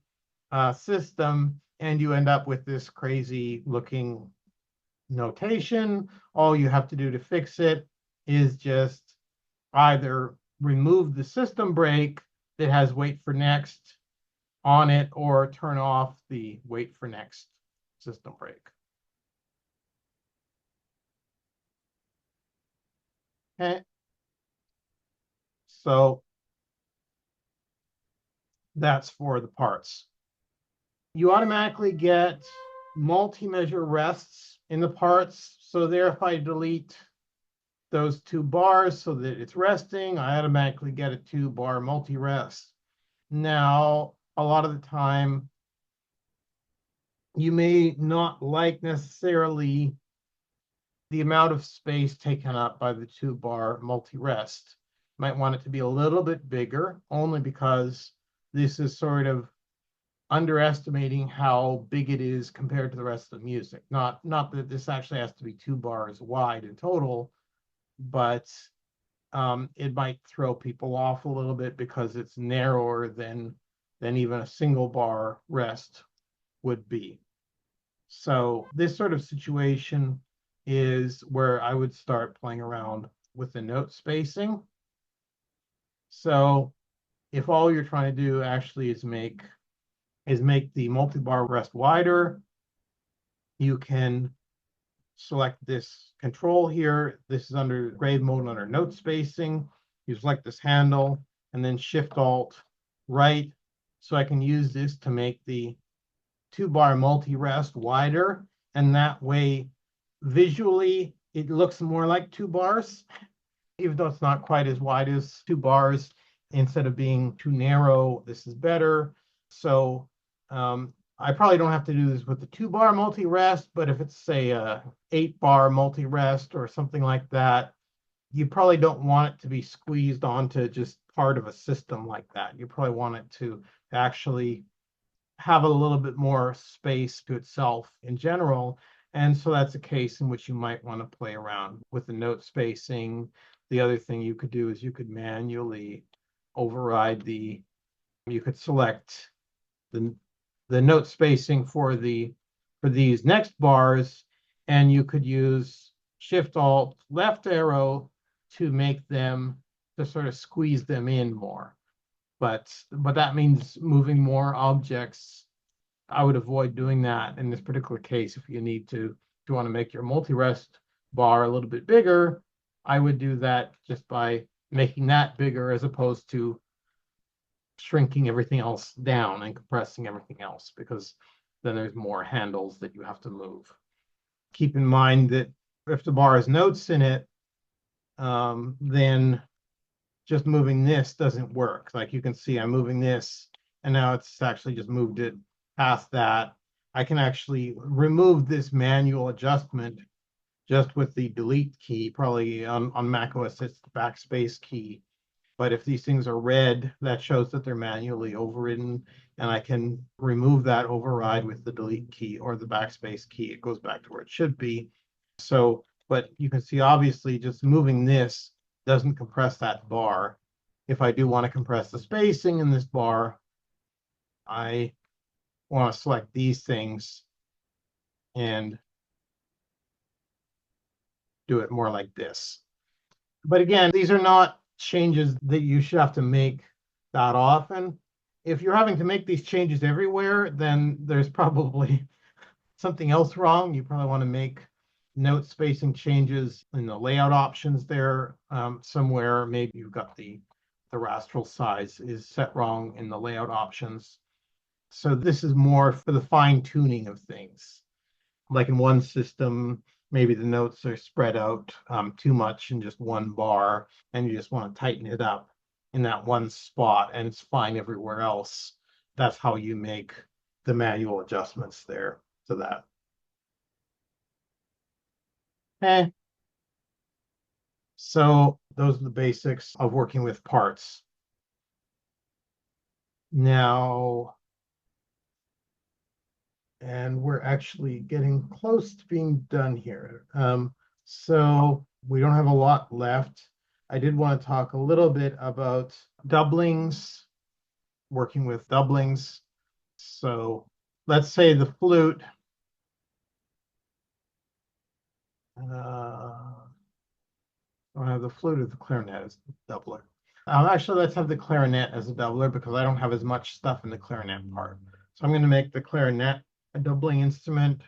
system, and you end up with this crazy looking notation. All you have to do to fix it is just either remove the system break that has wait for next on it, or turn off the wait for next system break. Okay. So that's for the parts. You automatically get multi-measure rests in the parts. So there, if I delete those two bars so that it's resting, I automatically get a 2-bar multi-rest. Now, a lot of the time, you may not like necessarily the amount of space taken up by the 2-bar multi-rest. Might want it to be a little bit bigger, only because this is sort of underestimating how big it is compared to the rest of the music. Not that this actually has to be 2 bars wide in total, but it might throw people off a little bit because it's narrower than even a single bar rest would be. So this sort of situation is where I would start playing around with the note spacing. So if all you're trying to do actually is make the multi-bar rest wider, you can select this control here. This is under grave mode under note spacing. You select this handle and then Shift Alt right, So I can use this to make the 2-bar multi-rest wider, and that way visually it looks more like 2 bars, even though it's not quite as wide as 2 bars. Instead of being too narrow, this is better. So I probably don't have to do this with the 2-bar multi-rest, but if it's say a 8-bar multi-rest or something like that, you probably don't want it to be squeezed onto just part of a system like that. You probably want it to actually have a little bit more space to itself in general. And so that's a case in which you might want to play around with the note spacing. The other thing you could do is you could manually override you could select the note spacing for these next bars, and you could use Shift Alt left arrow to make them, to sort of squeeze them in more. But that means moving more objects. I would avoid doing that in this particular case. If you want to make your multi-rest bar a little bit bigger, I would do that just by making that bigger as opposed to shrinking everything else down and compressing everything else, because then there's more handles that you have to move. Keep in mind that if the bar has notes in it, then just moving this doesn't work. Like you can see, I'm moving this, and now it's actually just moved it past that. I can actually remove this manual adjustment just with the delete key. Probably on macOS, it's the backspace key. But if these things are red, that shows that they're manually overridden, and I can remove that override with the delete key or the backspace key. It goes back to where it should be. So, but you can see obviously just moving this doesn't compress that bar. If I do want to compress the spacing in this bar, I want to select these things and do it more like this. But again, these are not changes that you should have to make that often. If you're having to make these changes everywhere, then there's probably something else wrong. You probably want to make note spacing changes in the layout options there somewhere. Maybe you've got the rastral size is set wrong in the layout options. So this is more for the fine tuning of things. Like in one system, maybe the notes are spread out too much in just one bar, and you just want to tighten it up in that one spot, and it's fine everywhere else. That's how you make the manual adjustments there to that. Okay. So those are the basics of working with parts. Now, and we're actually getting close to being done here. So we don't have a lot left. I did want to talk a little bit about doublings, working with doublings. So let's say the flute. I don't have the flute or the clarinet as a doubler. Actually, let's have the clarinet as a doubler because I don't have as much stuff in the clarinet part. So I'm going to make the clarinet a doubling instrument,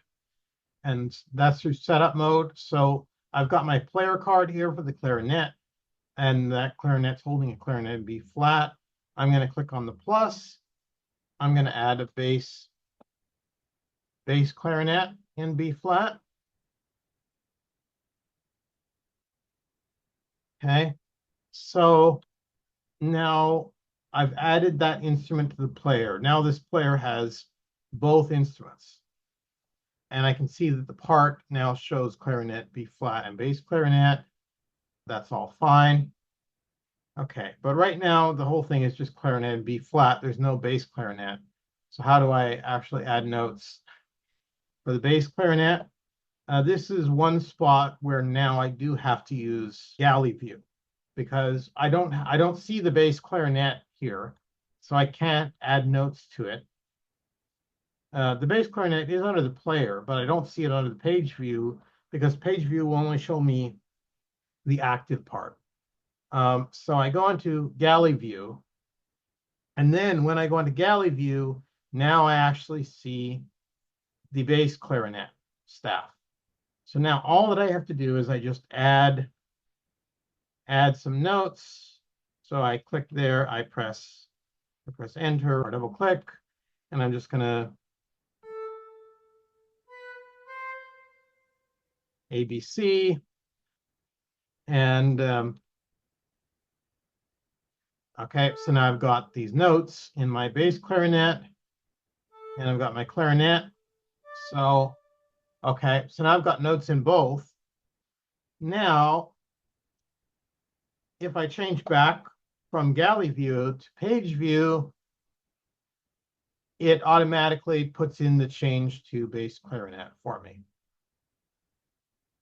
and that's through setup mode. So I've got my player card here for the clarinet, and that clarinet's holding a clarinet in B flat. I'm going to click on the plus. I'm going to add a bass clarinet in B flat. Okay, so now I've added that instrument to the player. Now this player has both instruments. And I can see that the part now shows clarinet, B flat, and bass clarinet. That's all fine. Okay, but right now the whole thing is just clarinet and B flat. There's no bass clarinet. So how do I actually add notes for the bass clarinet? This is one spot where now I do have to use galley view because I don't see the bass clarinet here, so I can't add notes to it. The bass clarinet is under the player, but I don't see it under the page view because page view will only show me the active part. So I go into galley view, and then when I go into galley view, now I actually see the bass clarinet staff. So now all that I have to do is I just add some notes. So I click there, I press I press enter or double click, and I'm just gonna ABC, and okay, so now I've got these notes in my bass clarinet, and I've got my clarinet. So, okay, so now I've got notes in both. Now, if I change back from galley view to page view, it automatically puts in the change to bass clarinet for me.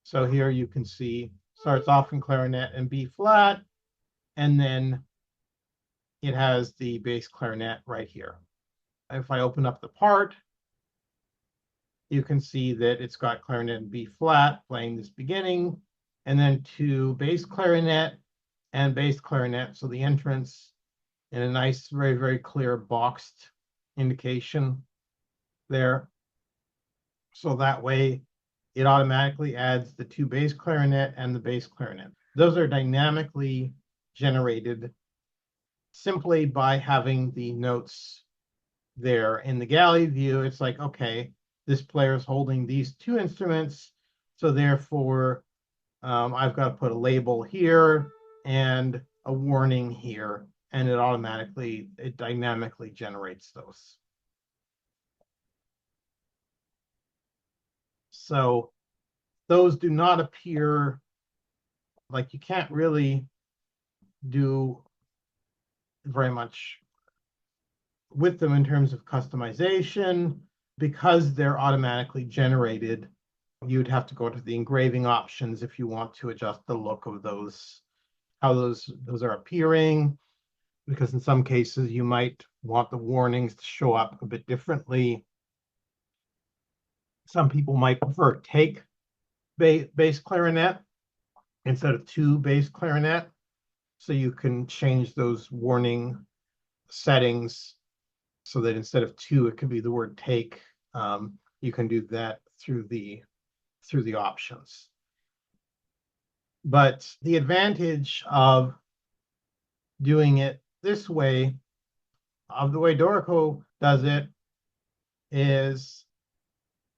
So here you can see, starts off in clarinet and B flat, and then it has the bass clarinet right here. If I open up the part, you can see that it's got clarinet and B flat playing this beginning, and then two bass clarinet and bass clarinet. So the entrance in a nice, very, very clear boxed indication there. So that way it automatically adds the two bass clarinet and the bass clarinet. Those are dynamically generated simply by having the notes there. In the galley view, it's like, okay, this player is holding these two instruments, so therefore I've got to put a label here and a warning here, and it dynamically generates those. So those do not appear, like you can't really do very much with them in terms of customization because they're automatically generated. You'd have to go to the engraving options if you want to adjust the look of those, how those are appearing, because in some cases you might want the warnings to show up a bit differently. Some people might prefer take bass clarinet instead of two bass clarinet. So you can change those warning settings so that instead of two, it could be the word take. You can do that through the options. But the advantage of doing it this way, of the way Dorico does it, is,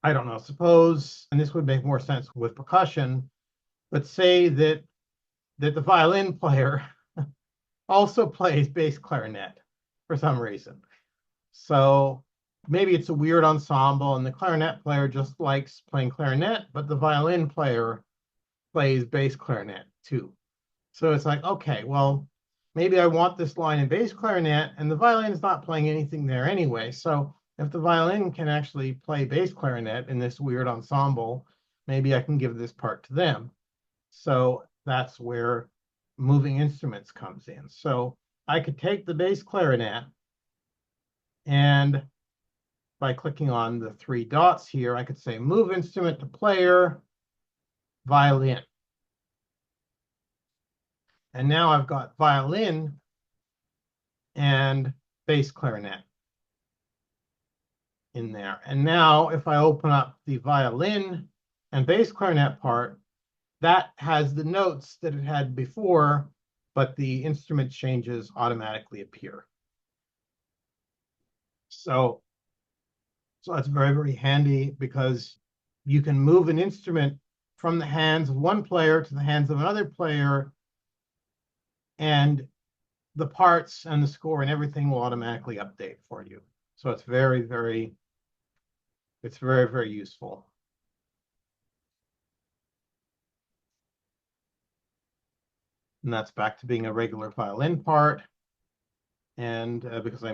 I don't know, suppose, and this would make more sense with percussion, but say that the violin player also plays bass clarinet for some reason. So maybe it's a weird ensemble and the clarinet player just likes playing clarinet, but the violin player plays bass clarinet too. So it's like, okay, well, maybe I want this line in bass clarinet and the violin is not playing anything there anyway. So if the violin can actually play bass clarinet in this weird ensemble, maybe I can give this part to them. So that's where moving instruments comes in. So I could take the bass clarinet, and by clicking on the three dots here, I could say move instrument to player, violin. And now I've got violin and bass clarinet in there. And now if I open up the violin and bass clarinet part, that has the notes that it had before, but the instrument changes automatically appear. So that's very, very handy because you can move an instrument from the hands of one player to the hands of another player, and the parts and the score and everything will automatically update for you. So it's very, very useful. And that's back to being a regular violin part. And because I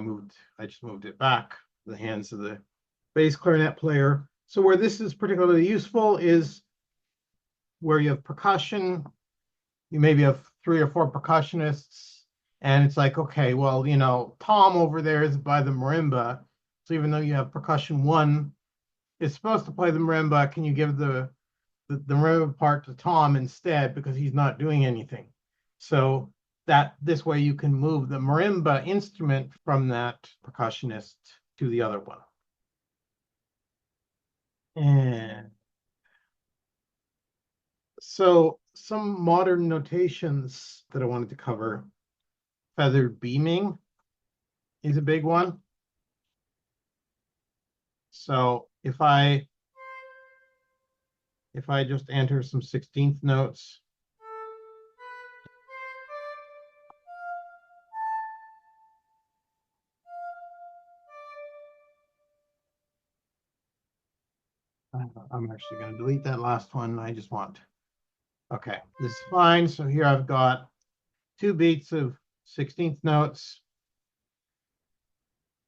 just moved it back to the hands of the bass clarinet player. So where this is particularly useful is where you have percussion. You maybe have 3 or 4 percussionists, and it's like, okay, well, you know, Tom over there is by the marimba. So even though you have percussion 1 is supposed to play the marimba, can you give the marimba part to Tom instead because he's not doing anything? So that this way you can move the marimba instrument from that percussionist to the other one. And so some modern notations that I wanted to cover. Feathered beaming is a big one. So if I just enter some 16th notes, I'm actually going to delete that last one. I just want, okay, this is fine. So here I've got 2 beats of 16th notes.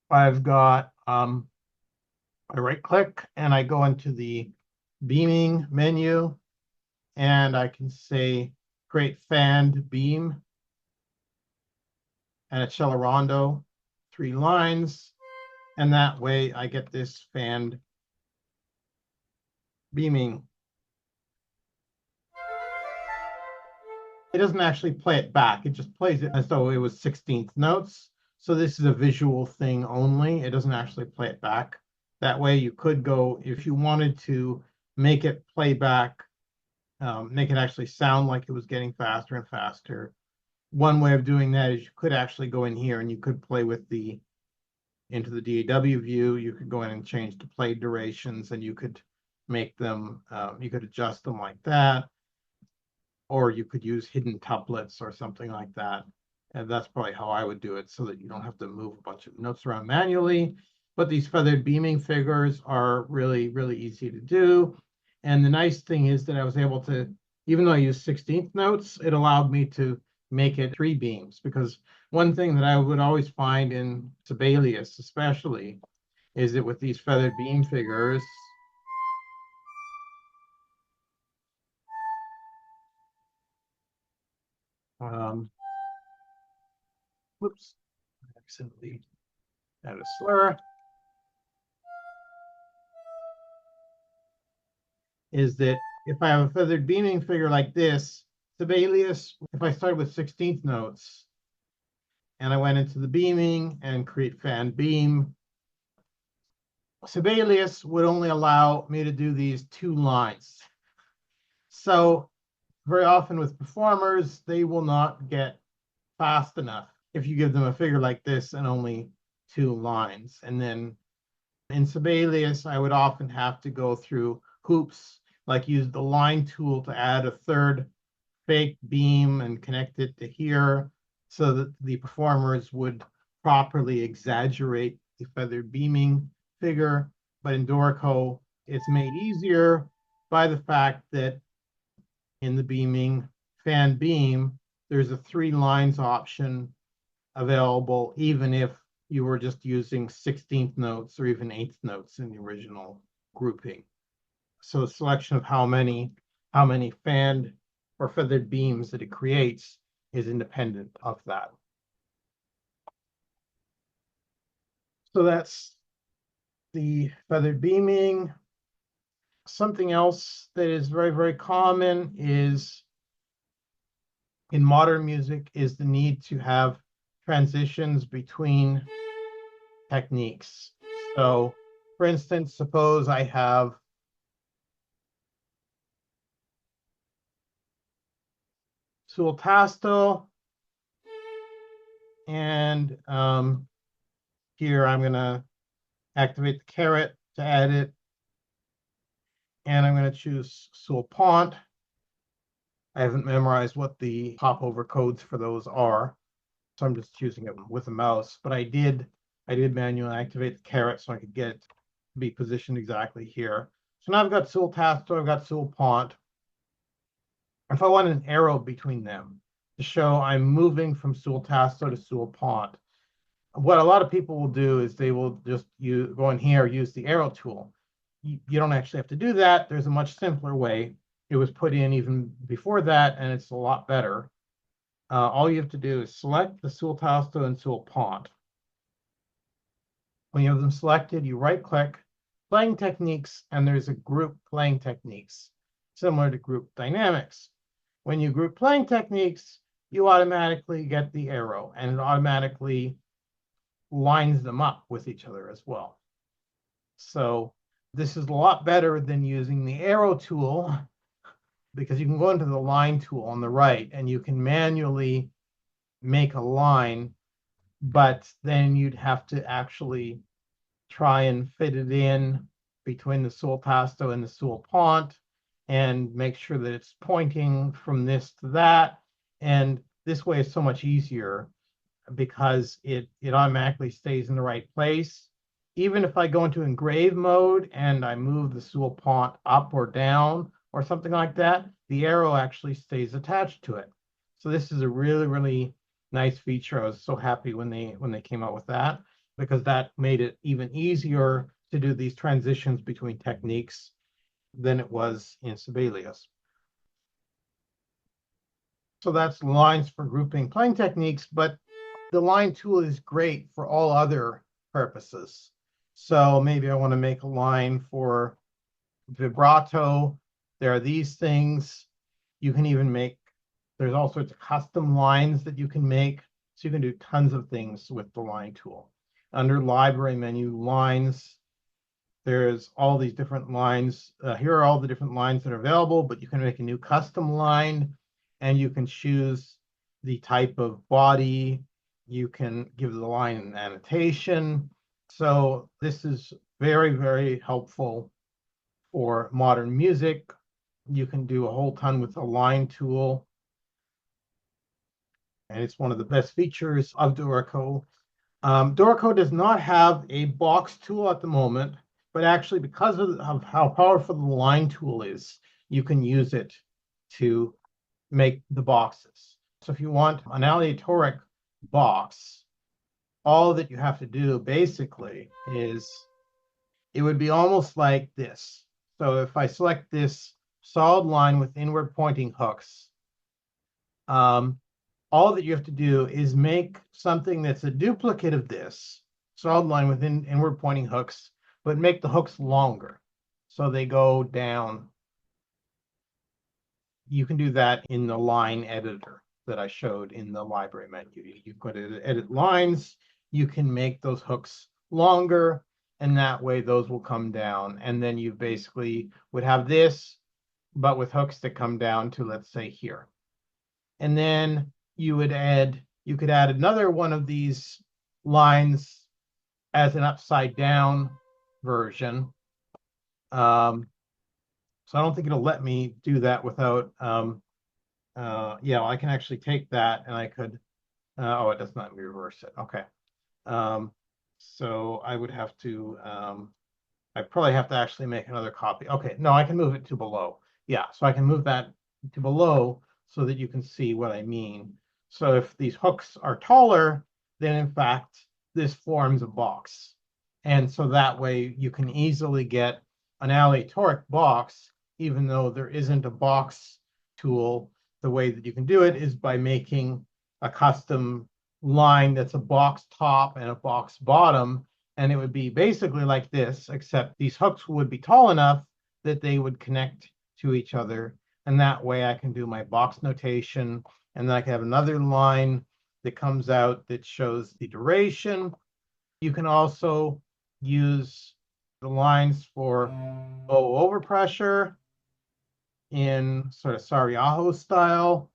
I've got, I right click and I go into the beaming menu and I can say create fanned beam and accelerando 3 lines. And that way I get this fanned beaming. It doesn't actually play it back. It just plays it as though it was 16th notes. So this is a visual thing only. It doesn't actually play it back. That way you could go, if you wanted to make it play back, make it actually sound like it was getting faster and faster. One way of doing that is you could actually go in here and you could play with into the DAW view. You could go in and change the play durations and you could make them, you could adjust them like that. Or you could use hidden tuplets or something like that. And that's probably how I would do it so that you don't have to move a bunch of notes around manually. But these feathered beaming figures are really, really easy to do. And the nice thing is that I was able to, even though I used 16th notes, it allowed me to make it 3 beams. Because one thing that I would always find in Sibelius, especially, is that with these feathered beam figures, whoops, I accidentally added a slur, is that if I have a feathered beaming figure like this, Sibelius, if I started with 16th notes and I went into the beaming and create fan beam, Sibelius would only allow me to do these 2 lines. So very often with performers, they will not get fast enough if you give them a figure like this and only 2 lines. And then in Sibelius, I would often have to go through hoops, like use the line tool to add a 3rd fake beam and connect it to here so that the performers would properly exaggerate the feathered beaming figure. But in Dorico, it's made easier by the fact that in the beaming fan beam, there's a 3 lines option available, even if you were just using 16th notes or even 8th notes in the original grouping. So the selection of how many fanned or feathered beams that it creates is independent of that. So that's the feathered beaming. Something else that is very, very common is in modern music is the need to have transitions between techniques. So for instance, suppose I have sul tasto, and here I'm going to activate the caret to add it, and I'm going to choose sul pont. I haven't memorized what the popover codes for those are, so I'm just choosing it with a mouse. But I did manually activate the caret so I could get it to be positioned exactly here. So now I've got sul tasto, I've got sul pont. If I want an arrow between them to show I'm moving from sul tasto to sul pont, what a lot of people will do is they will just go in here, use the arrow tool. You don't actually have to do that. There's a much simpler way. It was put in even before that, and it's a lot better. All you have to do is select the sul tasto and sul pont. When you have them selected, you right-click, playing techniques, and there's a group playing techniques, similar to group dynamics. When you group playing techniques, you automatically get the arrow, and it automatically lines them up with each other as well. So this is a lot better than using the arrow tool, because you can go into the line tool on the right and you can manually make a line but then you'd have to actually try and fit it in between the sul tasto and the sul pont and make sure that it's pointing from this to that. And this way is so much easier because it automatically stays in the right place. Even if I go into engrave mode and I move the sul pont up or down or something like that, the arrow actually stays attached to it. So this is a really, really nice feature. I was so happy when they came out with that, because that made it even easier to do these transitions between techniques than it was in Sibelius. So that's lines for grouping playing techniques, but the line tool is great for all other purposes. So maybe I want to make a line for vibrato. There are these things. You can even make, there's all sorts of custom lines that you can make. So you can do tons of things with the line tool. Under library menu, lines, there's all these different lines. Here are all the different lines that are available, but you can make a new custom line and you can choose the type of body. You can give the line an annotation. So this is very, very helpful for modern music. You can do a whole ton with the line tool. And it's one of the best features of Dorico. Dorico does not have a box tool at the moment, but actually because of how powerful the line tool is, you can use it to make the boxes. So if you want an aleatoric box, all that you have to do basically is, it would be almost like this. So if I select this solid line with inward pointing hooks, all that you have to do is make something that's a duplicate of this solid line with inward pointing hooks, but make the hooks longer so they go down. You can do that in the line editor that I showed in the library menu. You go to edit lines, you can make those hooks longer, and that way those will come down. And then you basically would have this, but with hooks that come down to, let's say, here. And then you could add another one of these lines as an upside down version. So I don't think it'll let me do that without, yeah, I can actually take that and I could, oh, it does not reverse it. Okay. So I would have to, I probably have to actually make another copy. Okay, no, I can move it to below. Yeah, so I can move that to below so that you can see what I mean. So if these hooks are taller, then in fact, this forms a box. And so that way you can easily get an aleatoric box, even though there isn't a box tool. The way that you can do it is by making a custom line that's a box top and a box bottom. And it would be basically like this, except these hooks would be tall enough that they would connect to each other. And that way I can do my box notation. And then I can have another line that comes out that shows the duration. You can also use the lines for bow overpressure in sort of Sarajevo style.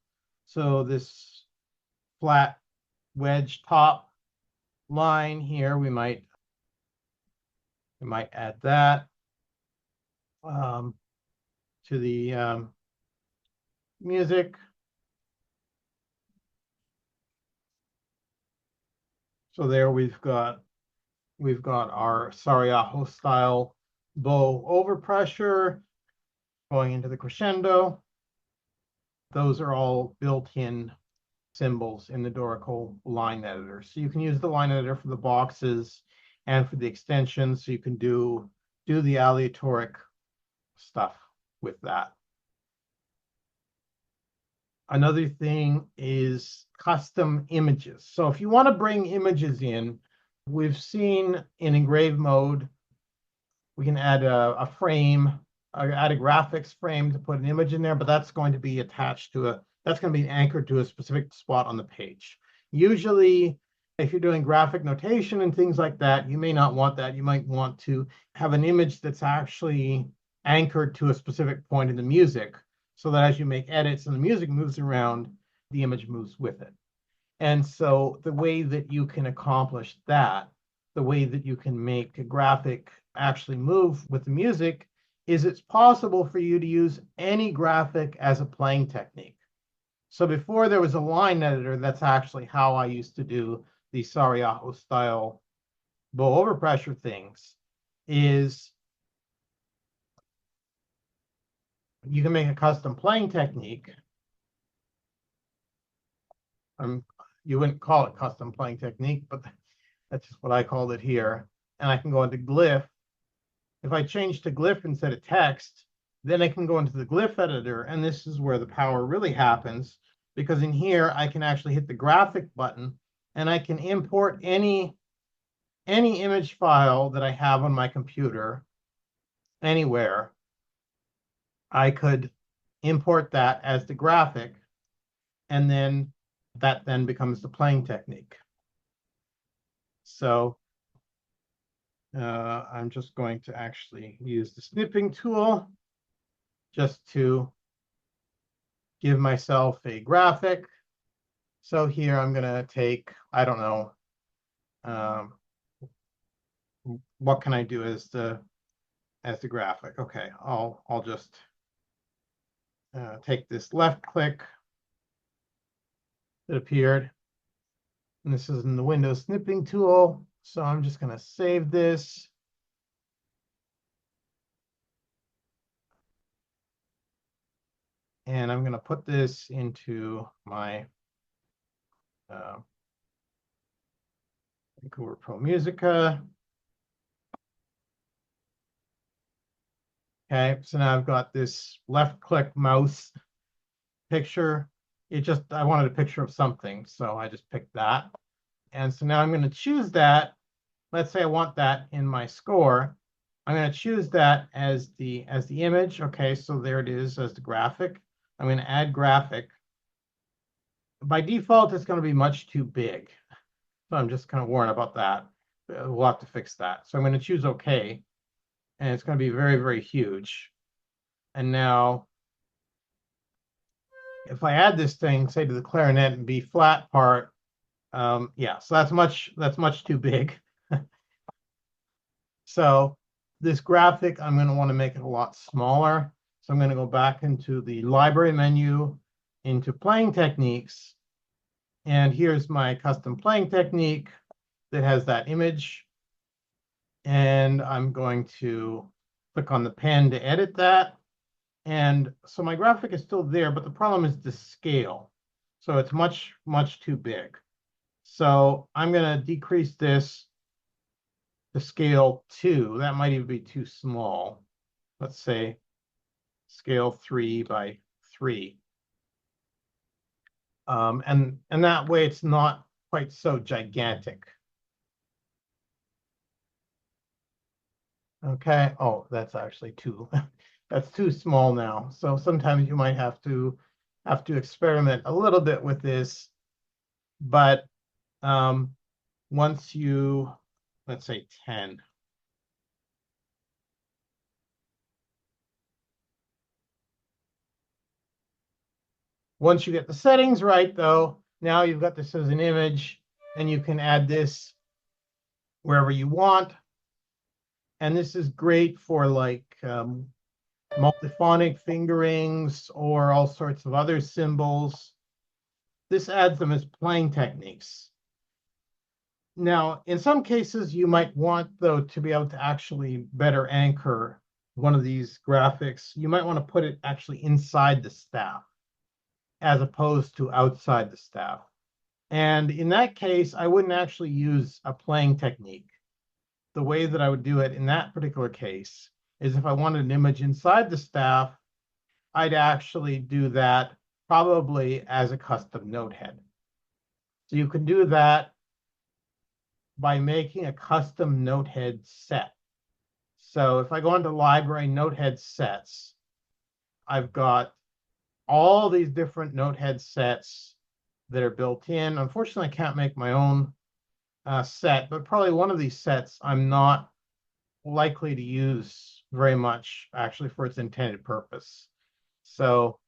So this flat wedge top line here, we might add that to the music. So there we've got our Sarajevo style bow overpressure going into the crescendo. Those are all built-in symbols in the Dorico line editor. So you can use the line editor for the boxes and for the extensions. So you can do the aleatoric stuff with that. Another thing is custom images. So if you want to bring images in, we've seen in engrave mode, we can add a frame, add a graphics frame to put an image in there, but that's going to be attached to that's going to be anchored to a specific spot on the page. Usually, if you're doing graphic notation and things like that, you may not want that. You might want to have an image that's actually anchored to a specific point in the music, so that as you make edits and the music moves around, the image moves with it. And so the way that you can accomplish that, the way that you can make a graphic actually move with the music, is it's possible for you to use any graphic as a playing technique. So before there was a line editor, that's actually how I used to do the Sarajevo style bow overpressure things, is you can make a custom playing technique. You wouldn't call it custom playing technique, but that's just what I called it here. And I can go into glyph. If I change to glyph instead of text, then I can go into the glyph editor, and this is where the power really happens, because in here I can actually hit the graphic button and I can import any image file that I have on my computer anywhere. I could import that as the graphic, and then that then becomes the playing technique. So I'm just going to actually use the snipping tool just to give myself a graphic. So here I'm going to take, I don't know, what can I do as the graphic? Okay, I'll just take this left click that appeared, and this is in the Windows snipping tool. So I'm just going to save this. And I'm going to put this into my Vancouver Pro Musica. Okay, so now I've got this left click mouse picture. I wanted a picture of something, so I just picked that. And so now I'm going to choose that. Let's say I want that in my score. I'm going to choose that as the image. Okay, so there it is as the graphic. I'm going to add graphic. By default, it's going to be much too big. So I'm just kind of warned about that. We'll have to fix that. So I'm going to choose OK. And it's going to be very, very huge. And now, if I add this thing, say to the clarinet and B flat part, yeah, so that's much too big. So this graphic, I'm going to want to make it a lot smaller. So I'm going to go back into the library menu, into playing techniques. And here's my custom playing technique that has that image. And I'm going to click on the pen to edit that. And so my graphic is still there, but the problem is the scale. So it's much, much too big. So I'm going to decrease this to scale 2. That might even be too small. Let's say scale 3 by 3. And that way it's not quite so gigantic. Okay. Oh, that's actually too that's too small now. So sometimes you might have to experiment a little bit with this. But once you, let's say 10. Once you get the settings right, though, now you've got this as an image, and you can add this wherever you want. And this is great for like multiphonic fingerings or all sorts of other symbols. This adds them as playing techniques. Now, in some cases, you might want, though, to be able to actually better anchor one of these graphics. You might want to put it actually inside the staff as opposed to outside the staff. And in that case, I wouldn't actually use a playing technique. The way that I would do it in that particular case is if I wanted an image inside the staff, I'd actually do that probably as a custom note head. So you can do that by making a custom note head set. So if I go into library note head sets, I've got all these different note head sets that are built in. Unfortunately, I can't make my own set, but probably one of these sets I'm not likely to use very much actually for its intended purpose. So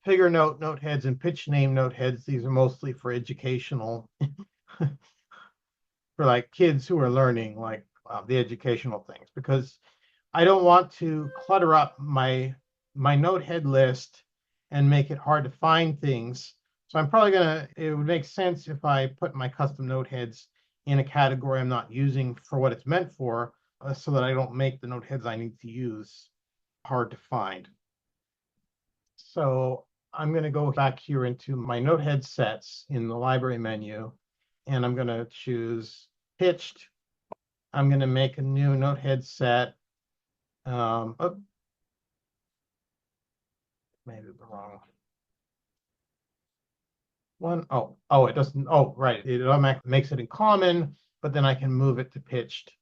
figure note note heads and pitch name note heads. These are mostly for educational, for like kids who are learning like the educational things, because I don't want to clutter up my note head list and make it hard to find things. So I'm probably gonna, it would make sense if I put my custom note heads in a category I'm not using for what it's meant for, so that I don't make the note heads I need to use hard to find. So I'm going to go back here into my note head sets in the library menu, and I'm going to choose pitched. I'm going to make a new note head set. Oh, maybe the wrong one. Oh, it doesn't. Oh, right. It automatically makes it in common, but then I can move it to pitched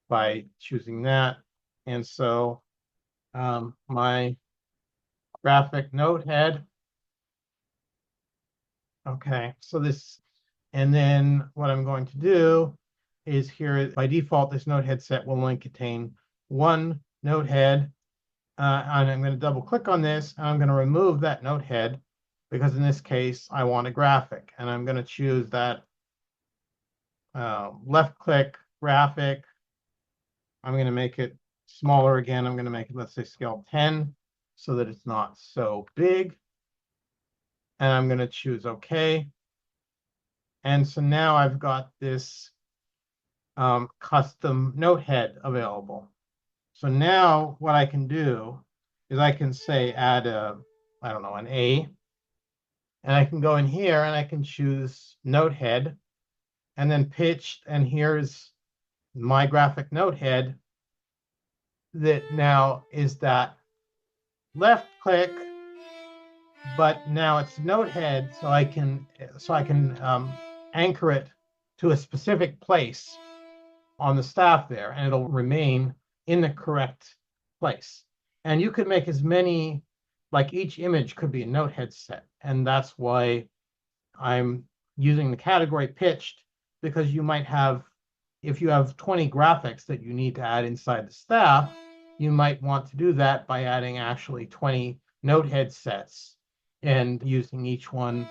by choosing that. And so my graphic note head. Okay, so this, and then what I'm going to do is here, by default, this note head set will only contain one note head. And I'm going to double click on this, and I'm going to remove that note head, because in this case, I want a graphic. And I'm going to choose that left click graphic. I'm going to make it smaller again. I'm going to make it, let's say, scale 10, so that it's not so big. And I'm going to choose OK. And so now I've got this custom note head available. So now what I can do is I can say add a, I don't know, an A, and I can go in here and I can choose note head and then pitched, and here's my graphic note head that now is that left click, but now it's note head, so I can anchor it to a specific place on the staff there, and it'll remain in the correct place. And you could make as many, like each image could be a note head set. And that's why I'm using the category pitched, because you might have, if you have 20 graphics that you need to add inside the staff, you might want to do that by adding actually 20 note head sets and using each one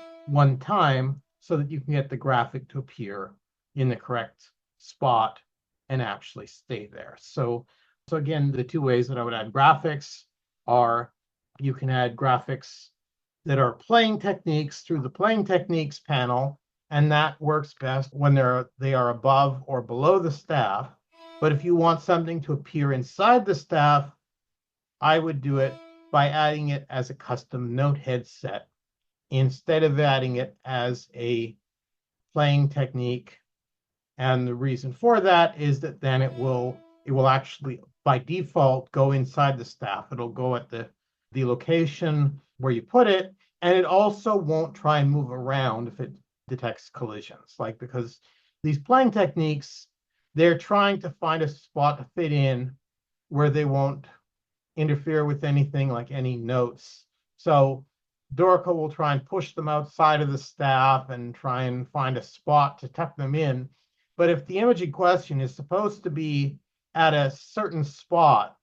time, so that you can get the graphic to appear in the correct spot and actually stay there. So again, the two ways that I would add graphics are, you can add graphics that are playing techniques through the playing techniques panel, and that works best when they are above or below the staff. But if you want something to appear inside the staff, I would do it by adding it as a custom note head set instead of adding it as a playing technique. And the reason for that is that then it will actually by default go inside the staff. It'll go at the location where you put it, and it also won't try and move around if it detects collisions. Like, because these playing techniques, they're trying to find a spot to fit in where they won't interfere with anything like any notes. So Dorico will try and push them outside of the staff and try and find a spot to tuck them in. But if the image in question is supposed to be at a certain spot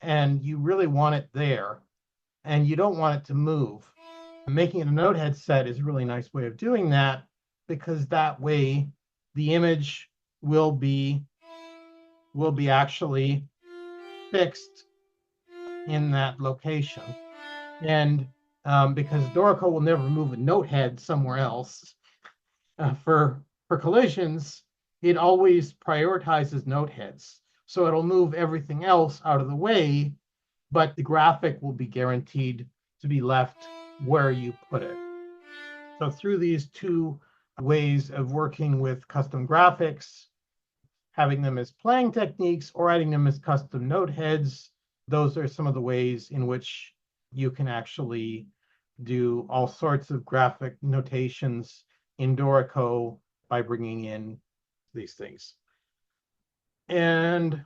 and you really want it there and you don't want it to move, making it a note head set is a really nice way of doing that, because that way the image will be actually fixed in that location. And because Dorico will never move a note head somewhere else, for collisions, it always prioritizes note heads. So it'll move everything else out of the way, but the graphic will be guaranteed to be left where you put it. So through these two ways of working with custom graphics, having them as playing techniques or adding them as custom note heads, those are some of the ways in which you can actually do all sorts of graphic notations in Dorico by bringing in these things. And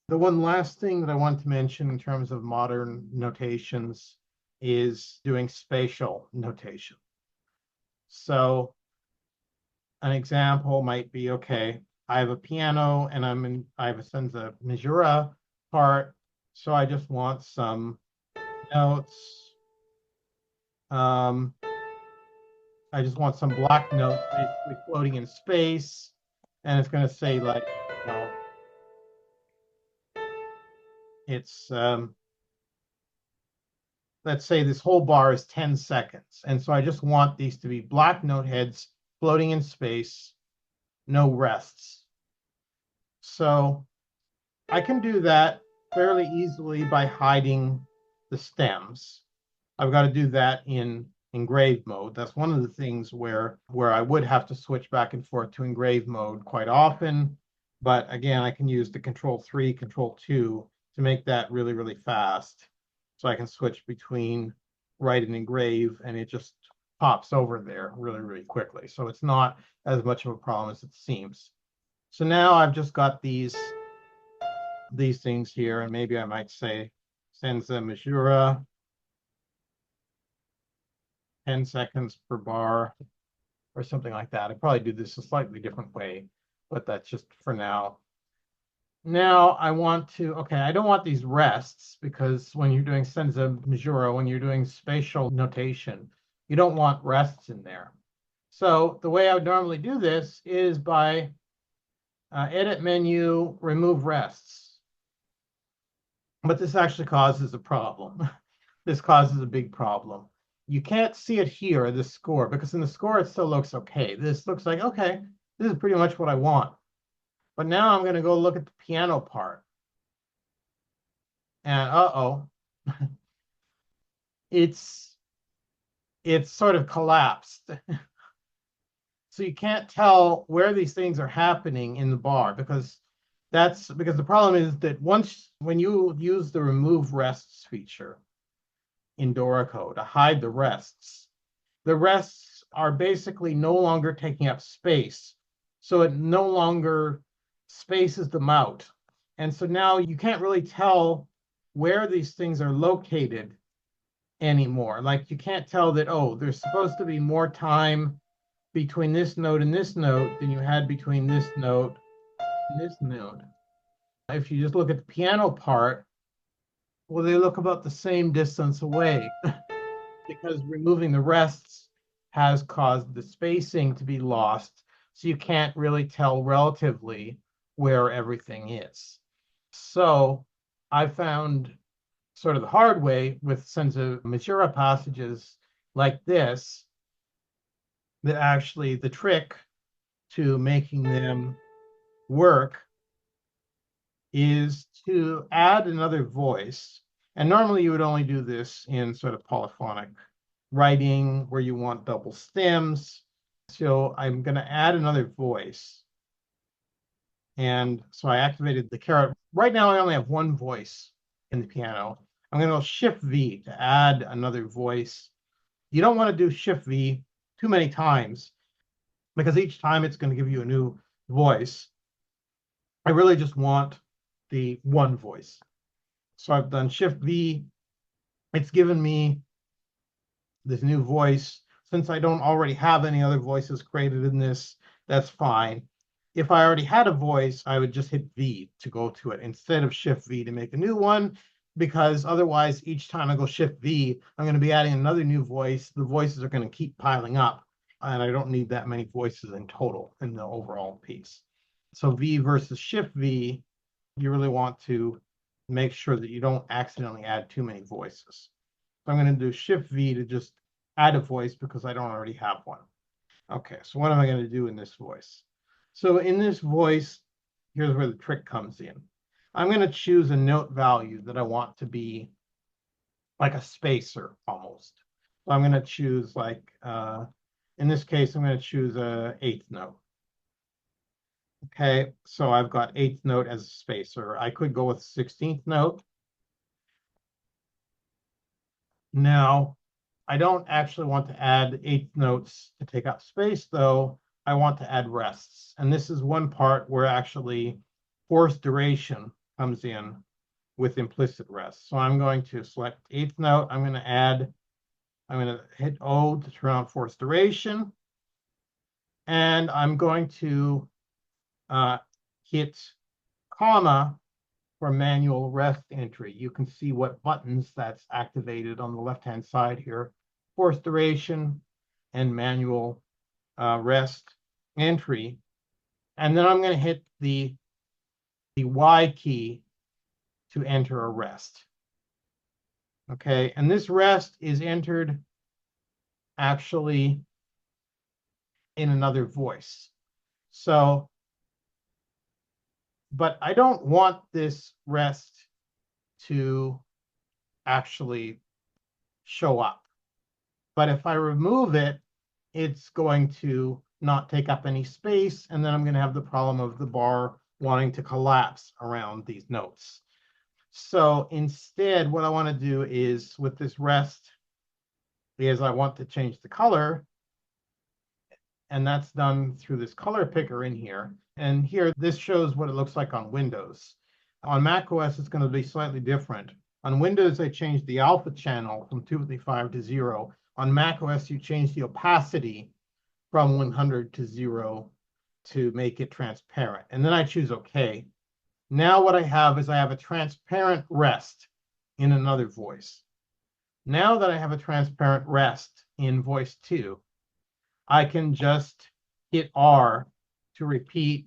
the one last thing that I want to mention in terms of modern notations is doing spatial notation. So an example might be, okay, I have a piano and I have a senza misura part, so I just want some notes I just want some block notes basically floating in space. And it's going to say like, you know, it's, let's say this whole bar is 10 seconds. And so I just want these to be black note heads floating in space, no rests. So I can do that fairly easily by hiding the stems. I've got to do that in engrave mode. That's one of the things where I would have to switch back and forth to engrave mode quite often. But again, I can use the Control 3, Control 2 to make that really, really fast. So I can switch between write and engrave, and it just pops over there really, really quickly. So it's not as much of a problem as it seems. So now I've just got these things here, and maybe I might say senza misura, 10 seconds per bar, or something like that. I probably do this a slightly different way, but that's just for now. Now I want to, okay, I don't want these rests because when you're doing senza misura, when you're doing spatial notation, you don't want rests in there. So the way I would normally do this is by edit menu, remove rests. But this actually causes a problem. This causes a big problem. You can't see it here, the score, because in the score it still looks okay. This looks like, okay, this is pretty much what I want. But now I'm going to go look at the piano part. And uh-oh, it's sort of collapsed. So you can't tell where these things are happening in the bar because the problem is that when you use the remove rests feature in Dorico to hide the rests are basically no longer taking up space. So it no longer spaces them out. And so now you can't really tell where these things are located anymore. Like you can't tell that, oh, there's supposed to be more time between this note and this note than you had between this note and this note. If you just look at the piano part, well, they look about the same distance away because removing the rests has caused the spacing to be lost. So you can't really tell relatively where everything is. So I found sort of the hard way with senza misura passages like this, that actually the trick to making them work is to add another voice. And normally you would only do this in sort of polyphonic writing where you want double stems. So I'm going to add another voice. And so I activated the caret. Right now I only have one voice in the piano. I'm going to go Shift V to add another voice. You don't want to do Shift V too many times because each time it's going to give you a new voice. I really just want the one voice. So I've done Shift V. It's given me this new voice. Since I don't already have any other voices created in this, that's fine. If I already had a voice, I would just hit V to go to it instead of Shift V to make a new one, because otherwise each time I go Shift V, I'm going to be adding another new voice. The voices are going to keep piling up, and I don't need that many voices in total in the overall piece. So V versus Shift V, you really want to make sure that you don't accidentally add too many voices. So I'm going to do Shift V to just add a voice because I don't already have one. Okay, so what am I going to do in this voice? So in this voice, here's where the trick comes in. I'm going to choose a note value that I want to be like a spacer almost. So I'm going to choose like, in this case, I'm going to choose a eighth note. Okay, so I've got eighth note as a spacer. I could go with 16th note. Now, I don't actually want to add eighth notes to take up space, though. I want to add rests. And this is one part where actually forced duration comes in with implicit rest. So I'm going to select eighth note. I'm going to hit O to turn on forced duration. And I'm going to hit comma for manual rest entry. You can see what buttons that's activated on the left-hand side here. forced duration and manual rest entry. And then I'm going to hit the Y key to enter a rest. Okay, and this rest is entered actually in another voice. So, but I don't want this rest to actually show up. But if I remove it, it's going to not take up any space, and then I'm going to have the problem of the bar wanting to collapse around these notes. So instead, what I want to do is with this rest is I want to change the color, and that's done through this color picker in here. And here, this shows what it looks like on Windows. On Mac OS, it's going to be slightly different. On Windows, I changed the alpha channel from 255 to 0. On Mac OS, you change the opacity from 100 to 0 to make it transparent. And then I choose OK. Now what I have is I have a transparent rest in another voice. Now that I have a transparent rest in voice 2, I can just hit R to repeat,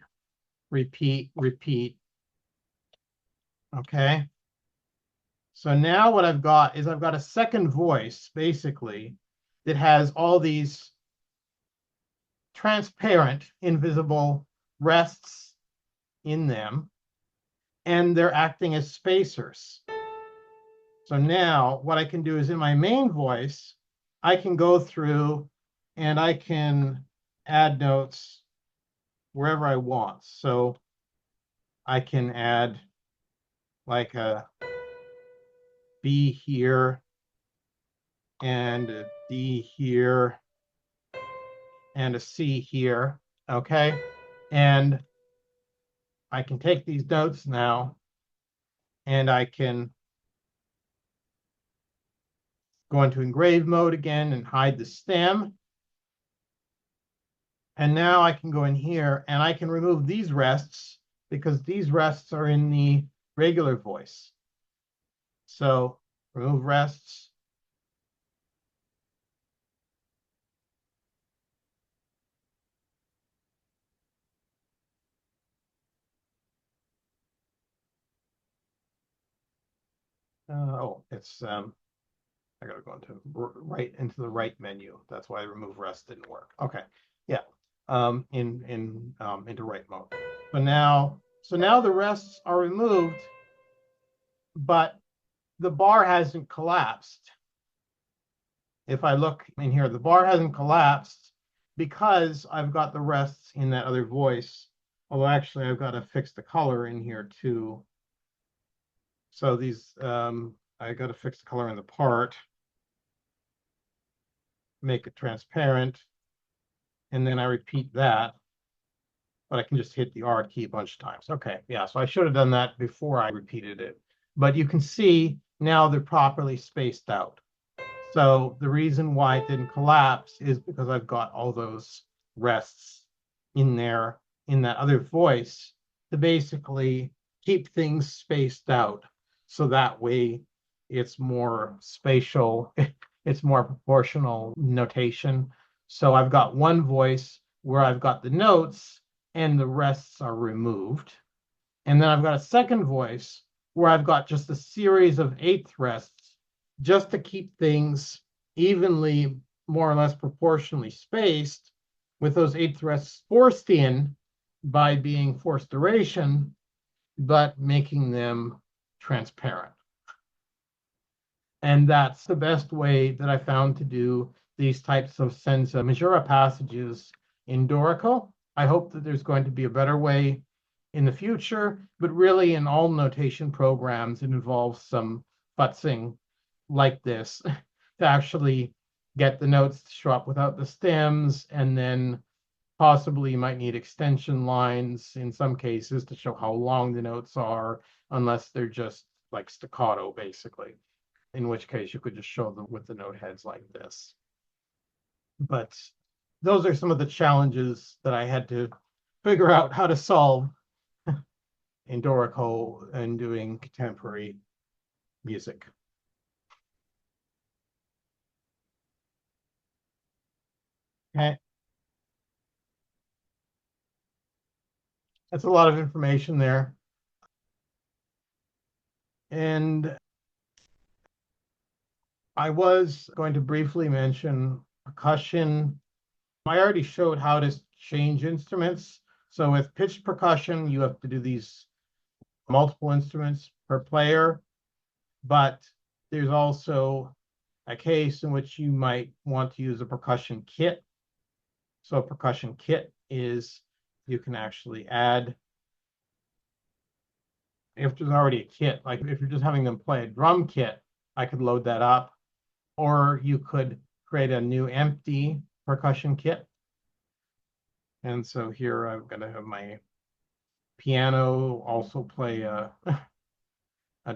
repeat, repeat. Okay. So now what I've got is I've got a second voice, basically, that has all these transparent, invisible rests in them, and they're acting as spacers. So now what I can do is in my main voice, I can go through and I can add notes wherever I want. So I can add like a B here and a D here and a C here, okay? And I can take these notes now and I can go into engrave mode again and hide the stem. And now I can go in here and I can remove these rests because these rests are in the regular voice. So remove rests. It's I gotta go into right into the right menu. That's why remove rest didn't work. Okay, yeah, into right mode. So now the rests are removed, but the bar hasn't collapsed. If I look in here, the bar hasn't collapsed because I've got the rests in that other voice. Although actually I've got to fix the color in here too. So these, I got to fix the color in the part, make it transparent, and then I repeat that. But I can just hit the R key a bunch of times. Okay, yeah, so I should have done that before I repeated it. But you can see now they're properly spaced out. So the reason why it didn't collapse is because I've got all those rests in there in that other voice to basically keep things spaced out. So that way it's more spatial, it's more proportional notation. So I've got one voice where I've got the notes and the rests are removed. And then I've got a second voice where I've got just a series of eighth rests just to keep things evenly, more or less proportionally spaced, with those eighth rests forced in by being forced duration, but making them transparent. And that's the best way that I found to do these types of senza majora passages in Dorico. I hope that there's going to be a better way in the future, but really in all notation programs, it involves some futzing like this to actually get the notes to show up without the stems, and then possibly you might need extension lines in some cases to show how long the notes are, unless they're just like staccato, basically, in which case you could just show them with the note heads like this. But those are some of the challenges that I had to figure out how to solve in Dorico and doing contemporary music. Okay. That's a lot of information there. And I was going to briefly mention percussion. I already showed how to change instruments. So with pitched percussion, you have to do these multiple instruments per player, but there's also a case in which you might want to use a percussion kit. So a percussion kit is you can actually add, if there's already a kit, like if you're just having them play a drum kit, I could load that up, or you could create a new empty percussion kit. And so here I'm going to have my piano also play a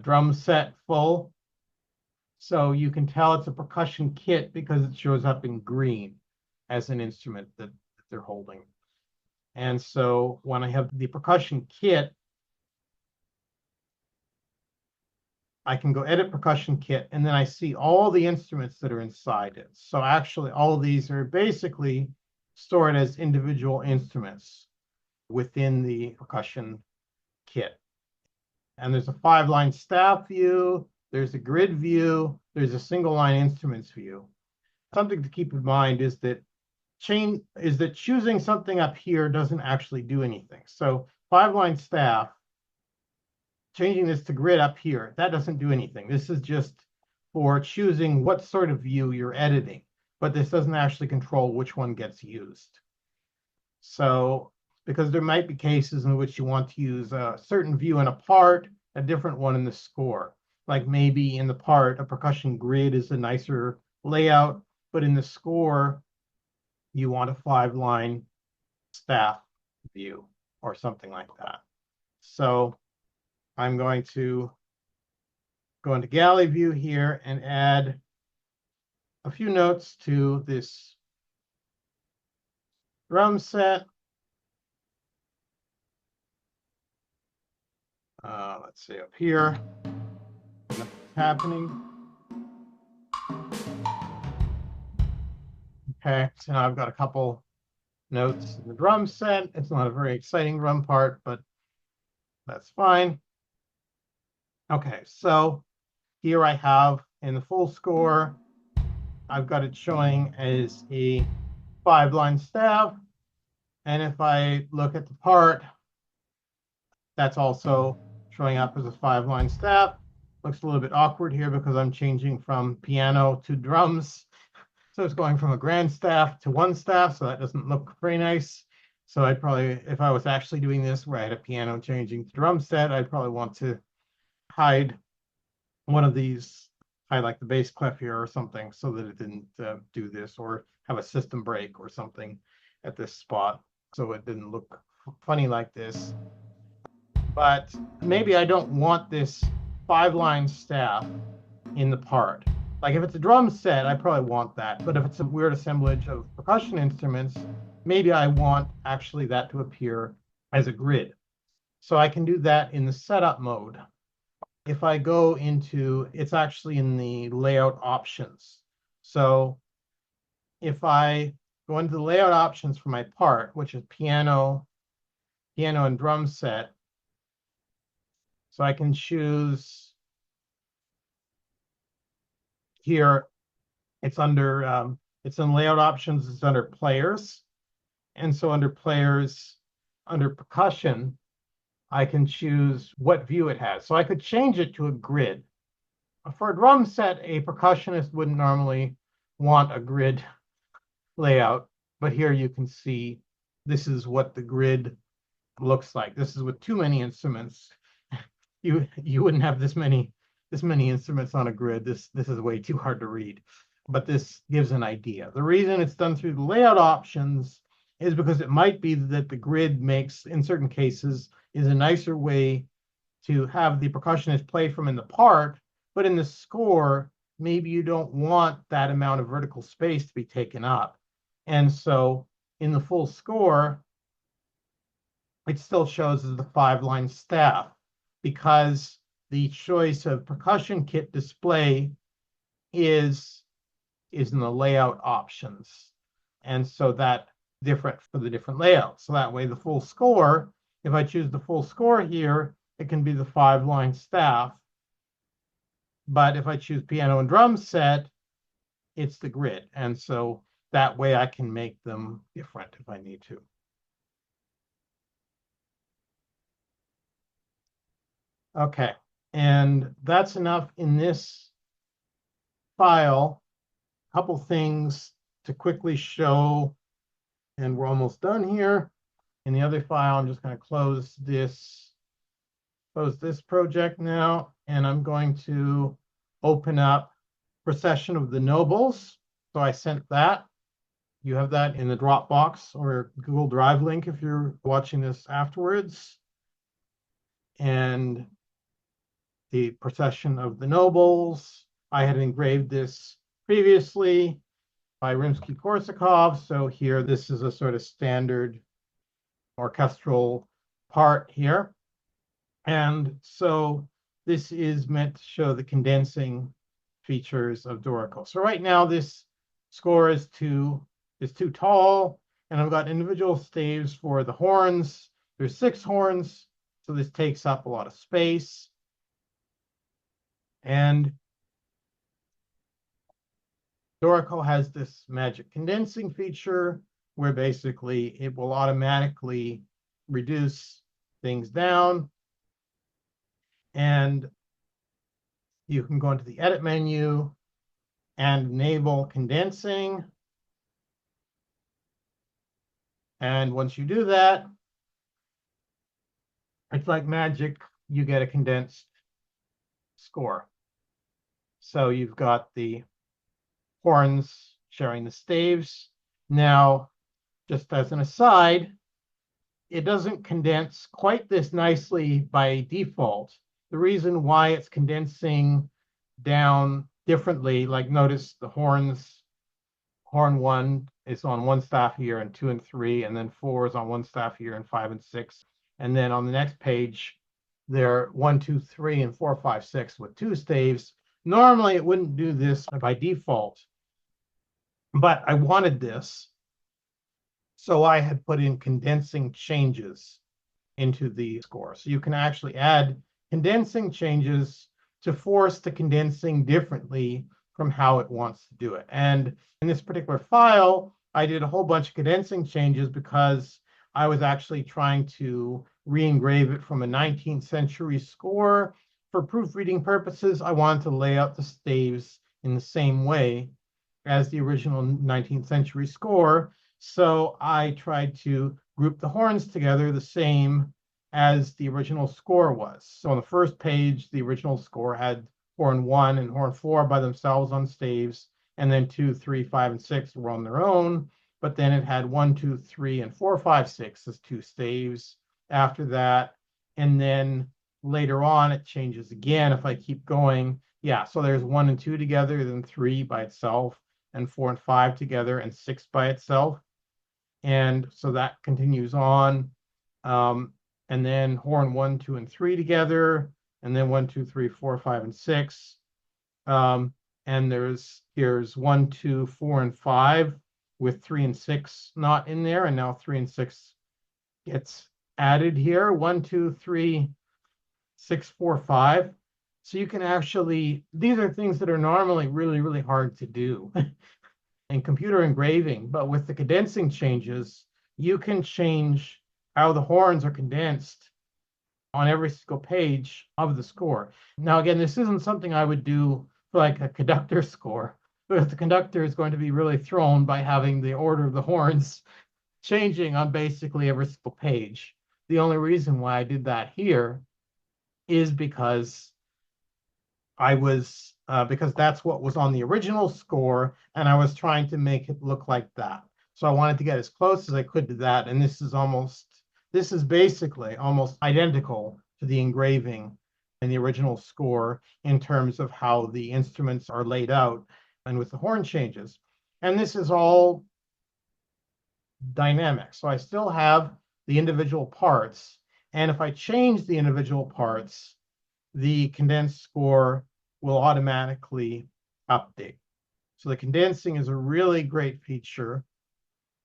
drum set full. So you can tell it's a percussion kit because it shows up in green as an instrument that they're holding. And so when I have the percussion kit, I can go edit percussion kit, and then I see all the instruments that are inside it. So actually all of these are basically stored as individual instruments within the percussion kit. And there's a 5-line staff view, there's a grid view, there's a single line instruments view. Something to keep in mind is that choosing something up here doesn't actually do anything. So 5-line staff, changing this to grid up here, that doesn't do anything. This is just for choosing what sort of view you're editing, but this doesn't actually control which one gets used. So, because there might be cases in which you want to use a certain view in a part, a different one in the score. Like maybe in the part, a percussion grid is a nicer layout, but in the score, you want a 5-line staff view or something like that. So I'm going to go into galley view here and add a few notes to this drum set. Let's see up here, nothing's happening. Okay, so now I've got a couple notes in the drum set. It's not a very exciting drum part, but that's fine. Okay, so here I have in the full score, I've got it showing as a 5-line staff. And if I look at the part, that's also showing up as a 5-line staff. Looks a little bit awkward here because I'm changing from piano to drums. So it's going from a grand staff to one staff, so that doesn't look very nice. So I'd probably, if I was actually doing this where I had a piano changing to drum set, I'd probably want to hide one of these, hide like the bass clef here or something so that it didn't do this, or have a system break or something at this spot so it didn't look funny like this. But maybe I don't want this 5-line staff in the part. Like if it's a drum set, I probably want that. But if it's a weird assemblage of percussion instruments, maybe I want actually that to appear as a grid. So I can do that in the setup mode. If I go into, it's actually in the layout options. So if I go into the layout options for my part, which is piano and drum set, so I can choose here, it's under, it's in layout options, it's under players. And so under players, under percussion, I can choose what view it has. So I could change it to a grid. For a drum set, a percussionist wouldn't normally want a grid layout, but here you can see this is what the grid looks like. This is with too many instruments. You wouldn't have this many instruments on a grid. This is way too hard to read, but this gives an idea. The reason it's done through the layout options is because it might be that the grid makes, in certain cases, is a nicer way to have the percussionist play from in the part, but in the score, maybe you don't want that amount of vertical space to be taken up. And so in the full score, it still shows as the 5-line staff because the choice of percussion kit display is in the layout options. And so that different for the different layouts. So that way the full score, if I choose the full score here, it can be the 5-line staff. But if I choose piano and drum set, it's the grid. And so that way I can make them different if I need to. Okay, and that's enough in this file. A couple things to quickly show, and we're almost done here. In the other file, I'm just going to close this project now, and I'm going to open up Procession of the Nobles. So I sent that. You have that in the Dropbox or Google Drive link if you're watching this afterwards. And the Procession of the Nobles, I had engraved this previously by Rimsky-Korsakov. So here, this is a sort of standard orchestral part here. And so this is meant to show the condensing features of Dorico. So right now this score is too tall, and I've got individual staves for the horns. There's 6 horns, so this takes up a lot of space. And Dorico has this magic condensing feature where basically it will automatically reduce things down. And you can go into the edit menu and enable condensing. And once you do that, it's like magic, you get a condensed score. So you've got the horns sharing the staves. Now, just as an aside, it doesn't condense quite this nicely by default. The reason why it's condensing down differently, like notice the horns, horn 1 is on one staff here, and 2 and 3, and then 4 is on one staff here, and 5 and 6. And then on the next page, they're 1, 2, 3, and 4, 5, 6 with 2 staves. Normally, it wouldn't do this by default, but I wanted this. So I had put in condensing changes into the score. So you can actually add condensing changes to force the condensing differently from how it wants to do it. And in this particular file, I did a whole bunch of condensing changes because I was actually trying to re-engrave it from a 19th century score. For proofreading purposes, I wanted to lay out the staves in the same way as the original 19th century score. So I tried to group the horns together the same as the original score was. So on the first page, the original score had horn 1 and horn 4 by themselves on staves, and then 2, 3, 5, and 6 were on their own. But then it had 1, 2, 3, and 4, 5, 6 as 2 staves after that. And then later on, it changes again. If I keep going, yeah, so there's 1 and 2 together, then 3 by itself, and 4 and 5 together, and 6 by itself. And so that continues on. And then horn 1, 2, and 3 together, and then 1, 2, 3, 4, 5, and 6. And here's 1, 2, 4, and 5 with 3 and 6 not in there, and now 3 and 6 gets added here. 1, 2, 3, 6, 4, 5. So you can actually, these are things that are normally really, really hard to do in computer engraving, but with the condensing changes, you can change how the horns are condensed on every single page of the score. Now, again, this isn't something I would do for like a conductor score, because the conductor is going to be really thrown by having the order of the horns changing on basically every single page. The only reason why I did that here is because because that's what was on the original score, and I was trying to make it look like that. So I wanted to get as close as I could to that, and this is basically almost identical to the engraving in the original score in terms of how the instruments are laid out and with the horn changes. And this is all dynamic. So I still have the individual parts, and if I change the individual parts, the condensed score will automatically update. So the condensing is a really great feature.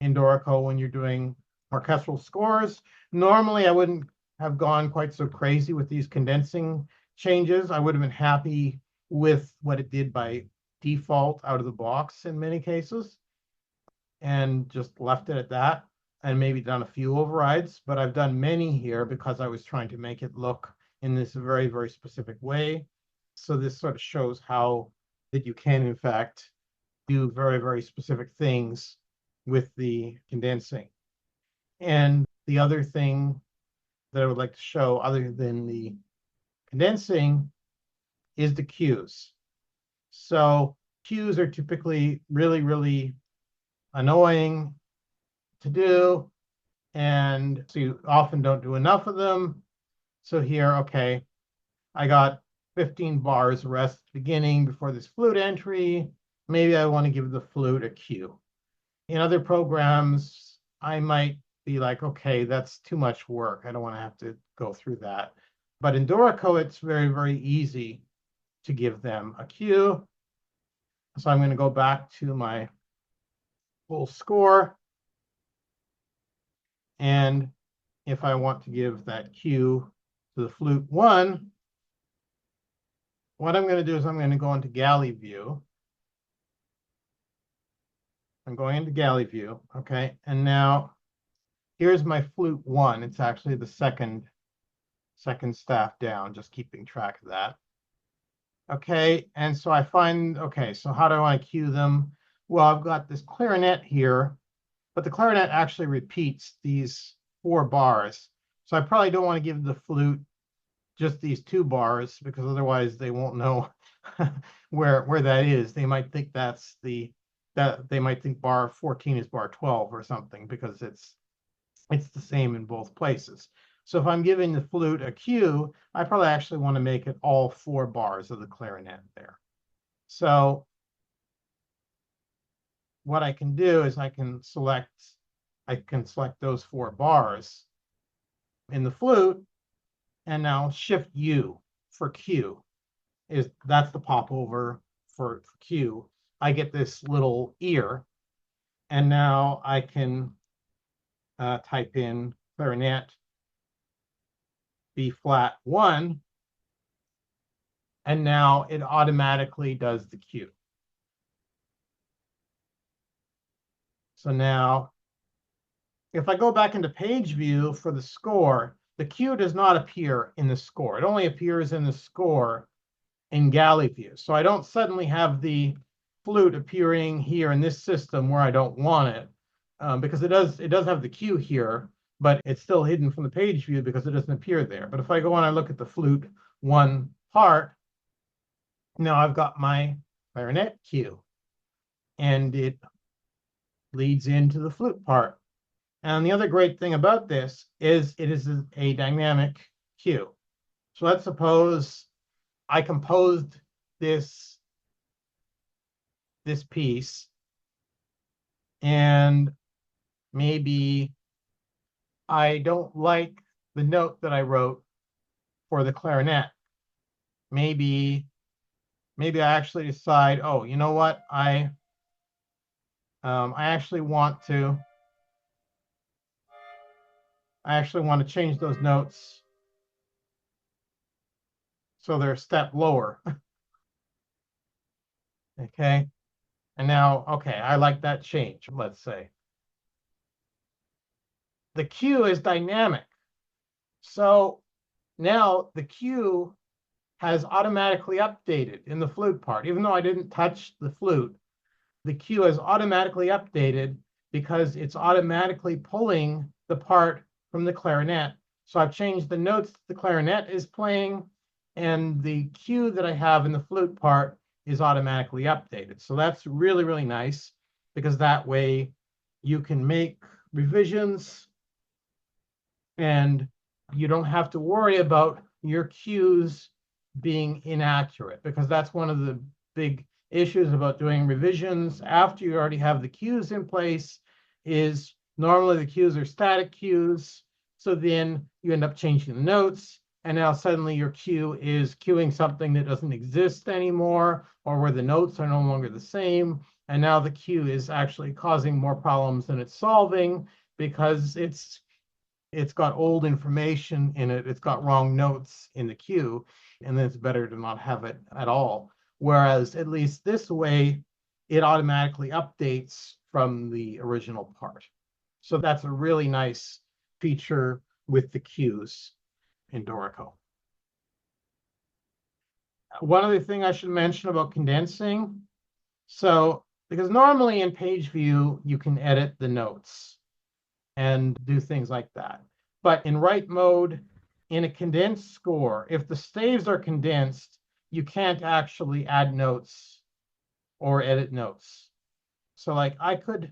in Dorico when you're doing orchestral scores. Normally, I wouldn't have gone quite so crazy with these condensing changes. I would have been happy with what it did by default out of the box in many cases and just left it at that and maybe done a few overrides. But I've done many here because I was trying to make it look in this very, very specific way. So this sort of shows how that you can, in fact, do very, very specific things with the condensing. And the other thing that I would like to show, other than the condensing, is the cues. So cues are typically really, really annoying to do. And so you often don't do enough of them. So here, okay, I got 15 bars rest beginning before this flute entry. Maybe I want to give the flute a cue. In other programs, I might be like, okay, that's too much work. I don't want to have to go through that. But in Dorico, it's very, very easy to give them a cue. So I'm going to go back to my full score. And if I want to give that cue to the flute 1, what I'm going to do is I'm going to go into galley view. I'm going into galley view, okay? And now here's my flute 1. It's actually the second staff down, just keeping track of that. Okay, and so I find, okay, so how do I cue them? Well, I've got this clarinet here, but the clarinet actually repeats these 4 bars. So I probably don't want to give the flute just these 2 bars because otherwise they won't know where that is. They might think they might think bar 14 is bar 12 or something because it's the same in both places. So if I'm giving the flute a cue, I probably actually want to make it all 4 bars of the clarinet there. So what I can do is I can select those 4 bars in the flute, and now Shift U for cue that's the popover for cue. I get this little ear, and now I can type in clarinet B flat 1, and now it automatically does the cue. So now, if I go back into page view for the score, the cue does not appear in the score. It only appears in the score in galley view. So I don't suddenly have the flute appearing here in this system where I don't want it, because it does have the cue here, but it's still hidden from the page view because it doesn't appear there. But if I go and I look at the flute 1 part, now I've got my clarinet cue, and it leads into the flute part. And the other great thing about this is it is a dynamic cue. So let's suppose I composed this piece, and maybe I don't like the note that I wrote for the clarinet. Maybe I actually decide, oh, you know what? I actually want to change those notes so they're a step lower. Okay. And now, okay, I like that change, let's say. The cue is dynamic. So now the cue has automatically updated in the flute part. Even though I didn't touch the flute, the cue is automatically updated because it's automatically pulling the part from the clarinet. So I've changed the notes the clarinet is playing, and the cue that I have in the flute part is automatically updated. So that's really, really nice because that way you can make revisions and you don't have to worry about your cues being inaccurate, because that's one of the big issues about doing revisions after you already have the cues in place. Is normally the cues are static cues, so then you end up changing the notes, and now suddenly your cue is cueing something that doesn't exist anymore, or where the notes are no longer the same, And now the queue is actually causing more problems than it's solving because it's got old information in it. It's got wrong notes in the queue, and then it's better to not have it at all. Whereas at least this way, it automatically updates from the original part. So that's a really nice feature with the queues in Dorico. One other thing I should mention about condensing. So, because normally in page view, you can edit the notes and do things like that. But in write mode, in a condensed score, if the staves are condensed, you can't actually add notes or edit notes. So like I could,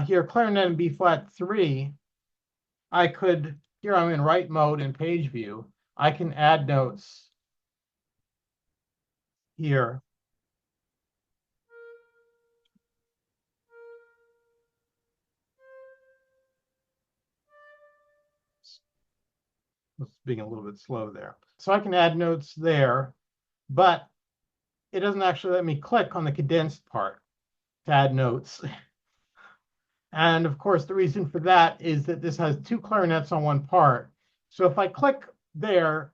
here, clarinet in B flat 3, I could, here I'm in write mode in page view, I can add notes here. It's being a little bit slow there. So I can add notes there, but it doesn't actually let me click on the condensed part to add notes. And of course, the reason for that is that this has two clarinets on one part. So if I click there,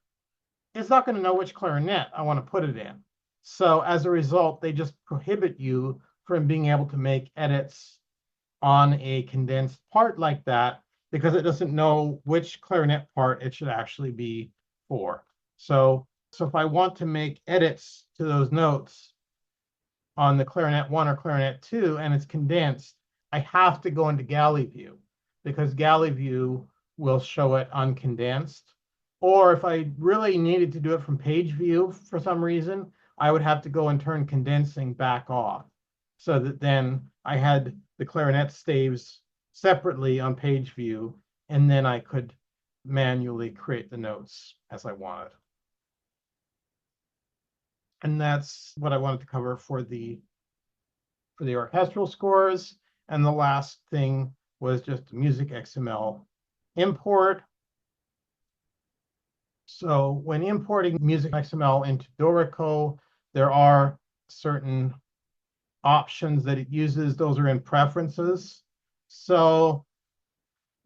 it's not going to know which clarinet I want to put it in. So as a result, they just prohibit you from being able to make edits on a condensed part like that because it doesn't know which clarinet part it should actually be for. So if I want to make edits to those notes on the clarinet 1 or clarinet 2 and it's condensed, I have to go into galley view because galley view will show it uncondensed. Or if I really needed to do it from page view for some reason, I would have to go and turn condensing back off so that then I had the clarinet staves separately on page view, and then I could manually create the notes as I wanted. And that's what I wanted to cover for the orchestral scores. And the last thing was just MusicXML import. So when importing MusicXML into Dorico, there are certain options that it uses. Those are in preferences. So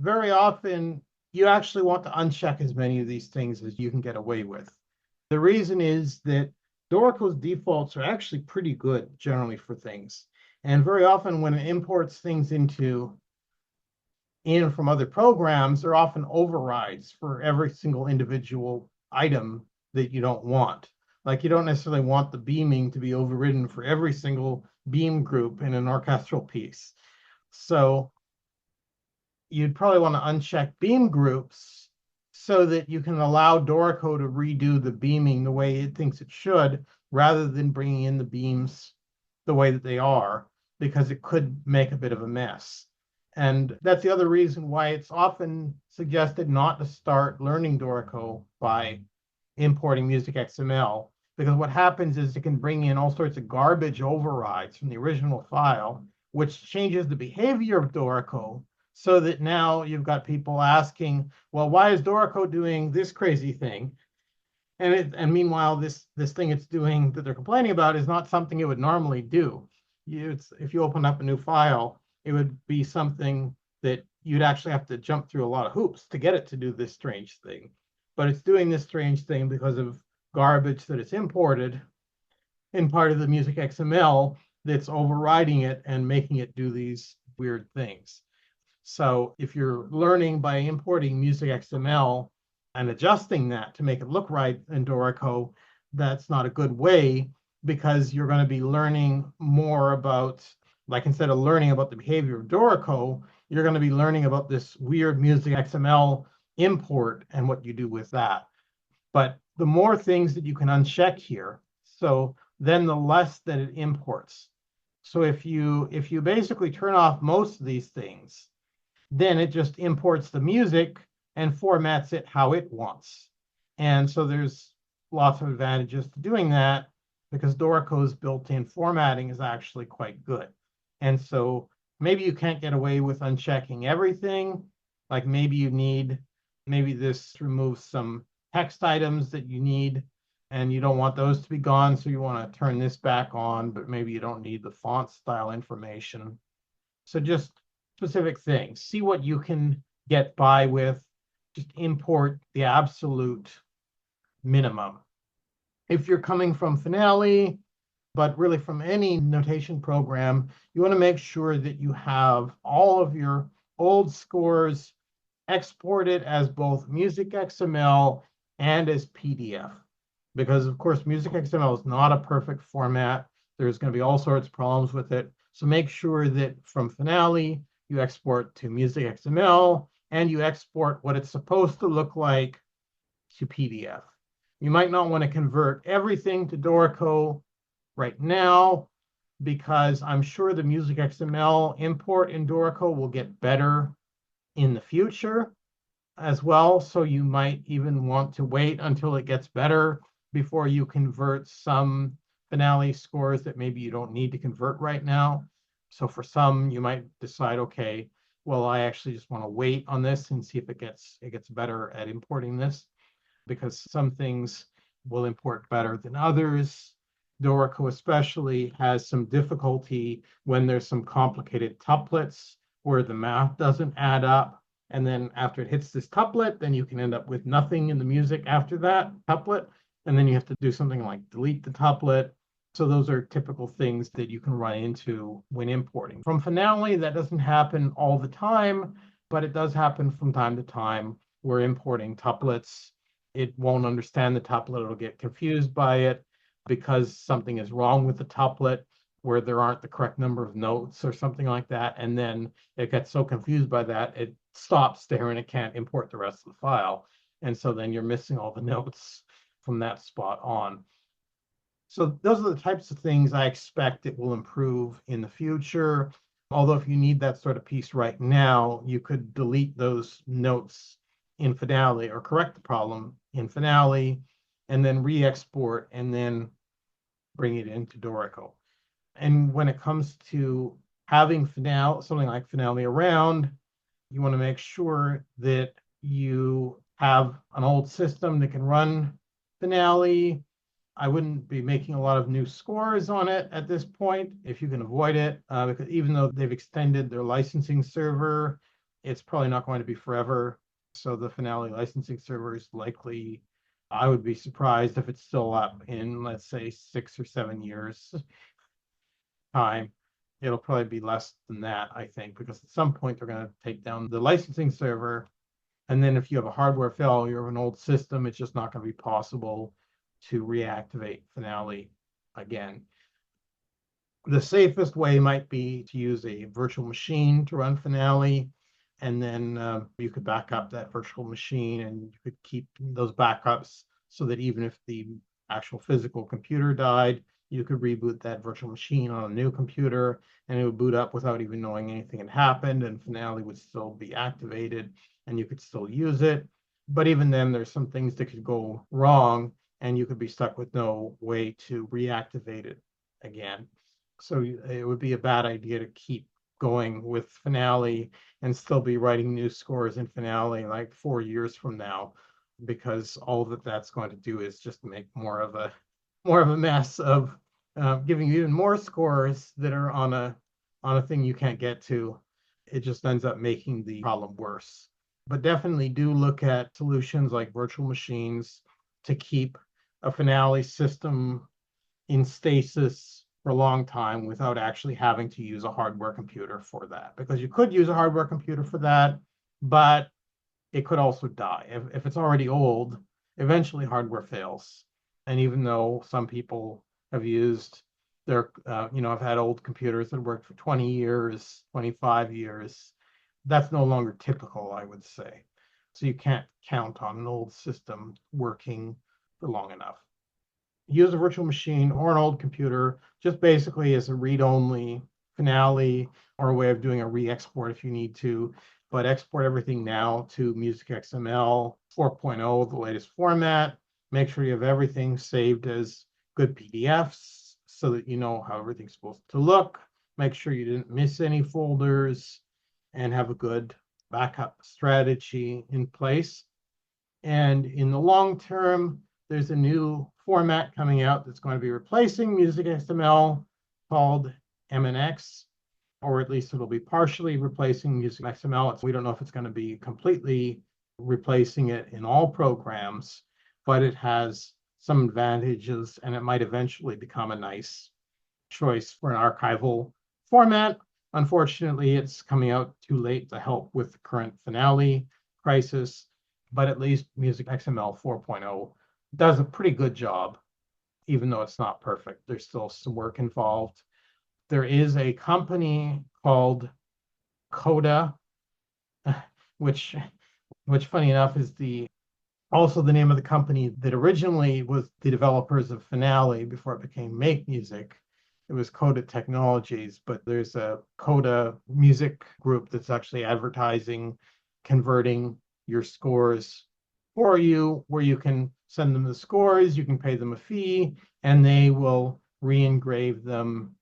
very often you actually want to uncheck as many of these things as you can get away with. The reason is that Dorico's defaults are actually pretty good generally for things. And very often when it imports things in from other programs, there are often overrides for every single individual item that you don't want. Like you don't necessarily want the beaming to be overridden for every single beam group in an orchestral piece. So you'd probably want to uncheck beam groups so that you can allow Dorico to redo the beaming the way it thinks it should, rather than bringing in the beams the way that they are, because it could make a bit of a mess. And that's the other reason why it's often suggested not to start learning Dorico by importing MusicXML, because what happens is it can bring in all sorts of garbage overrides from the original file, which changes the behavior of Dorico, so that now you've got people asking, well, why is Dorico doing this crazy thing? And meanwhile, this thing it's doing that they're complaining about is not something it would normally do. If you open up a new file, it would be something that you'd actually have to jump through a lot of hoops to get it to do this strange thing. But it's doing this strange thing because of garbage that it's imported in part of the MusicXML that's overriding it and making it do these weird things. So if you're learning by importing MusicXML and adjusting that to make it look right in Dorico, that's not a good way, because you're going to be learning more about, like instead of learning about the behavior of Dorico, you're going to be learning about this weird MusicXML import and what you do with that. But the more things that you can uncheck here, so then the less that it imports. So if you basically turn off most of these things, then it just imports the music and formats it how it wants. And so there's lots of advantages to doing that, because Dorico's built-in formatting is actually quite good. And so maybe you can't get away with unchecking everything. Like maybe this removes some text items that you need, and you don't want those to be gone, so you want to turn this back on, but maybe you don't need the font style information. So just specific things. See what you can get by with. Just import the absolute minimum. If you're coming from Finale, but really from any notation program, you want to make sure that you have all of your old scores exported as both MusicXML and as PDF. Because of course, MusicXML is not a perfect format. There's going to be all sorts of problems with it. So make sure that from Finale, you export to MusicXML and you export what it's supposed to look like to PDF. You might not want to convert everything to Dorico right now, because I'm sure the MusicXML import in Dorico will get better in the future as well. So you might even want to wait until it gets better before you convert some Finale scores that maybe you don't need to convert right now. So for some, you might decide, okay, well, I actually just want to wait on this and see if it gets better at importing this, because some things will import better than others. Dorico especially has some difficulty when there's some complicated tuplets where the math doesn't add up. And then after it hits this tuplet, then you can end up with nothing in the music after that tuplet. And then you have to do something like delete the tuplet. So those are typical things that you can run into when importing. From Finale, that doesn't happen all the time, but it does happen from time to time. We're importing tuplets. It won't understand the tuplet. It'll get confused by it because something is wrong with the tuplet, where there aren't the correct number of notes or something like that. And then it gets so confused by that, it stops there and it can't import the rest of the file. And so then you're missing all the notes from that spot on. So those are the types of things I expect it will improve in the future. Although if you need that sort of piece right now, you could delete those notes in Finale or correct the problem in Finale and then re-export and then bring it into Dorico. And when it comes to having Finale, something like Finale around, you want to make sure that you have an old system that can run Finale. I wouldn't be making a lot of new scores on it at this point if you can avoid it, because even though they've extended their licensing server, it's probably not going to be forever. So the Finale licensing server is likely, I would be surprised if it's still up in, let's say, 6 or 7 years time. It'll probably be less than that, I think, because at some point they're going to take down the licensing server. And then if you have a hardware failure of an old system, it's just not going to be possible to reactivate Finale again. The safest way might be to use a virtual machine to run Finale, and then you could back up that virtual machine and you could keep those backups so that even if the actual physical computer died, you could reboot that virtual machine on a new computer and it would boot up without even knowing anything had happened, and Finale would still be activated and you could still use it. But even then, there's some things that could go wrong and you could be stuck with no way to reactivate it again. So it would be a bad idea to keep going with Finale and still be writing new scores in Finale like 4 years from now, because all that that's going to do is just make more of a mess of giving you even more scores that are on a thing you can't get to. It just ends up making the problem worse. But definitely do look at solutions like virtual machines to keep a Finale system in stasis for a long time without actually having to use a hardware computer for that. Because you could use a hardware computer for that, but it could also die. If it's already old, eventually hardware fails. And even though some people have used their, I've had old computers that worked for 20 years, 25 years, that's no longer typical, I would say. So you can't count on an old system working for long enough. Use a virtual machine or an old computer just basically as a read-only Finale or a way of doing a re-export if you need to, but export everything now to MusicXML 4.0, the latest format. Make sure you have everything saved as good PDFs so that you know how everything's supposed to look. Make sure you didn't miss any folders and have a good backup strategy in place. And in the long term, there's a new format coming out that's going to be replacing MusicXML called MNX, or at least it'll be partially replacing MusicXML. We don't know if it's going to be completely replacing it in all programs, but it has some advantages and it might eventually become a nice choice for an archival format. Unfortunately, it's coming out too late to help with the current finale crisis, but at least MusicXML 4.0 does a pretty good job, even though it's not perfect. There's still some work involved. There is a company called Coda, which funny enough is also the name of the company that originally was the developers of Finale before it became Make Music. It was Coda Technologies, but there's a Coda music group that's actually advertising, converting your scores for you, where you can send them the scores, you can pay them a fee, and they will re-engrave them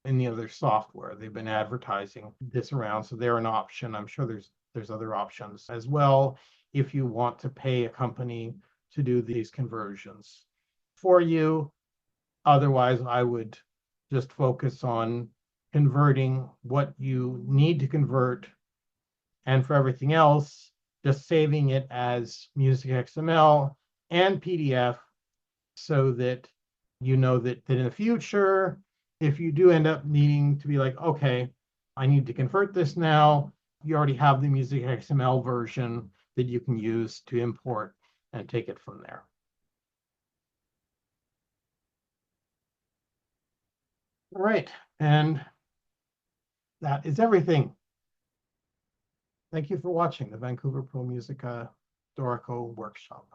in the other software. They've been advertising this around, so they're an option. I'm sure there's other options as well if you want to pay a company to do these conversions for you. Otherwise, I would just focus on converting what you need to convert, and for everything else, just saving it as MusicXML and PDF so that you know that in the future, if you do end up needing to be like, okay, I need to convert this now, you already have the MusicXML version that you can use to import and take it from there. All right, and that is everything. Thank you for watching the Vancouver Pro Musica Dorico workshop.